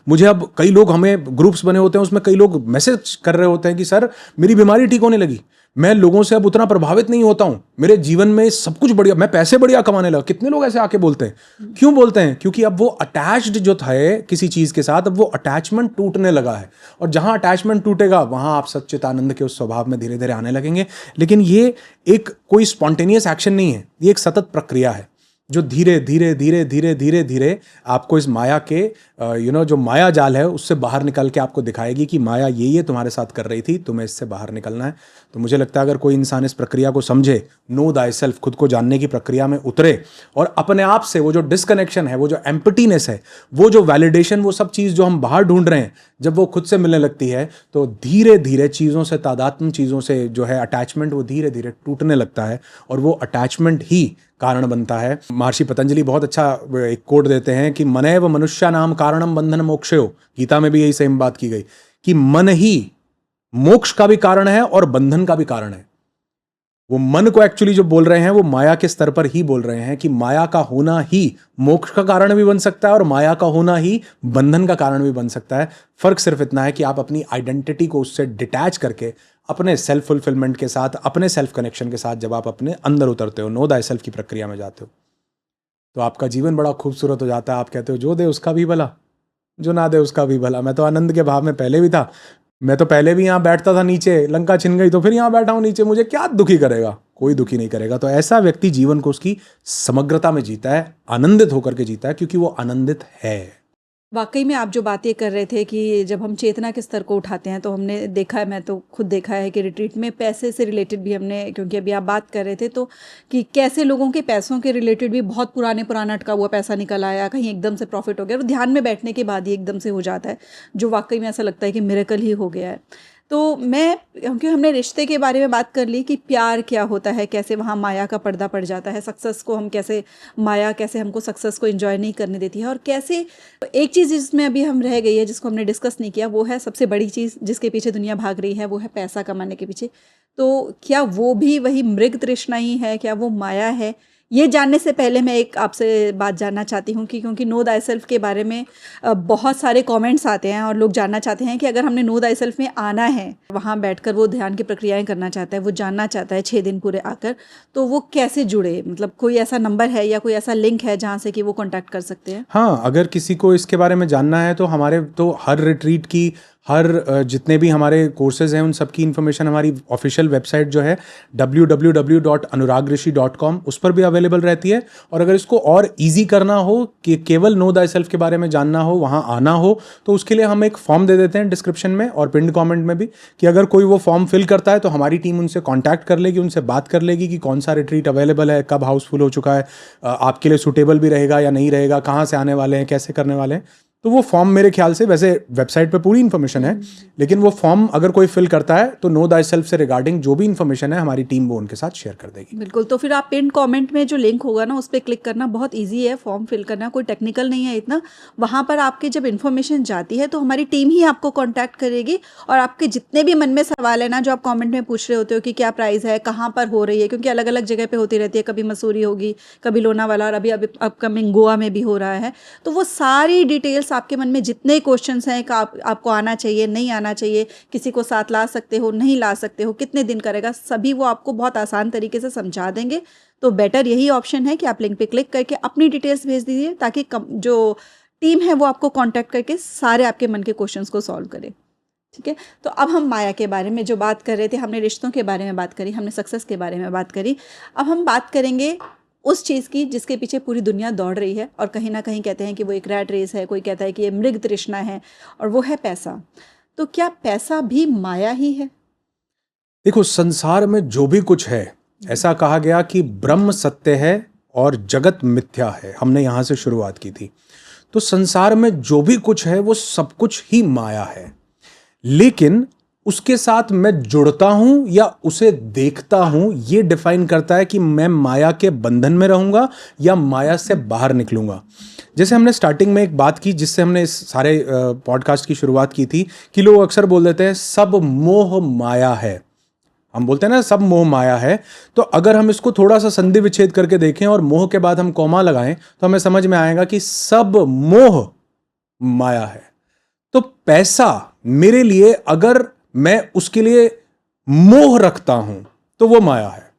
मुझे अब कई लोग, हमें ग्रुप्स बने होते हैं उसमें कई लोग मैसेज कर रहे होते हैं कि सर मेरी बीमारी ठीक होने लगी, मैं लोगों से अब उतना प्रभावित नहीं होता हूं, मेरे जीवन में सब कुछ बढ़िया, मैं पैसे बढ़िया कमाने लगा। कितने लोग ऐसे आके बोलते हैं। क्यों बोलते हैं? क्योंकि अब वो अटैच्ड जो था किसी चीज के साथ, अब वो अटैचमेंट टूटने लगा है। और जहां अटैचमेंट टूटेगा वहां आप सच्चिदानंद के उस स्वभाव में धीरे धीरे आने लगेंगे। लेकिन ये एक कोई स्पॉन्टेनियस एक्शन नहीं है, ये एक सतत प्रक्रिया है। जो धीरे धीरे धीरे धीरे धीरे धीरे आपको इस माया के जो माया जाल है उससे बाहर निकल के आपको दिखाएगी कि माया ये तुम्हारे साथ कर रही थी, तुम्हें इससे बाहर निकलना है। तो मुझे लगता है अगर कोई इंसान इस प्रक्रिया को समझे, नो दाई सेल्फ, खुद को जानने की प्रक्रिया में उतरे और अपने आप से वो जो डिस्कनेक्शन है, वो जो एम्प्टीनेस है, वो जो वैलिडेशन, वो सब चीज़ जो हम बाहर ढूंढ रहे हैं, जब वो खुद से मिलने लगती है तो धीरे धीरे चीज़ों से, तादात्म्य चीज़ों से जो है अटैचमेंट, वो धीरे धीरे टूटने लगता है और वो अटैचमेंट ही कारण बनता है। महर्षि पतंजलि बहुत अच्छा एक कोट देते हैं कि मनैव मनुष्यानाम कारणम बंधन मोक्षयो। गीता में भी यही सेम बात की गई कि मन ही मोक्ष का भी कारण है और बंधन का भी कारण है। वो मन को एक्चुअली जो बोल रहे हैं वो माया के स्तर पर ही बोल रहे हैं कि माया का होना ही मोक्ष का कारण भी बन सकता है और माया का होना ही बंधन का कारण भी बन सकता है। फर्क सिर्फ इतना है कि आप अपनी आइडेंटिटी को उससे डिटैच करके अपने सेल्फ फुलफिलमेंट के साथ, अपने सेल्फ कनेक्शन के साथ जब आप अपने अंदर उतरते हो, नो दाई सेल्फ की प्रक्रिया में जाते हो, तो आपका जीवन बड़ा खूबसूरत हो जाता है। आप कहते हो जो दे उसका भी भला, जो ना दे उसका भी भला। मैं तो आनंद के भाव में पहले भी था, मैं तो पहले भी यहाँ बैठता था नीचे, लंका छिन गई तो फिर यहाँ बैठा हूँ नीचे, मुझे क्या दुखी करेगा? कोई दुखी नहीं करेगा। तो ऐसा व्यक्ति जीवन को उसकी समग्रता में जीता है, आनंदित होकर के जीता है, क्योंकि वो आनंदित है। वाकई में आप जो बातें कर रहे थे कि जब हम चेतना के स्तर को उठाते हैं तो हमने देखा है, मैं तो खुद देखा है कि रिट्रीट में पैसे से रिलेटेड भी हमने, क्योंकि अभी आप बात कर रहे थे तो कि कैसे लोगों के पैसों के रिलेटेड भी बहुत पुराना अटका हुआ पैसा निकल आया, कहीं एकदम से प्रॉफिट हो गया और ध्यान में बैठने के बाद ही एकदम से हो जाता है, जो वाकई में ऐसा लगता है कि मिरेकल ही हो गया है। तो मैं, क्योंकि हमने रिश्ते के बारे में बात कर ली कि प्यार क्या होता है, कैसे वहाँ माया का पर्दा पड़ जाता है, सक्सेस को हम कैसे, माया कैसे हमको सक्सेस को एंजॉय नहीं करने देती है, और कैसे एक चीज़ जिसमें अभी हम रह गई है जिसको हमने डिस्कस नहीं किया, वो है सबसे बड़ी चीज़ जिसके पीछे दुनिया भाग रही है, वो है पैसा कमाने के पीछे। तो क्या वो भी वही मृग तृष्णा ही है, क्या वो माया है? ये जानने से पहले मैं एक आपसे बात जानना चाहती हूँ कि क्योंकि नो दाई सेल्फ के बारे में बहुत सारे कमेंट्स आते हैं और लोग जानना चाहते हैं कि अगर हमने नो दाई सेल्फ में आना है, वहाँ बैठकर वो ध्यान की प्रक्रियाएं करना चाहता है, वो जानना चाहता है 6 दिन पूरे आकर, तो वो कैसे जुड़े? मतलब कोई ऐसा नंबर है या कोई ऐसा लिंक है जहाँ से कि वो कॉन्टैक्ट कर सकते हैं? हाँ, अगर किसी को इसके बारे में जानना है तो हमारे तो हर रिट्रीट की, हर जितने भी हमारे कोर्सेज हैं उन सब की इन्फॉर्मेशन हमारी ऑफिशियल वेबसाइट जो है www.anuragrishi.com, उस पर भी अवेलेबल रहती है। और अगर इसको और इजी करना हो कि केवल नो दाई सेल्फ के बारे में जानना हो, वहाँ आना हो, तो उसके लिए हम एक फॉर्म दे देते हैं डिस्क्रिप्शन में और पिन कमेंट में भी, कि अगर कोई वो फॉर्म फिल करता है तो हमारी टीम उनसे कॉन्टैक्ट कर लेगी, उनसे बात कर लेगी कि कौन सा रिट्रीट अवेलेबल है, कब हाउसफुल हो चुका है, आपके लिए सूटेबल भी रहेगा या नहीं रहेगा, कहाँ से आने वाले हैं, कैसे करने वाले हैं। तो वो फॉर्म मेरे ख्याल से, वैसे वेबसाइट पे पूरी इन्फॉर्मेशन है, लेकिन वो फॉर्म अगर कोई फिल करता है तो नो दाई सेल्फ से रिगार्डिंग जो भी इन्फॉर्मेशन है हमारी टीम वो उनके साथ शेयर कर देगी। बिल्कुल। तो फिर आप पिन कमेंट में जो लिंक होगा ना, उस पर क्लिक करना, बहुत इजी है फॉर्म फिल करना, कोई टेक्निकल नहीं है इतना। वहाँ पर आपके जब इन्फॉर्मेशन जाती है तो हमारी टीम ही आपको कॉन्टैक्ट करेगी और आपके जितने भी मन में सवाल है ना, जो आप कॉमेंट में पूछ रहे होते हो कि क्या प्राइस है, कहाँ पर हो रही है, क्योंकि अलग अलग जगह पर होती रहती है, कभी मसूरी होगी, कभी लोनावाला, और अभी अपकमिंग गोवा में भी हो रहा है। तो वो सारी डिटेल्स आपके मन में जितने क्वेश्चंस हैं कि आपको आना चाहिए, नहीं आना चाहिए, किसी को साथ ला सकते हो, नहीं ला सकते हो, कितने दिन करेगा, सभी वो आपको बहुत आसान तरीके से समझा देंगे। तो बेटर यही ऑप्शन है कि आप लिंक पे क्लिक करके अपनी डिटेल्स भेज दीजिए, ताकि जो टीम है वो आपको कांटेक्ट करके सारे आपके मन के क्वेश्चंस को सॉल्व करे। ठीक है। तो अब हम माया के बारे में जो बात कर रहे थे, हमने रिश्तों के बारे में बात करी, हमने सक्सेस के बारे में बात करी। अब हम बात करेंगे उस चीज़ की जिसके पीछे पूरी दुनिया दौड़ रही है, और कहीं ना कहीं कहते हैं कि वो एक रैट रेस है, कोई कहता है कि ये मृग तृष्णा है, और वो है पैसा। तो क्या पैसा भी माया ही है? देखो, संसार में जो भी कुछ है, ऐसा कहा गया कि ब्रह्म सत्य है और जगत मिथ्या है। हमने यहाँ से शुरुआत की थी। तो संसार में जो भी कुछ है वो सब कुछ ही माया है, लेकिन उसके साथ मैं जुड़ता हूं या उसे देखता हूं, ये डिफाइन करता है कि मैं माया के बंधन में रहूंगा या माया से बाहर निकलूंगा। जैसे हमने स्टार्टिंग में एक बात की, जिससे हमने इस सारे पॉडकास्ट की शुरुआत की थी, कि लोग अक्सर बोल देते हैं सब मोह माया है। हम बोलते हैं ना सब मोह माया है। तो अगर हम इसको थोड़ा सा संधि विच्छेद करके देखें और मोह के बाद हम कॉमा लगाएं, तो हमें समझ में आएगा कि सब मोह माया है। तो पैसा मेरे लिए, अगर मैं उसके लिए मोह रखता हूं, तो वो माया है।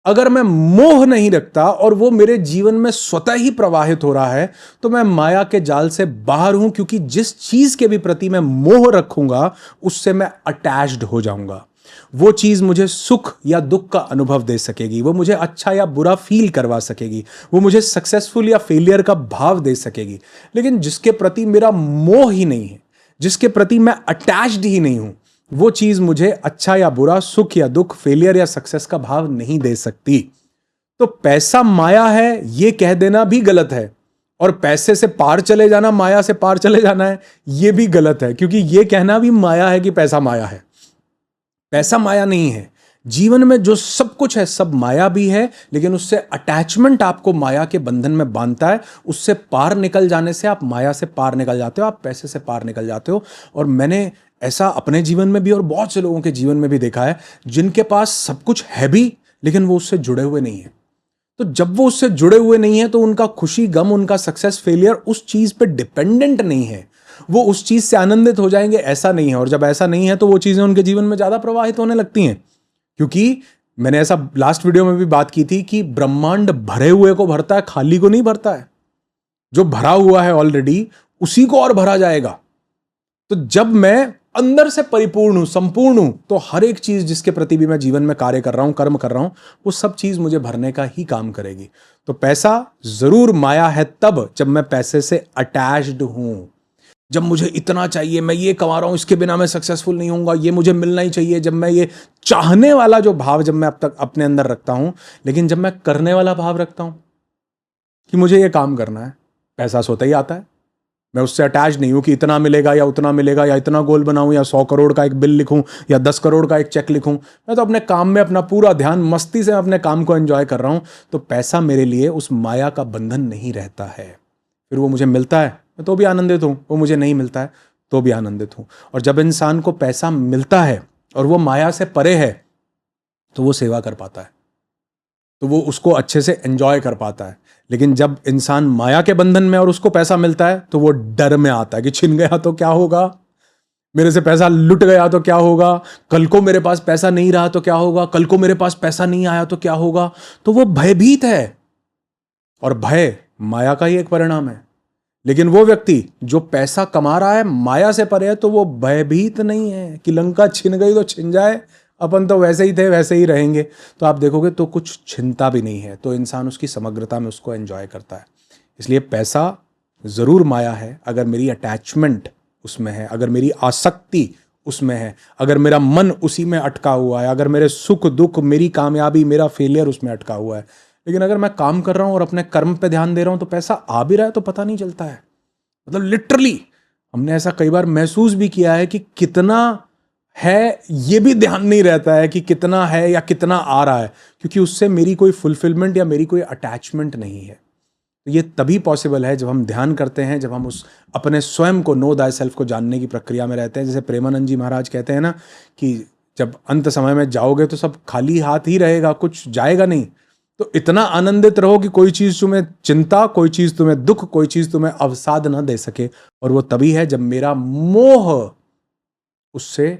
अगर मैं मोह नहीं रखता और वो मेरे जीवन में स्वतः ही प्रवाहित हो रहा है तो मैं माया के जाल से बाहर हूं, क्योंकि जिस चीज के भी प्रति मैं मोह रखूंगा उससे मैं अटैच्ड हो जाऊंगा। वो चीज मुझे सुख या दुख का अनुभव दे सकेगी, वो मुझे अच्छा या बुरा फील करवा सकेगी, वो मुझे सक्सेसफुल या फेलियर का भाव दे सकेगी। लेकिन जिसके प्रति मेरा मोह ही नहीं है, जिसके प्रति मैं अटैच्ड ही नहीं हूं, वो चीज मुझे अच्छा या बुरा, सुख या दुख, फेलियर या सक्सेस का भाव नहीं दे सकती। तो पैसा माया है ये कह देना भी गलत है, और पैसे से पार चले जाना, माया से पार चले जाना है, ये भी गलत है, क्योंकि ये कहना भी माया है कि पैसा माया है। पैसा माया नहीं है। जीवन में जो सब कुछ है सब माया भी है, लेकिन उससे अटैचमेंट आपको माया के बंधन में बांधता है। उससे पार निकल जाने से आप माया से पार निकल जाते हो, आप पैसे से पार निकल जाते हो। और मैंने ऐसा अपने जीवन में भी और बहुत से लोगों के जीवन में भी देखा है, जिनके पास सब कुछ है भी लेकिन वो उससे जुड़े हुए नहीं है। तो जब वो उससे जुड़े हुए नहीं है तो उनका खुशी गम, उनका सक्सेस फेलियर उस चीज पे डिपेंडेंट नहीं है। वो उस चीज से आनंदित हो जाएंगे ऐसा नहीं है। और जब ऐसा नहीं है तो वो चीजें उनके जीवन में ज्यादा प्रवाहित होने लगती हैं। क्योंकि मैंने ऐसा लास्ट वीडियो में भी बात की थी कि ब्रह्मांड भरे हुए को भरता है, खाली को नहीं भरता है। जो भरा हुआ है ऑलरेडी उसी को और भरा जाएगा। तो जब मैं अंदर से परिपूर्ण हूं, संपूर्ण हूं, तो हर एक चीज जिसके प्रति भी मैं जीवन में कार्य कर रहा हूं, कर्म कर रहा हूं, वो सब चीज मुझे भरने का ही काम करेगी। तो पैसा जरूर माया है तब जब मैं पैसे से अटैच्ड हूं, जब मुझे इतना चाहिए, मैं ये कमा रहा हूं, इसके बिना मैं सक्सेसफुल नहीं होऊंगा, ये मुझे मिलना ही चाहिए। जब मैं ये चाहने वाला जो भाव जब मैं अब तक अपने अंदर रखता हूं, लेकिन जब मैं करने वाला भाव रखता हूं कि मुझे ये काम करना है, पैसा स्वतः ही आता है। मैं उससे अटैच नहीं हूं कि इतना मिलेगा या उतना मिलेगा, या इतना गोल बनाऊं, या 100 करोड़ का एक बिल लिखूं, या 10 करोड़ का एक चेक लिखूं। मैं तो अपने काम में अपना पूरा ध्यान, मस्ती से अपने काम को एंजॉय कर रहा हूं। तो पैसा मेरे लिए उस माया का बंधन नहीं रहता है। फिर वो मुझे मिलता है मैं तो भी आनंदित हूं, वो मुझे नहीं मिलता है तो भी आनंदित हूं। और जब इंसान को पैसा मिलता है और वो माया से परे है तो वो सेवा कर पाता है, तो वो उसको अच्छे से एंजॉय कर पाता है। लेकिन जब इंसान माया के बंधन में और उसको पैसा मिलता है तो वो डर में आता है कि छिन गया तो क्या होगा, मेरे से पैसा लुट गया तो क्या होगा, कल को मेरे पास पैसा नहीं रहा तो क्या होगा, कल को मेरे पास पैसा नहीं आया तो क्या होगा। तो वो भयभीत है, और भय माया का ही एक परिणाम है। लेकिन वो व्यक्ति जो पैसा कमा रहा है माया से परे है, तो वो भयभीत नहीं है कि लंका छिन गई तो छिन जाए, अपन तो वैसे ही थे वैसे ही रहेंगे। तो आप देखोगे तो कुछ चिंता भी नहीं है, तो इंसान उसकी समग्रता में उसको एंजॉय करता है। इसलिए पैसा जरूर माया है अगर मेरी अटैचमेंट उसमें है, अगर मेरी आसक्ति उसमें है, अगर मेरा मन उसी में अटका हुआ है, अगर मेरे सुख दुख, मेरी कामयाबी, मेरा फेलियर उसमें अटका हुआ है। लेकिन अगर मैं काम कर रहा हूं और अपने कर्म पे ध्यान दे रहा हूं तो पैसा आ भी रहा है तो पता नहीं चलता है। मतलब लिटरली हमने ऐसा कई बार महसूस भी किया है कि कितना है ये भी ध्यान नहीं रहता है कि कितना है या कितना आ रहा है, क्योंकि उससे मेरी कोई फुलफिलमेंट या मेरी कोई अटैचमेंट नहीं है। तो ये तभी पॉसिबल है जब हम ध्यान करते हैं, जब हम उस अपने स्वयं को, नो दाई सेल्फ को जानने की प्रक्रिया में रहते हैं। जैसे प्रेमानंद जी महाराज कहते हैं ना कि जब अंत समय में जाओगे तो सब खाली हाथ ही रहेगा, कुछ जाएगा नहीं। तो इतना आनंदित रहो कि कोई चीज तुम्हें चिंता, कोई चीज तुम्हें दुख, कोई चीज तुम्हें अवसाद ना दे सके। और वो तभी है जब मेरा मोह उससे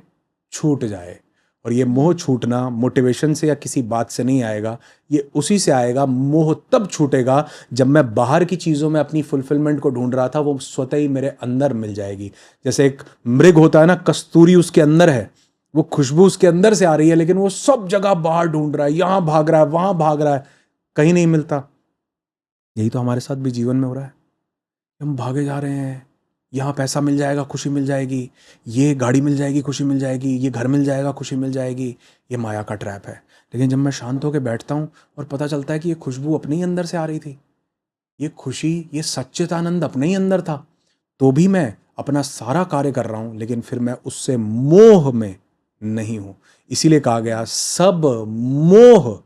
छूट जाए। और ये मोह छूटना मोटिवेशन से या किसी बात से नहीं आएगा, ये उसी से आएगा। मोह तब छूटेगा जब मैं बाहर की चीज़ों में अपनी फुलफिलमेंट को ढूंढ रहा था, वो स्वतः ही मेरे अंदर मिल जाएगी। जैसे एक मृग होता है ना, कस्तूरी उसके अंदर है, वो खुशबू उसके अंदर से आ रही है, लेकिन वो सब जगह बाहर ढूंढ रहा है, यहाँ भाग रहा है, वहाँ भाग रहा है, कहीं नहीं मिलता। यही तो हमारे साथ भी जीवन में हो रहा है। हम भागे जा रहे हैं, यहाँ पैसा मिल जाएगा खुशी मिल जाएगी, ये गाड़ी मिल जाएगी खुशी मिल जाएगी, ये घर मिल जाएगा खुशी मिल जाएगी। ये माया का ट्रैप है। लेकिन जब मैं शांत होकर बैठता हूँ और पता चलता है कि ये खुशबू अपने ही अंदर से आ रही थी, ये खुशी, ये सच्चित आनंद अपने ही अंदर था, तो भी मैं अपना सारा कार्य कर रहा हूँ, लेकिन फिर मैं उससे मोह में नहीं हूँ। इसीलिए कहा गया सब मोह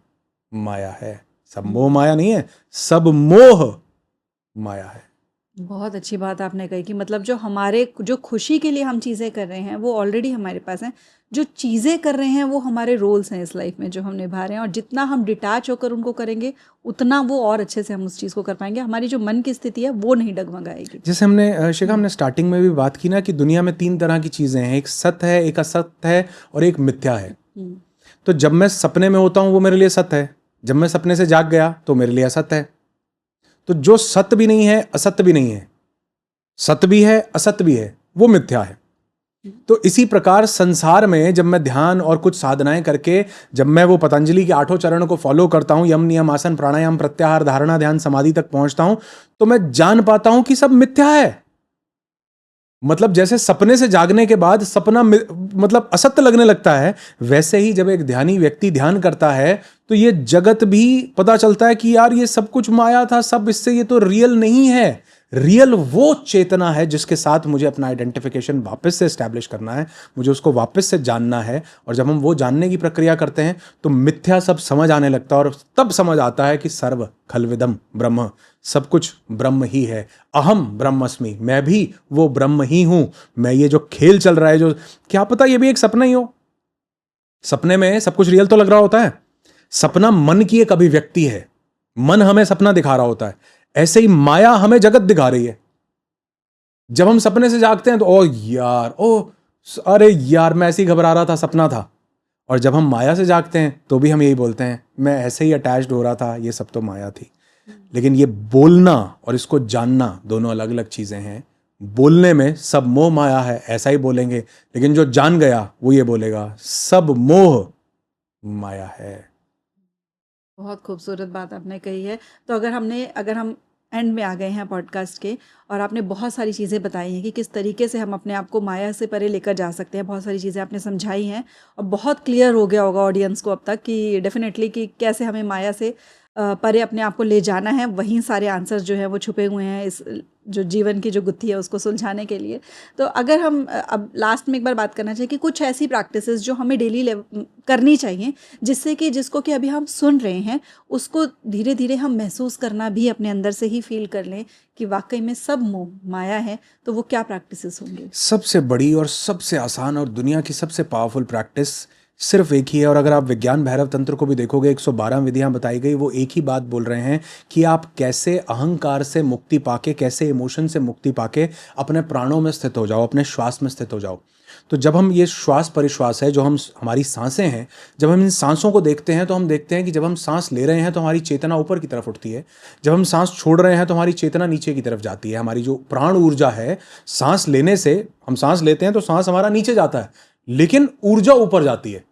माया है। सब मोह माया नहीं है, सब मोह माया है। बहुत अच्छी बात आपने कही कि मतलब जो खुशी के लिए हम चीज़ें कर रहे हैं वो ऑलरेडी हमारे पास हैं। जो चीज़ें कर रहे हैं वो हमारे रोल्स हैं इस लाइफ में जो हम निभा रहे हैं, और जितना हम डिटैच होकर उनको करेंगे उतना वो और अच्छे से हम उस चीज़ को कर पाएंगे। हमारी जो मन की स्थिति है वो नहीं डगमगाएगी। जैसे हमने शिखा, हमने स्टार्टिंग में भी बात की ना कि दुनिया में 3 तरह की चीज़ें हैं, एक सत्य है, एक असत्य है और एक मिथ्या है। तो जब मैं सपने में होता हूँ वो मेरे लिए सत्य है, जब मैं सपने से जाग गया तो मेरे लिए असत्य है। तो जो सत्य भी नहीं है, असत्य भी नहीं है, सत्य भी है, असत्य भी है, वो मिथ्या है। तो इसी प्रकार संसार में जब मैं ध्यान और कुछ साधनाएं करके, जब मैं वो पतंजलि के 8 चरण को फॉलो करता हूं, यम नियम आसन प्राणायाम प्रत्याहार धारणा ध्यान समाधि तक पहुंचता हूं, तो मैं जान पाता हूं कि सब मिथ्या है। मतलब जैसे सपने से जागने के बाद सपना मतलब असत्य लगने लगता है, वैसे ही जब एक ध्यानी व्यक्ति ध्यान करता है तो ये जगत भी पता चलता है कि यार ये सब कुछ माया था, सब इससे, ये तो रियल नहीं है। रियल वो चेतना है जिसके साथ मुझे अपना आइडेंटिफिकेशन वापस से एस्टैब्लिश करना है, मुझे उसको वापस से जानना है। और जब हम वो जानने की प्रक्रिया करते हैं तो मिथ्या सब समझ आने लगता है, और तब समझ आता है कि सर्व खलविदम ब्रह्म, सब कुछ ब्रह्म ही है। अहम ब्रह्मस्मि, मैं भी वो ब्रह्म ही हूं। मैं ये जो खेल चल रहा है, जो क्या पता ये भी एक सपना ही हो। सपने में सब कुछ रियल तो लग रहा होता है। सपना मन की एक अभिव्यक्ति है, मन हमें सपना दिखा रहा होता है। ऐसे ही माया हमें जगत दिखा रही है। जब हम सपने से जागते हैं तो ओ यार, ओ अरे यार मैं ऐसे ही घबरा रहा था, सपना था। और जब हम माया से जागते हैं तो भी हम यही बोलते हैं, मैं ऐसे ही अटैच्ड हो रहा था, ये सब तो माया थी। लेकिन ये बोलना और इसको जानना दोनों अलग अलग चीजें हैं। बोलने में सब मोह माया है, ऐसा ही बोलेंगे, लेकिन जो जान गया वो ये बोलेगा सब मोह माया है। बहुत खूबसूरत बात आपने कही है। तो अगर हम एंड में आ गए हैं पॉडकास्ट के, और आपने बहुत सारी चीज़ें बताई हैं कि किस तरीके से हम अपने आप को माया से परे लेकर जा सकते हैं, बहुत सारी चीज़ें आपने समझाई हैं, और बहुत क्लियर हो गया होगा ऑडियंस को अब तक कि डेफिनेटली कि कैसे हमें माया से परे अपने आप को ले जाना है। वहीं सारे आंसर्स जो हैं वो छुपे हुए हैं इस जो जीवन की जो गुत्थी है उसको सुलझाने के लिए। तो अगर हम अब लास्ट में एक बार बात करना चाहिए कि कुछ ऐसी प्रैक्टिसेस जो हमें डेली करनी चाहिए, जिससे कि जिसको कि अभी हम सुन रहे हैं उसको धीरे धीरे हम महसूस करना भी अपने अंदर से ही फील कर लें कि वाकई में सब मोह माया है। तो वो क्या प्रैक्टिसेस होंगे? सबसे बड़ी और सबसे आसान और दुनिया की सबसे पावरफुल प्रैक्टिस सिर्फ एक ही है। और अगर आप विज्ञान भैरव तंत्र को भी देखोगे, 112 विधियां बताई गई, वो एक ही बात बोल रहे हैं कि आप कैसे अहंकार से मुक्ति पाके, कैसे इमोशन से मुक्ति पाके अपने प्राणों में स्थित हो जाओ, अपने श्वास में स्थित हो जाओ। तो जब हम ये श्वास परिश्वास है, जो हम हमारी सांसें हैं, जब हम इन सांसों को देखते हैं तो हम देखते हैं कि जब हम सांस ले रहे हैं तो हमारी चेतना ऊपर की तरफ उठती है, जब हम सांस छोड़ रहे हैं तो हमारी चेतना नीचे की तरफ जाती है। हमारी जो प्राण ऊर्जा है, सांस लेने से, हम सांस लेते हैं तो सांस हमारा नीचे जाता है, लेकिन ऊर्जा ऊपर जाती है।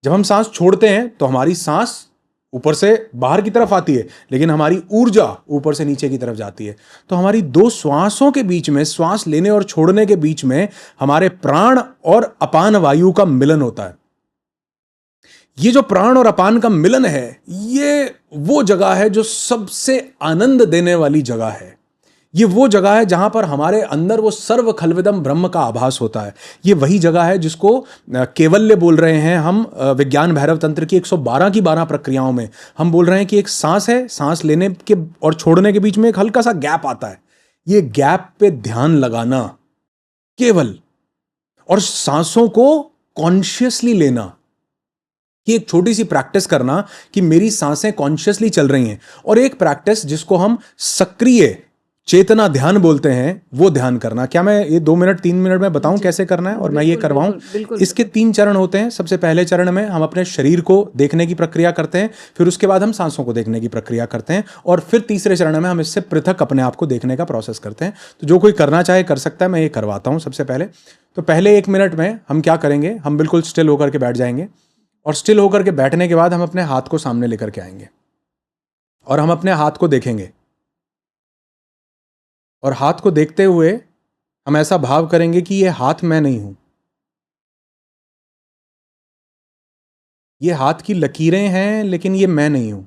जब हम सांस छोड़ते हैं तो हमारी सांस ऊपर से बाहर की तरफ आती है, लेकिन हमारी ऊर्जा ऊपर से नीचे की तरफ जाती है। तो हमारी दो श्वासों के बीच में, श्वास लेने और छोड़ने के बीच में, हमारे प्राण और अपान वायु का मिलन होता है। ये जो प्राण और अपान का मिलन है, ये वो जगह है जो सबसे आनंद देने वाली जगह है। ये वो जगह है जहां पर हमारे अंदर वो सर्व खलविदम ब्रह्म का आभास होता है। ये वही जगह है जिसको केवल्य बोल रहे हैं हम। विज्ञान भैरव तंत्र की 112 की 12 प्रक्रियाओं में हम बोल रहे हैं कि एक सांस है, सांस लेने के और छोड़ने के बीच में एक हल्का सा गैप आता है। ये गैप पे ध्यान लगाना केवल, और सांसों को कॉन्शियसली लेना, कि एक छोटी सी प्रैक्टिस करना कि मेरी सांसें कॉन्शियसली चल रही हैं। और एक प्रैक्टिस जिसको हम सक्रिय चेतना ध्यान बोलते हैं, वो ध्यान करना। क्या मैं ये 2 मिनट 3 मिनट में बताऊं कैसे करना है, और मैं ये करवाऊं? इसके 3 चरण होते हैं। सबसे पहले चरण में हम अपने शरीर को देखने की प्रक्रिया करते हैं, फिर उसके बाद हम सांसों को देखने की प्रक्रिया करते हैं, और फिर तीसरे चरण में हम इससे पृथक अपने आप को देखने का प्रोसेस करते हैं। तो जो कोई करना चाहे कर सकता है, मैं ये करवाता हूं सबसे पहले। तो पहले 1 मिनट में हम क्या करेंगे, हम बिल्कुल स्टिल होकर के बैठ जाएंगे, और स्टिल होकर के बैठने के बाद हम अपने हाथ को सामने लेकर के आएंगे, और हम अपने हाथ को देखेंगे, और हाथ को देखते हुए हम ऐसा भाव करेंगे कि ये हाथ मैं नहीं हूं, ये हाथ की लकीरें हैं, लेकिन ये मैं नहीं हूं।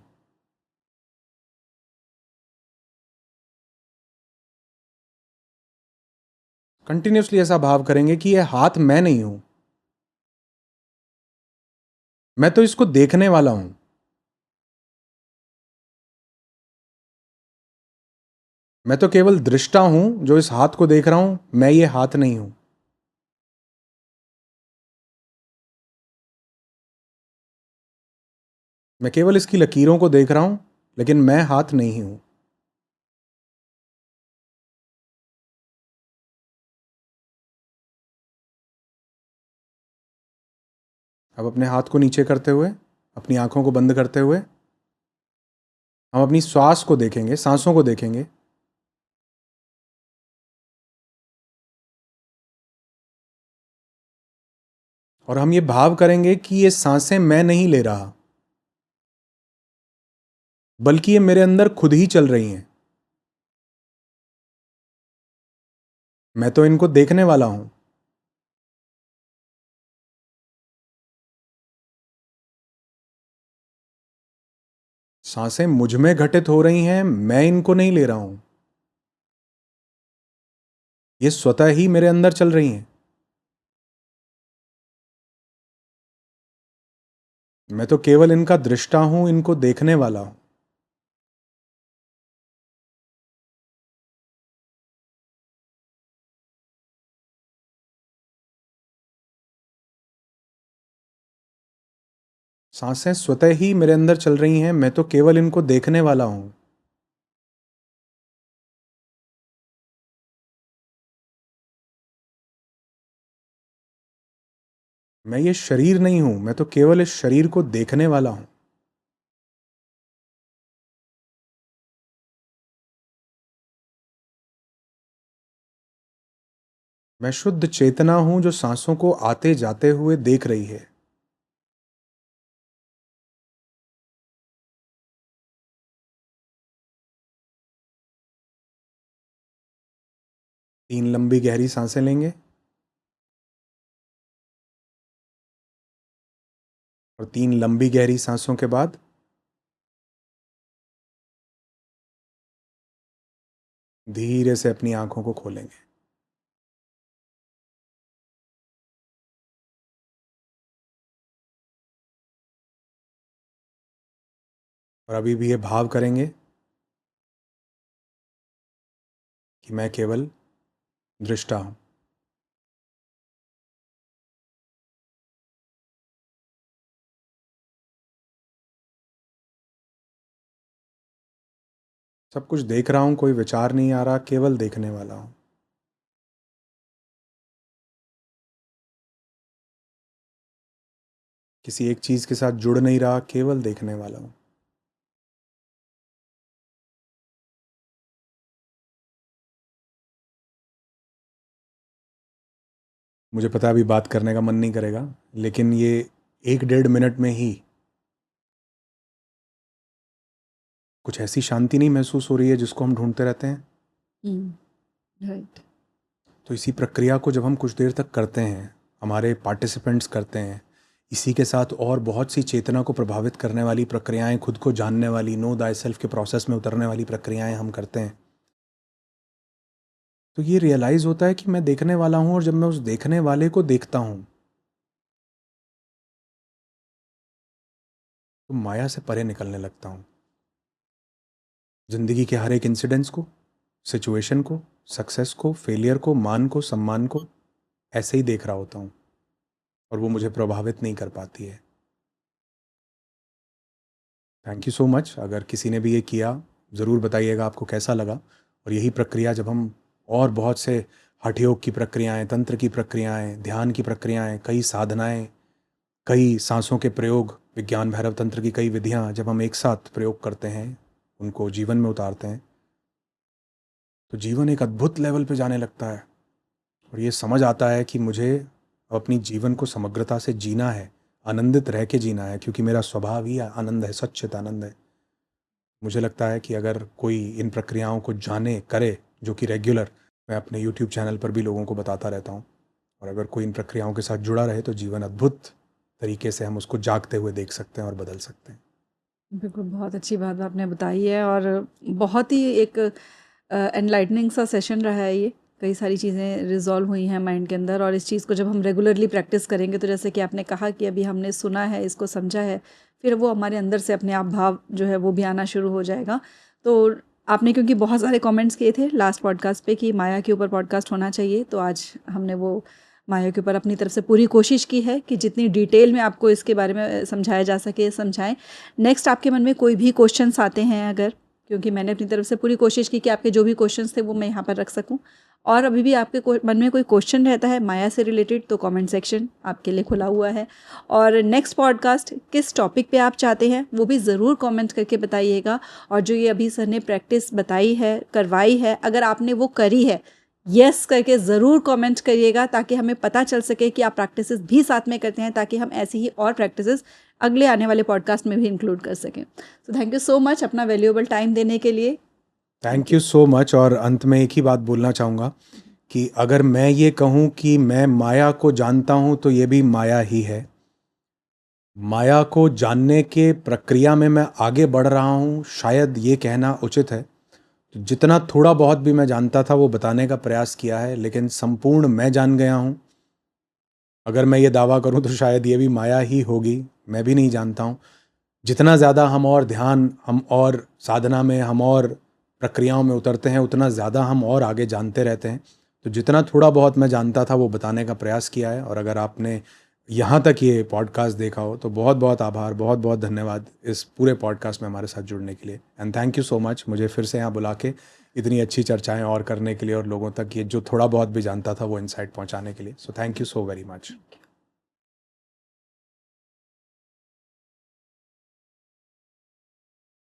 कंटिन्यूसली ऐसा भाव करेंगे कि ये हाथ मैं नहीं हूं, मैं तो इसको देखने वाला हूं। मैं तो केवल दृष्टा हूं जो इस हाथ को देख रहा हूं, मैं ये हाथ नहीं हूं। मैं केवल इसकी लकीरों को देख रहा हूं, लेकिन मैं हाथ नहीं हूं। अब अपने हाथ को नीचे करते हुए, अपनी आंखों को बंद करते हुए हम अपनी श्वास को देखेंगे, सांसों को देखेंगे, और हम ये भाव करेंगे कि ये सांसें मैं नहीं ले रहा, बल्कि ये मेरे अंदर खुद ही चल रही हैं। मैं तो इनको देखने वाला हूं। सांसें मुझ में घटित हो रही हैं, मैं इनको नहीं ले रहा हूं। ये स्वतः ही मेरे अंदर चल रही हैं। मैं तो केवल इनका दृष्टा हूं, इनको देखने वाला हूं। सांसें स्वतः ही मेरे अंदर चल रही हैं, मैं तो केवल इनको देखने वाला हूं। मैं ये शरीर नहीं हूं, मैं तो केवल इस शरीर को देखने वाला हूं। मैं शुद्ध चेतना हूं जो सांसों को आते जाते हुए देख रही है। तीन लंबी गहरी सांसें लेंगे और तीन लंबी गहरी सांसों के बाद धीरे से अपनी आंखों को खोलेंगे। और अभी भी ये भाव करेंगे कि मैं केवल दृष्टा हूं। सब कुछ देख रहा हूं, कोई विचार नहीं आ रहा, केवल देखने वाला हूं। किसी एक चीज के साथ जुड़ नहीं रहा, केवल देखने वाला हूं। मुझे पता है अभी बात करने का मन नहीं करेगा, लेकिन ये 1-1.5 मिनट में ही कुछ ऐसी शांति नहीं महसूस हो रही है जिसको हम ढूंढते रहते हैं। राइट। तो इसी प्रक्रिया को जब हम कुछ देर तक करते हैं, हमारे पार्टिसिपेंट्स करते हैं, इसी के साथ और बहुत सी चेतना को प्रभावित करने वाली प्रक्रियाएं, खुद को जानने वाली, नो दाई सेल्फ के प्रोसेस में उतरने वाली प्रक्रियाएं हम करते हैं, तो ये रियलाइज़ होता है कि मैं देखने वाला हूं। और जब मैं उस देखने वाले को देखता हूं तो माया से परे निकलने लगता हूं। जिंदगी के हर एक इंसिडेंट्स को, सिचुएशन को, सक्सेस को, फेलियर को, मान को, सम्मान को ऐसे ही देख रहा होता हूं, और वो मुझे प्रभावित नहीं कर पाती है। Thank you so much. अगर किसी ने भी ये किया, ज़रूर बताइएगा आपको कैसा लगा। और यही प्रक्रिया जब हम और बहुत से हठ योग की प्रक्रियाएं, तंत्र की प्रक्रियाएं, ध्यान की प्रक्रियाएं, कई साधनाएं, कई सांसों के प्रयोग, विज्ञान भैरव तंत्र की कई विधियां जब हम एक साथ प्रयोग करते हैं, उनको जीवन में उतारते हैं, तो जीवन एक अद्भुत लेवल पे जाने लगता है। और ये समझ आता है कि मुझे अपनी जीवन को समग्रता से जीना है, आनंदित रह के जीना है, क्योंकि मेरा स्वभाव ही आनंद है, सच्चित आनंद है। मुझे लगता है कि अगर कोई इन प्रक्रियाओं को जाने, करे, जो कि रेगुलर मैं अपने यूट्यूब चैनल पर भी लोगों को बताता रहता हूँ, और अगर कोई इन प्रक्रियाओं के साथ जुड़ा रहे तो जीवन अद्भुत तरीके से हम उसको जागते हुए देख सकते हैं और बदल सकते हैं। बिल्कुल, बहुत अच्छी बात आपने बताई है और बहुत ही एक एनलाइटनिंग सा सेशन रहा है ये। कई सारी चीज़ें रिज़ॉल्व हुई हैं माइंड के अंदर, और इस चीज़ को जब हम रेगुलरली प्रैक्टिस करेंगे तो जैसे कि आपने कहा कि अभी हमने सुना है, इसको समझा है, फिर वो हमारे अंदर से अपने आप भाव जो है वो भी आना शुरू हो जाएगा। तो आपने क्योंकि बहुत सारे कमेंट्स किए थे लास्ट पॉडकास्ट पे कि माया के ऊपर पॉडकास्ट होना चाहिए, तो आज हमने वो माया के ऊपर अपनी तरफ से पूरी कोशिश की है कि जितनी डिटेल में आपको इसके बारे में समझाया जा सके समझाएं। नेक्स्ट आपके मन में कोई भी क्वेश्चंस आते हैं अगर, क्योंकि मैंने अपनी तरफ से पूरी कोशिश की कि आपके जो भी क्वेश्चंस थे वो मैं यहाँ पर रख सकूँ। और अभी भी आपके मन में कोई क्वेश्चन रहता है माया से रिलेटेड तो कमेंट सेक्शन आपके लिए खुला हुआ है। और नेक्स्ट पॉडकास्ट किस टॉपिक पे आप चाहते हैं वो भी ज़रूर कमेंट करके बताइएगा। और जो ये अभी सर ने प्रैक्टिस बताई है, करवाई है, अगर आपने वो करी है, यस करके ज़रूर कमेंट करिएगा ताकि हमें पता चल सके कि आप प्रैक्टिसेस भी साथ में करते हैं, ताकि हम ऐसी ही और प्रैक्टिसेस अगले आने वाले पॉडकास्ट में भी इंक्लूड कर सकें। So thank you so much अपना वैल्यूएबल टाइम देने के लिए। Thank you so much. और अंत में एक ही बात बोलना चाहूँगा कि अगर मैं ये कहूँ कि मैं माया को जानता हूँ तो ये भी माया ही है। माया को जानने के प्रक्रिया में मैं आगे बढ़ रहा हूँ, शायद ये कहना उचित है। तो जितना थोड़ा बहुत भी मैं जानता था वो बताने का प्रयास किया है, लेकिन संपूर्ण मैं जान गया हूँ अगर मैं ये दावा करूँ तो शायद ये भी माया ही होगी, मैं भी नहीं जानता हूँ। जितना ज़्यादा हम और ध्यान, हम और साधना में, हम और प्रक्रियाओं में उतरते हैं, उतना ज़्यादा हम और आगे जानते रहते हैं। तो जितना थोड़ा बहुत मैं जानता था वो बताने का प्रयास किया है। और अगर आपने यहाँ तक ये पॉडकास्ट देखा हो तो बहुत बहुत आभार, बहुत बहुत धन्यवाद इस पूरे पॉडकास्ट में हमारे साथ जुड़ने के लिए। And thank you so much मुझे फिर से यहाँ बुला के इतनी अच्छी चर्चाएं और करने के लिए और लोगों तक ये जो थोड़ा बहुत भी जानता था वो इनसाइट पहुँचाने के लिए। So thank you so very much.